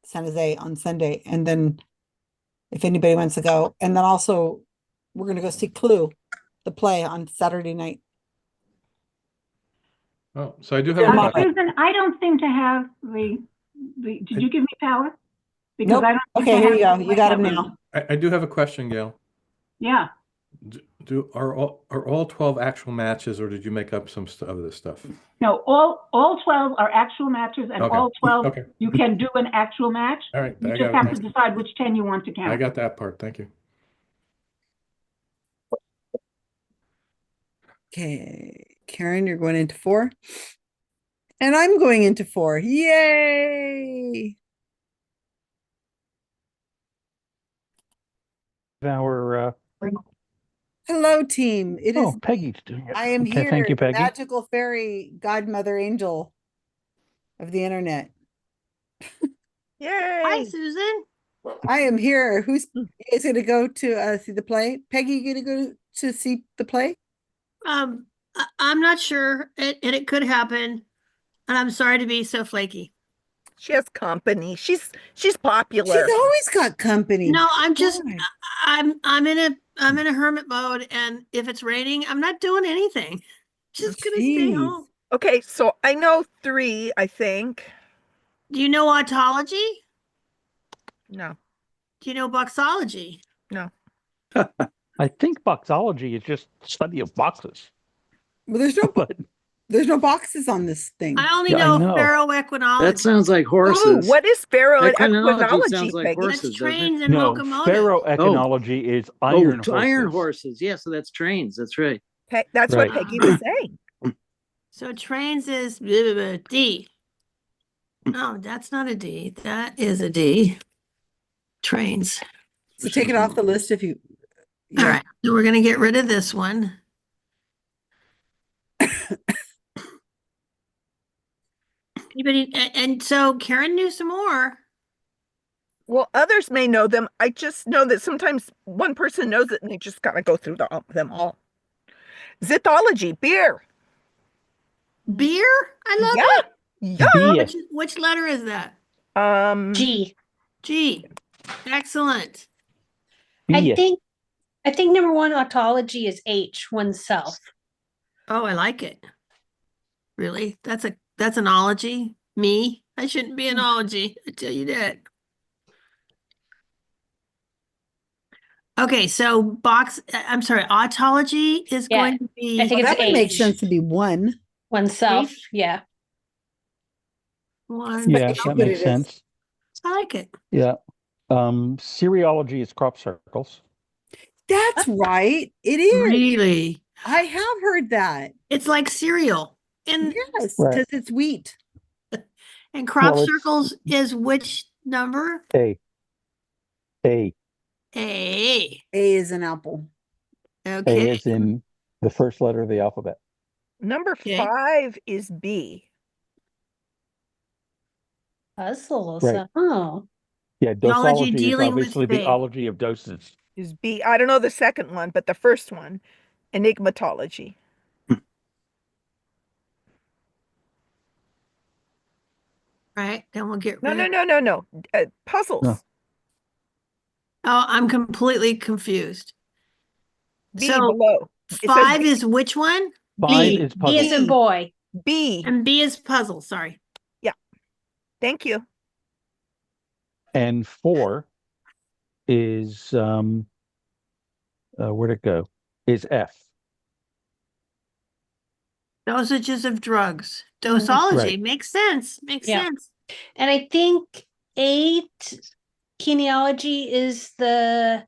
San Jose on Sunday. And then if anybody wants to go, and then also we're going to go see Clue, the play on Saturday night. Oh, so I do have a question. Susan, I don't seem to have did you give me power? Because Nope. I don't seem Okay, to here have you go. it in You my got him tablet. now. I do have a question, Gail. Yeah. Are all 12 actual matches, or did you make up some of this stuff? No, all 12 are actual matches, and Okay. all 12 Okay. you can do an actual match. All right, You I just got it. have to decide which 10 you want to count. I got that part. Thank you. Okay, Karen, you're going into 4. And I'm going into 4. Yay! Our Hello, team. It is Peggy's doing it. I am Okay, here, thank you, the Peggy. magical fairy godmother angel of the internet. Yay! Hi, Susan. I am here. Who's is going to go to see the play? Peggy, you going to go to see the play? I'm not sure, and it could happen. And I'm sorry to be so flaky. She has company. She's popular. She's always got company. No, I'm just God. I'm in a hermit mode, and if it's raining, I'm not doing anything. Just gonna stay Jeez. home. Okay, so I know 3, I think. Do you know autology? No, Do you know boxology? no. I think boxology is just study of boxes. Well, there's no boxes on this thing. I only Yeah, I know know. ferroequinology. That sounds like horses. Ooh, what is Equinology ferroequinology, sounds like Peggy? horses, That's doesn't it? trains and No, locomotives. ferroequinology is iron horses. Iron horses. Yeah, so that's trains. That's right. That's Right. what Peggy was saying. So trains is blah, blah, blah, D. No, that's not a D. That is a D. Trains. So take it off the list if you. All right. So we're gonna get rid of this one. Anybody? And so Karen knew some more. Well, others may know them. I just know that sometimes one person knows it and they just gotta go through them all. Zithology, beer. Beer? I love it. Yeah. Beer. Which letter is that? G. G. Excellent. Beer. I think number 1 autology is H, oneself. Oh, I like it. Really? That's an ology? Me? I shouldn't be an ology. I tell you that. Okay, so I'm sorry, autology is Yeah, going to be. I think it's that would make H. sense to be 1. Oneself. H? Yeah. One. Yeah, That's that what makes it is. sense. I like it. Yeah. Cereology is crop circles. That's right. It is. Really? I have heard that. It's like cereal. And Yes, Right. because it's wheat. and crop Well, it's- circles is which number? A. A. A is an apple. Okay. A is in the first letter of the alphabet. Number Okay. 5 is B. Puzzles. Right. Oh. Yeah, Theology dosology is dealing with obviously the faith. ology of doses. Is B. I don't know the second one, but the first one, enigmatology. Right. Then we'll get No, rid no, of. no, no, no. Puzzles. No. Oh, I'm completely confused. B So below. It says 5 B. is which one? 5 is B is puzzle. in boy. B. And B is puzzle. Sorry. Thank you. And 4 is where'd it go? Is F. Dosages of drugs. Dosology. Right. Makes sense. Makes Yeah. sense. And I think 8 genealogy is the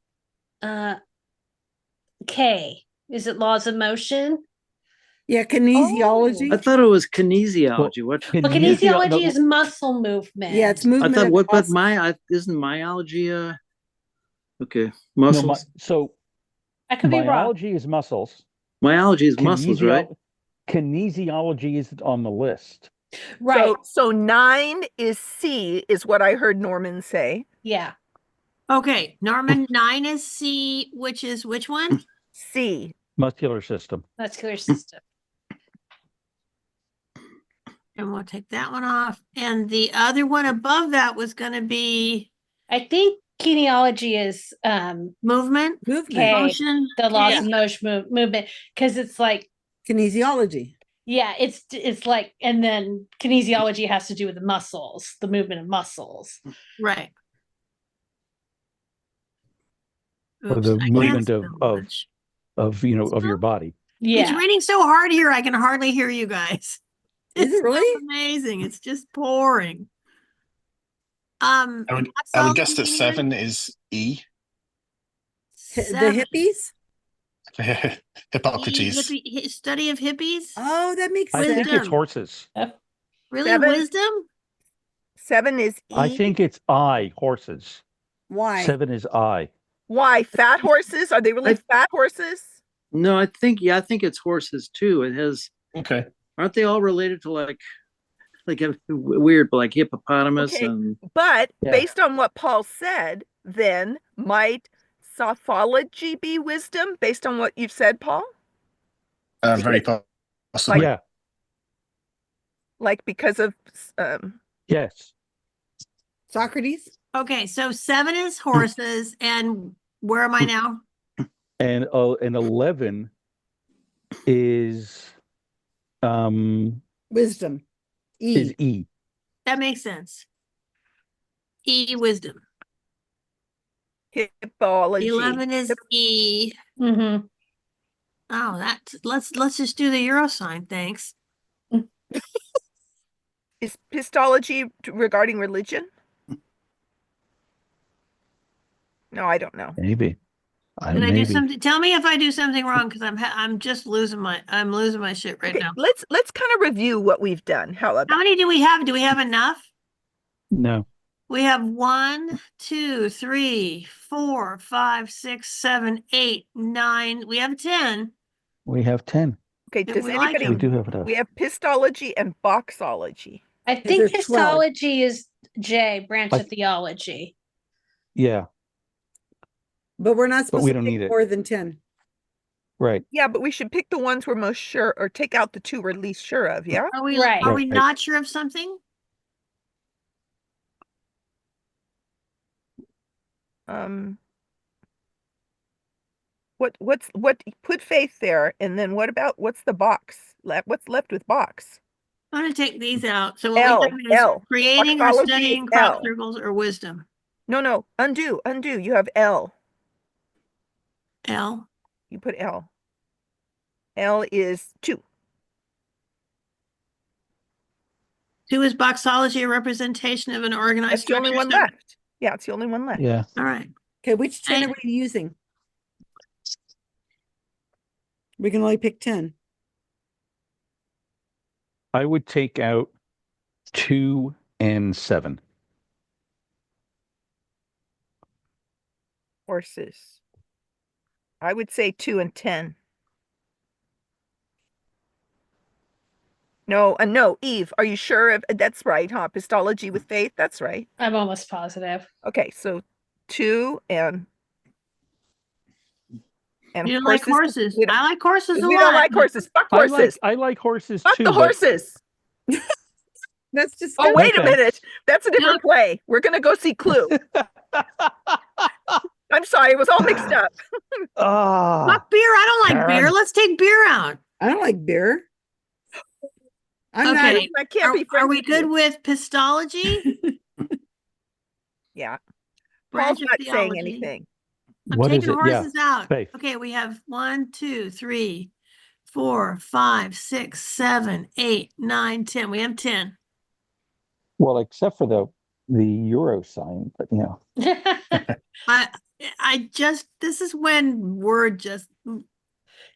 K. Is it laws of motion? Yeah, kinesiology. I thought it was kinesiology. What? Well, kinesiology is muscle movement. Yeah, it's I movement. thought of what? But muscles. isn't myology? Okay, No, muscles. so I could be wrong. myology is muscles. Myology is muscles, right? Kinesiology is on the list. Right. So 9 is C, is what I heard Norman say. Yeah. Okay, Norman, 9 is C, which is which one? C. Muscular system. Muscular system. And we'll take that one off. And the other one above that was gonna be I think kinesiology is movement, okay, motion. the laws Okay. of motion movement, because it's like Kinesiology. yeah, it's like, and then kinesiology has to do with the muscles, the movement of muscles. Right. Or Oops, the I can't movement spell much. of of your body. It's Yeah. raining so hard here, I can hardly hear you guys. Is it really? Amazing. It's just pouring. I would guess that 7 is E. The hippies? Hippocrates. Study of hippies. Oh, that makes I sense. think it's horses. Really, 7? wisdom? 7 is E. I think it's I, horses. Why? 7 is I. Why? Fat horses? Are they really fat horses? No, I think it's horses too. It has. Okay. Aren't they all related to like a weird, like hippopotamus Okay, and? but Yeah. based on what Paul said, then might sophology be wisdom based on what you've said, Paul? Very possibly. Yeah. Like because of Yes. Socrates? Okay, so 7 is horses, and where am I now? And 11 is Wisdom. E. is E. That makes sense. E, wisdom. hippology. 11 is E. Mm-hmm. Oh, let's just do the euro sign, thanks. Is histology regarding religion? No, I don't know. Maybe. Did I do something? Tell me if I do something wrong, because I'm just losing my shit right now. Let's kind of review what we've done. How many do we have? Do we have enough? No. We have 1, 2, 3, 4, 5, 6, 7, 8, 9. We have 10. We have 10. Okay, Do does we like anybody? We do have enough. We have pistology and boxology. I think there's 12. histology is J, branch of theology. Yeah. But we're not supposed we to don't pick need it. more than 10. Right. Yeah, but we should pick the ones we're most sure, or take out the 2 we're least sure of. Yeah. Are we Right. are we Right. not sure of something? What put faith there, and then what's the box left? What's left with box? I'm going to take these out. So what L, we have is L. creating or Boxology studying is crop L. circles or wisdom. No, undo. You have L. L. You put L. L is 2. 2 is boxology, a representation of an organized That's the only structure. one left. Yeah, it's the only one left. Yeah. All right. Okay, which 10 are we using? We can only pick 10. I would take out 2 and 7. Horses. I would say 2 and 10. No, Eve, are you sure of that's right, huh? Histology with faith, that's right. I'm almost positive. Okay, so 2 and You don't like horses. I like horses a lot. We don't like horses. Fuck horses. I like horses Fuck too. the but- horses. That's just. Oh, wait a Okay. minute. That's a different play. We're gonna go see Clue. I'm sorry, it was all mixed up. Ah. Fuck beer. I don't like beer. Karen. Let's take beer out. I don't like beer. I'm Okay. I can't be Are friends we with good you. with pistology? Yeah. Branch Paul's of not saying theology. anything. I'm What is taking it? Yeah. horses out. Faith. Okay, we have 1, 2, 3, 4, 5, 6, 7, 8, 9, 10. We have 10. Well, except for the euro sign, but you know. I just this is when word just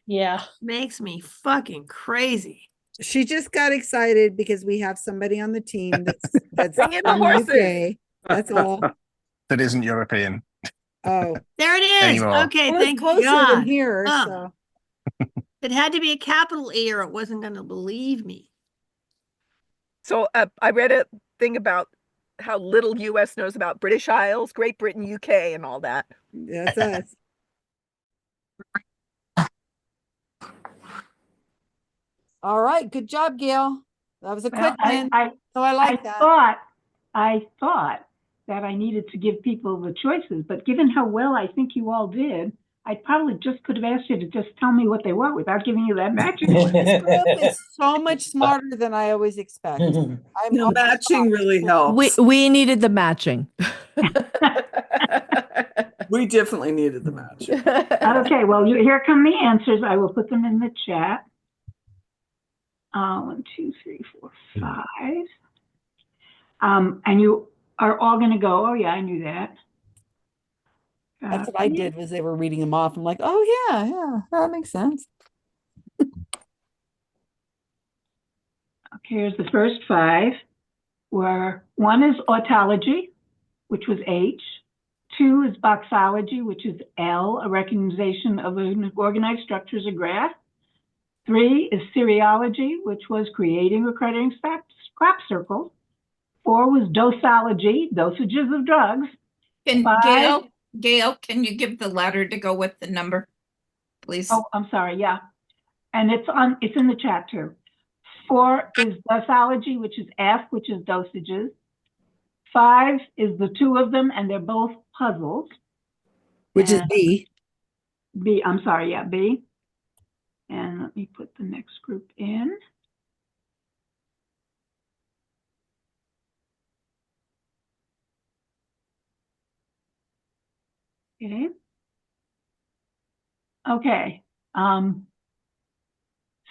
Yeah. makes me fucking crazy. She just got excited because we have somebody on the team that's Bring in the from horses. UK. That's all. That isn't European. Oh, There it is. Anymore. Okay, well, it's thank closer God. than here. Oh. So It had to be a capital E or it wasn't going to believe me. So I read a thing about how little US knows about British Isles, Great Britain, UK, and all that. That's us. All right, good job, Gail. That was a Well, quick one. So I like that. I thought that I needed to give people the choices, but given how well I think you all did, I probably just could have asked you to just tell me what they were without giving you that matching. This group is so much smarter than I always expect. The matching really helps. We needed the matching. We definitely needed the matching. Okay, well, here come the answers. I will put them in the chat. 1, 2, 3, 4, 5. And you are all going to go, oh yeah, I knew that. That's what I did, was they were reading them off. I'm like, oh yeah, that makes sense. Okay, here's the first 5. Where 1 is autology, which was H. 2 is boxology, which is L, a recognition of an organized structure as a graph. 3 is seriology, which was creating or crediting scrap circles. 4 was dosology, dosages of drugs. And 5, Gail, can you give the letter to go with the number, please? Oh, I'm sorry, yeah. And it's in the chat too. 4 is dosology, which is F, which is dosages. 5 is the 2 of them, and they're both puzzles. Which is B. B, I'm sorry, yeah, B. And let me put the next group in. Okay. Okay.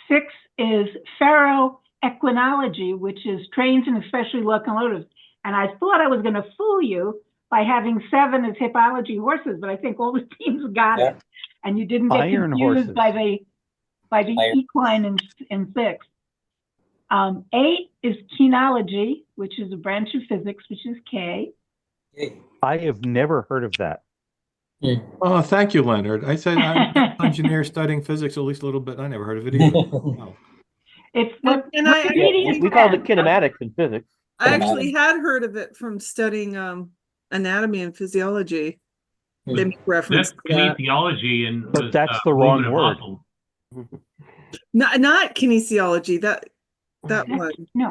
6 is ferroequinology, which is trains and especially locomotives. And I thought I was going to fool you by having 7 as hippology horses, but I think all the teams got it. And you didn't get Iron confused horses. by the equine in 6. 8 is kinology, which is a branch of physics, which is K. I have never heard of that. Oh, thank you, Leonard. I said I'm an engineer studying physics at least a little bit. I never heard of it either. Wow. It's what And I We called it kinematics in physics. I actually had heard of it from studying anatomy and physiology. They make reference That's to that. kinesiology and But that's the wrong word. Not kinesiology. That one too. No,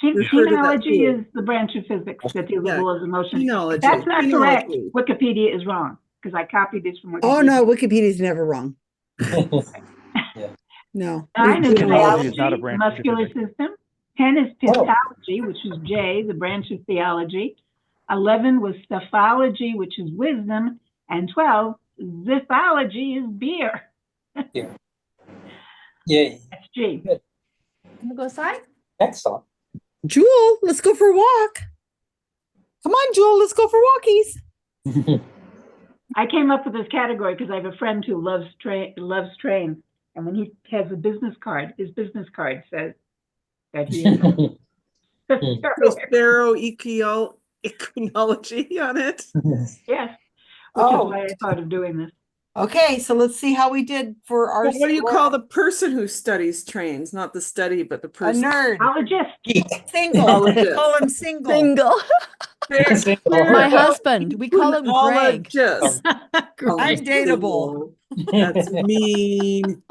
Refer to that kinology too. is the branch of physics that deals with Yeah, laws of motion. kinology, That's not correct. kinology. Wikipedia is wrong because I copied this from Wikipedia. Oh no, Wikipedia's never wrong. No. 9 is Kinology is not a biology, branch of muscular physics. system. 10 is pistology, which is J, the branch of theology. 11 was stephology, which is wisdom. And 12, ziphology is beer. Yay. That's G. Can we go outside? Excellent. Jewel, let's go for a walk. Come on, Jewel, let's go for walkies. I came up with this category because I have a friend who loves trains. And when he has a business card, his business card says that he is Equinology on it. yes, which Oh. is why I thought of doing this. Okay, so let's see how we did for our. What do you call the person who studies trains? Not the study, but the A person. nerd. Ologist. Single. Ologist. Call him single. My husband. We call him Greg. Ologist. Undateable. That's mean.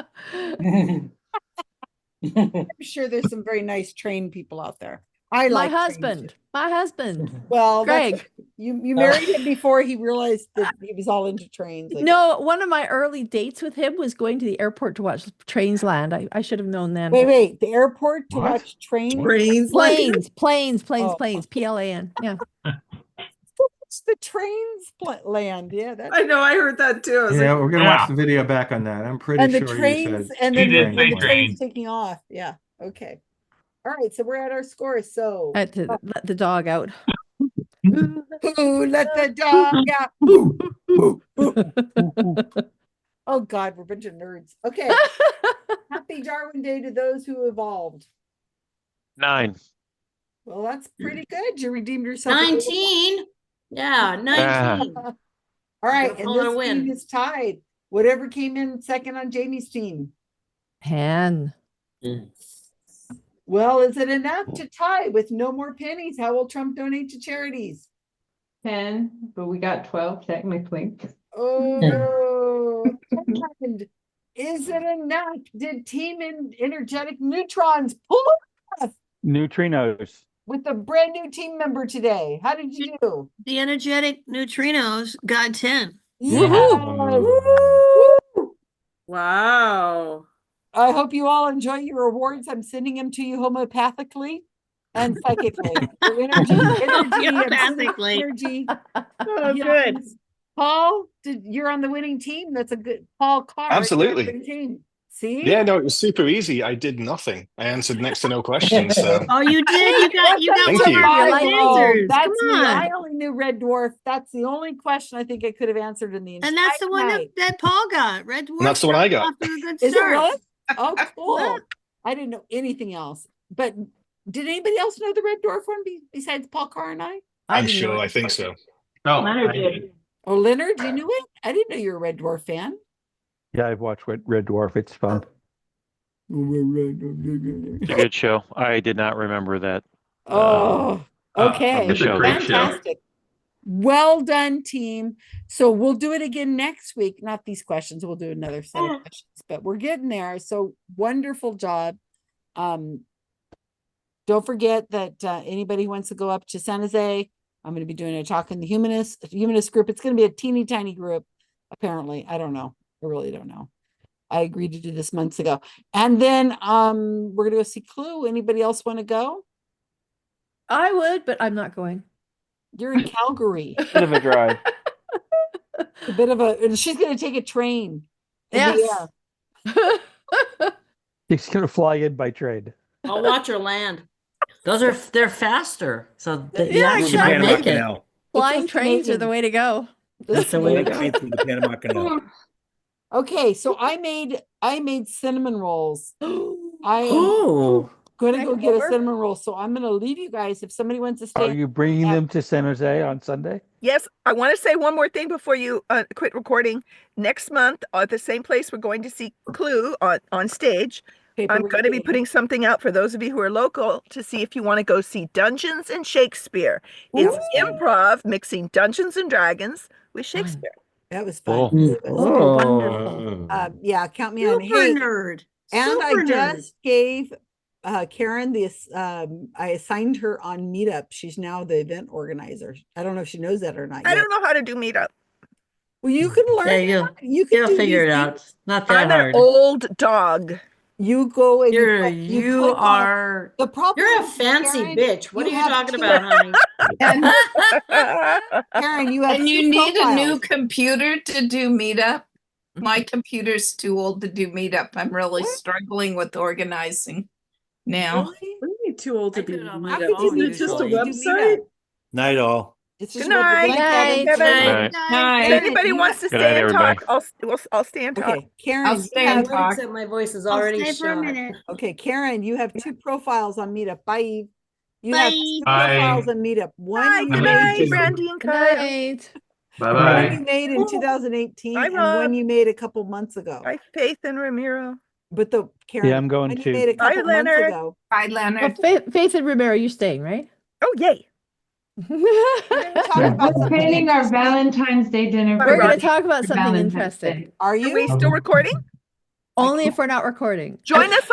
I'm sure there's some very nice trained people out there. I like My husband. My husband. Well, Greg. You married him before he realized that he was all into trains. I guess. No, one of my early dates with him was going to the airport to watch trains land. I should have known then. Wait, the airport to watch trains? Planes, Oh. PLAN. Yeah. The trains land. Yeah, that's I know. I heard that too. I was Yeah, like, we're gonna watch the video back on that. I'm pretty and the sure you trains said and then train when the one. train's taking off. Yeah. Okay. All right. So we're at our score. So I had to let the dog out. Ooh, let the dog out. Ooh, ooh, ooh. Oh God, we're a bunch of nerds. Okay. Happy Darwin Day to those who evolved. 9. Well, that's pretty good. You redeemed yourself. 19. Yeah, 19. All right, We're and calling a this win. team is tied. Whatever came in second on Jamie's team. Pan. Well, is it enough to tie with no more pennies? How will Trump donate to charities? 10, but we got 12 technically. Oh, and is it enough? Did Team Energetic Neutrons pull off Neutrinos. with a brand new team member today? How did you do? The energetic neutrinos got 10. Yes. Woo! Wow. I hope you all enjoy your awards. I'm sending them to you homeopathically and psychically. For energy, I'm sending Homeopathically. energy. Oh, Yes. good. Paul, you're on the winning team. That's a good Paul Carr. you're on the Absolutely. winning team. See? Yeah, no, it was super easy. I did nothing. I answered next to no questions. So Oh, you did. You got Thank one you. of your life Oh, answers. that's Come me. on. I only knew Red Dwarf. That's the only question I think I could have answered in the entire And that's the one night. that Paul got. Red Dwarf. that's the one I got. Off to a good Is it start. really? Oh, cool. Yeah. I didn't know anything else. But did anybody else know the Red Dwarf one besides Paul Carr and I? I'm sure. I think so. Oh, Leonard I did. did. Oh, Leonard, you knew it? I didn't know you were a Red Dwarf fan. Yeah, I've watched Red Dwarf. It's fun. It's a good show. I did not remember that. Oh, okay. It's a great show. Fantastic. Well done, team. So we'll do it again next week. Not these questions. We'll do another set of questions, but we're getting there. So wonderful job. Don't forget that anybody who wants to go up to San Jose, I'm going to be doing a talk in the humanist group. It's going to be a teeny tiny group, apparently. I don't know. I really don't know. I agreed to do this months ago. And then we're going to go see Clue. Anybody else want to go? I would, but I'm not going. You're in Calgary. Bit of a drive. A bit of a, and she's going to take a train. in the Yes. air. He's going to fly in by train. I'll watch her land. They're faster. So you Yeah, actually exactly. might make it. Canal. Flying just trains are the Canadian. way to go. That's the way to go. Train through the Panama Canal. Okay, so I made cinnamon rolls. I am Oh, going to Can I go come get a over? cinnamon roll. So I'm going to leave you guys. If somebody wants to Are stay, you bringing them to San Jose on Sunday? Yes, I want to say one more thing before you quit recording. Next month, at the same place, we're going to see Clue on stage. I'm going to be putting something out for those of you who are local to see if you want to go see Dungeons and Shakespeare. It's improv mixing Dungeons and Dragons with Shakespeare. that was fun. Cool. Oh, wonderful. Yeah, count me on. Super Hey, nerd. and I Super nerd. just gave Karen this. I assigned her on Meetup. She's now the event organizer. I don't know if she knows that or not. I yet. don't know how to do Meetup. Well, you can learn. yeah, You can you'll do figure these it out. things. It's not that I'm an hard. old dog. You go and You're you you click on- are the problem. You're a is, fancy Karen, bitch. What are you have talking two- about, honey? Karen, you have And you two need a new profiles. computer to do Meetup. My computer's too old to do Meetup. I'm really struggling with organizing now. Really? What do you mean too old I do it on my How could you phone be usually. too old to do Meetup? Night all. It's Good just about night. good night, Good Kevin. If anybody wants to Good stay night, and everybody. talk, I'll stay and talk. Okay, Karen, I'll you stay and have- talk. Except my voice is I'll already stay for a shot. minute. Okay, Karen, you have two profiles on Meetup. Bye. You have Bye. two Bye. profiles on Meetup. One Hi, you good made, night, Brandy and Good Kyle. night. Bye one bye. you made in 2018 Bye, and Rob. one you made a couple months ago. Hi, Faith and Ramiro. But the Karen, Yeah, I'm going one you to. made a Bye, couple months Leonard. ago. Bye, Well, Leonard. Faith and Romero, you're staying, right? Oh, yay. Talk about We're something planning our interesting. Valentine's Day dinner. We're We're going Rocky. to talk about for something Valentine's interesting. Day. Are Are you? we still recording? Only if we're not recording. Join us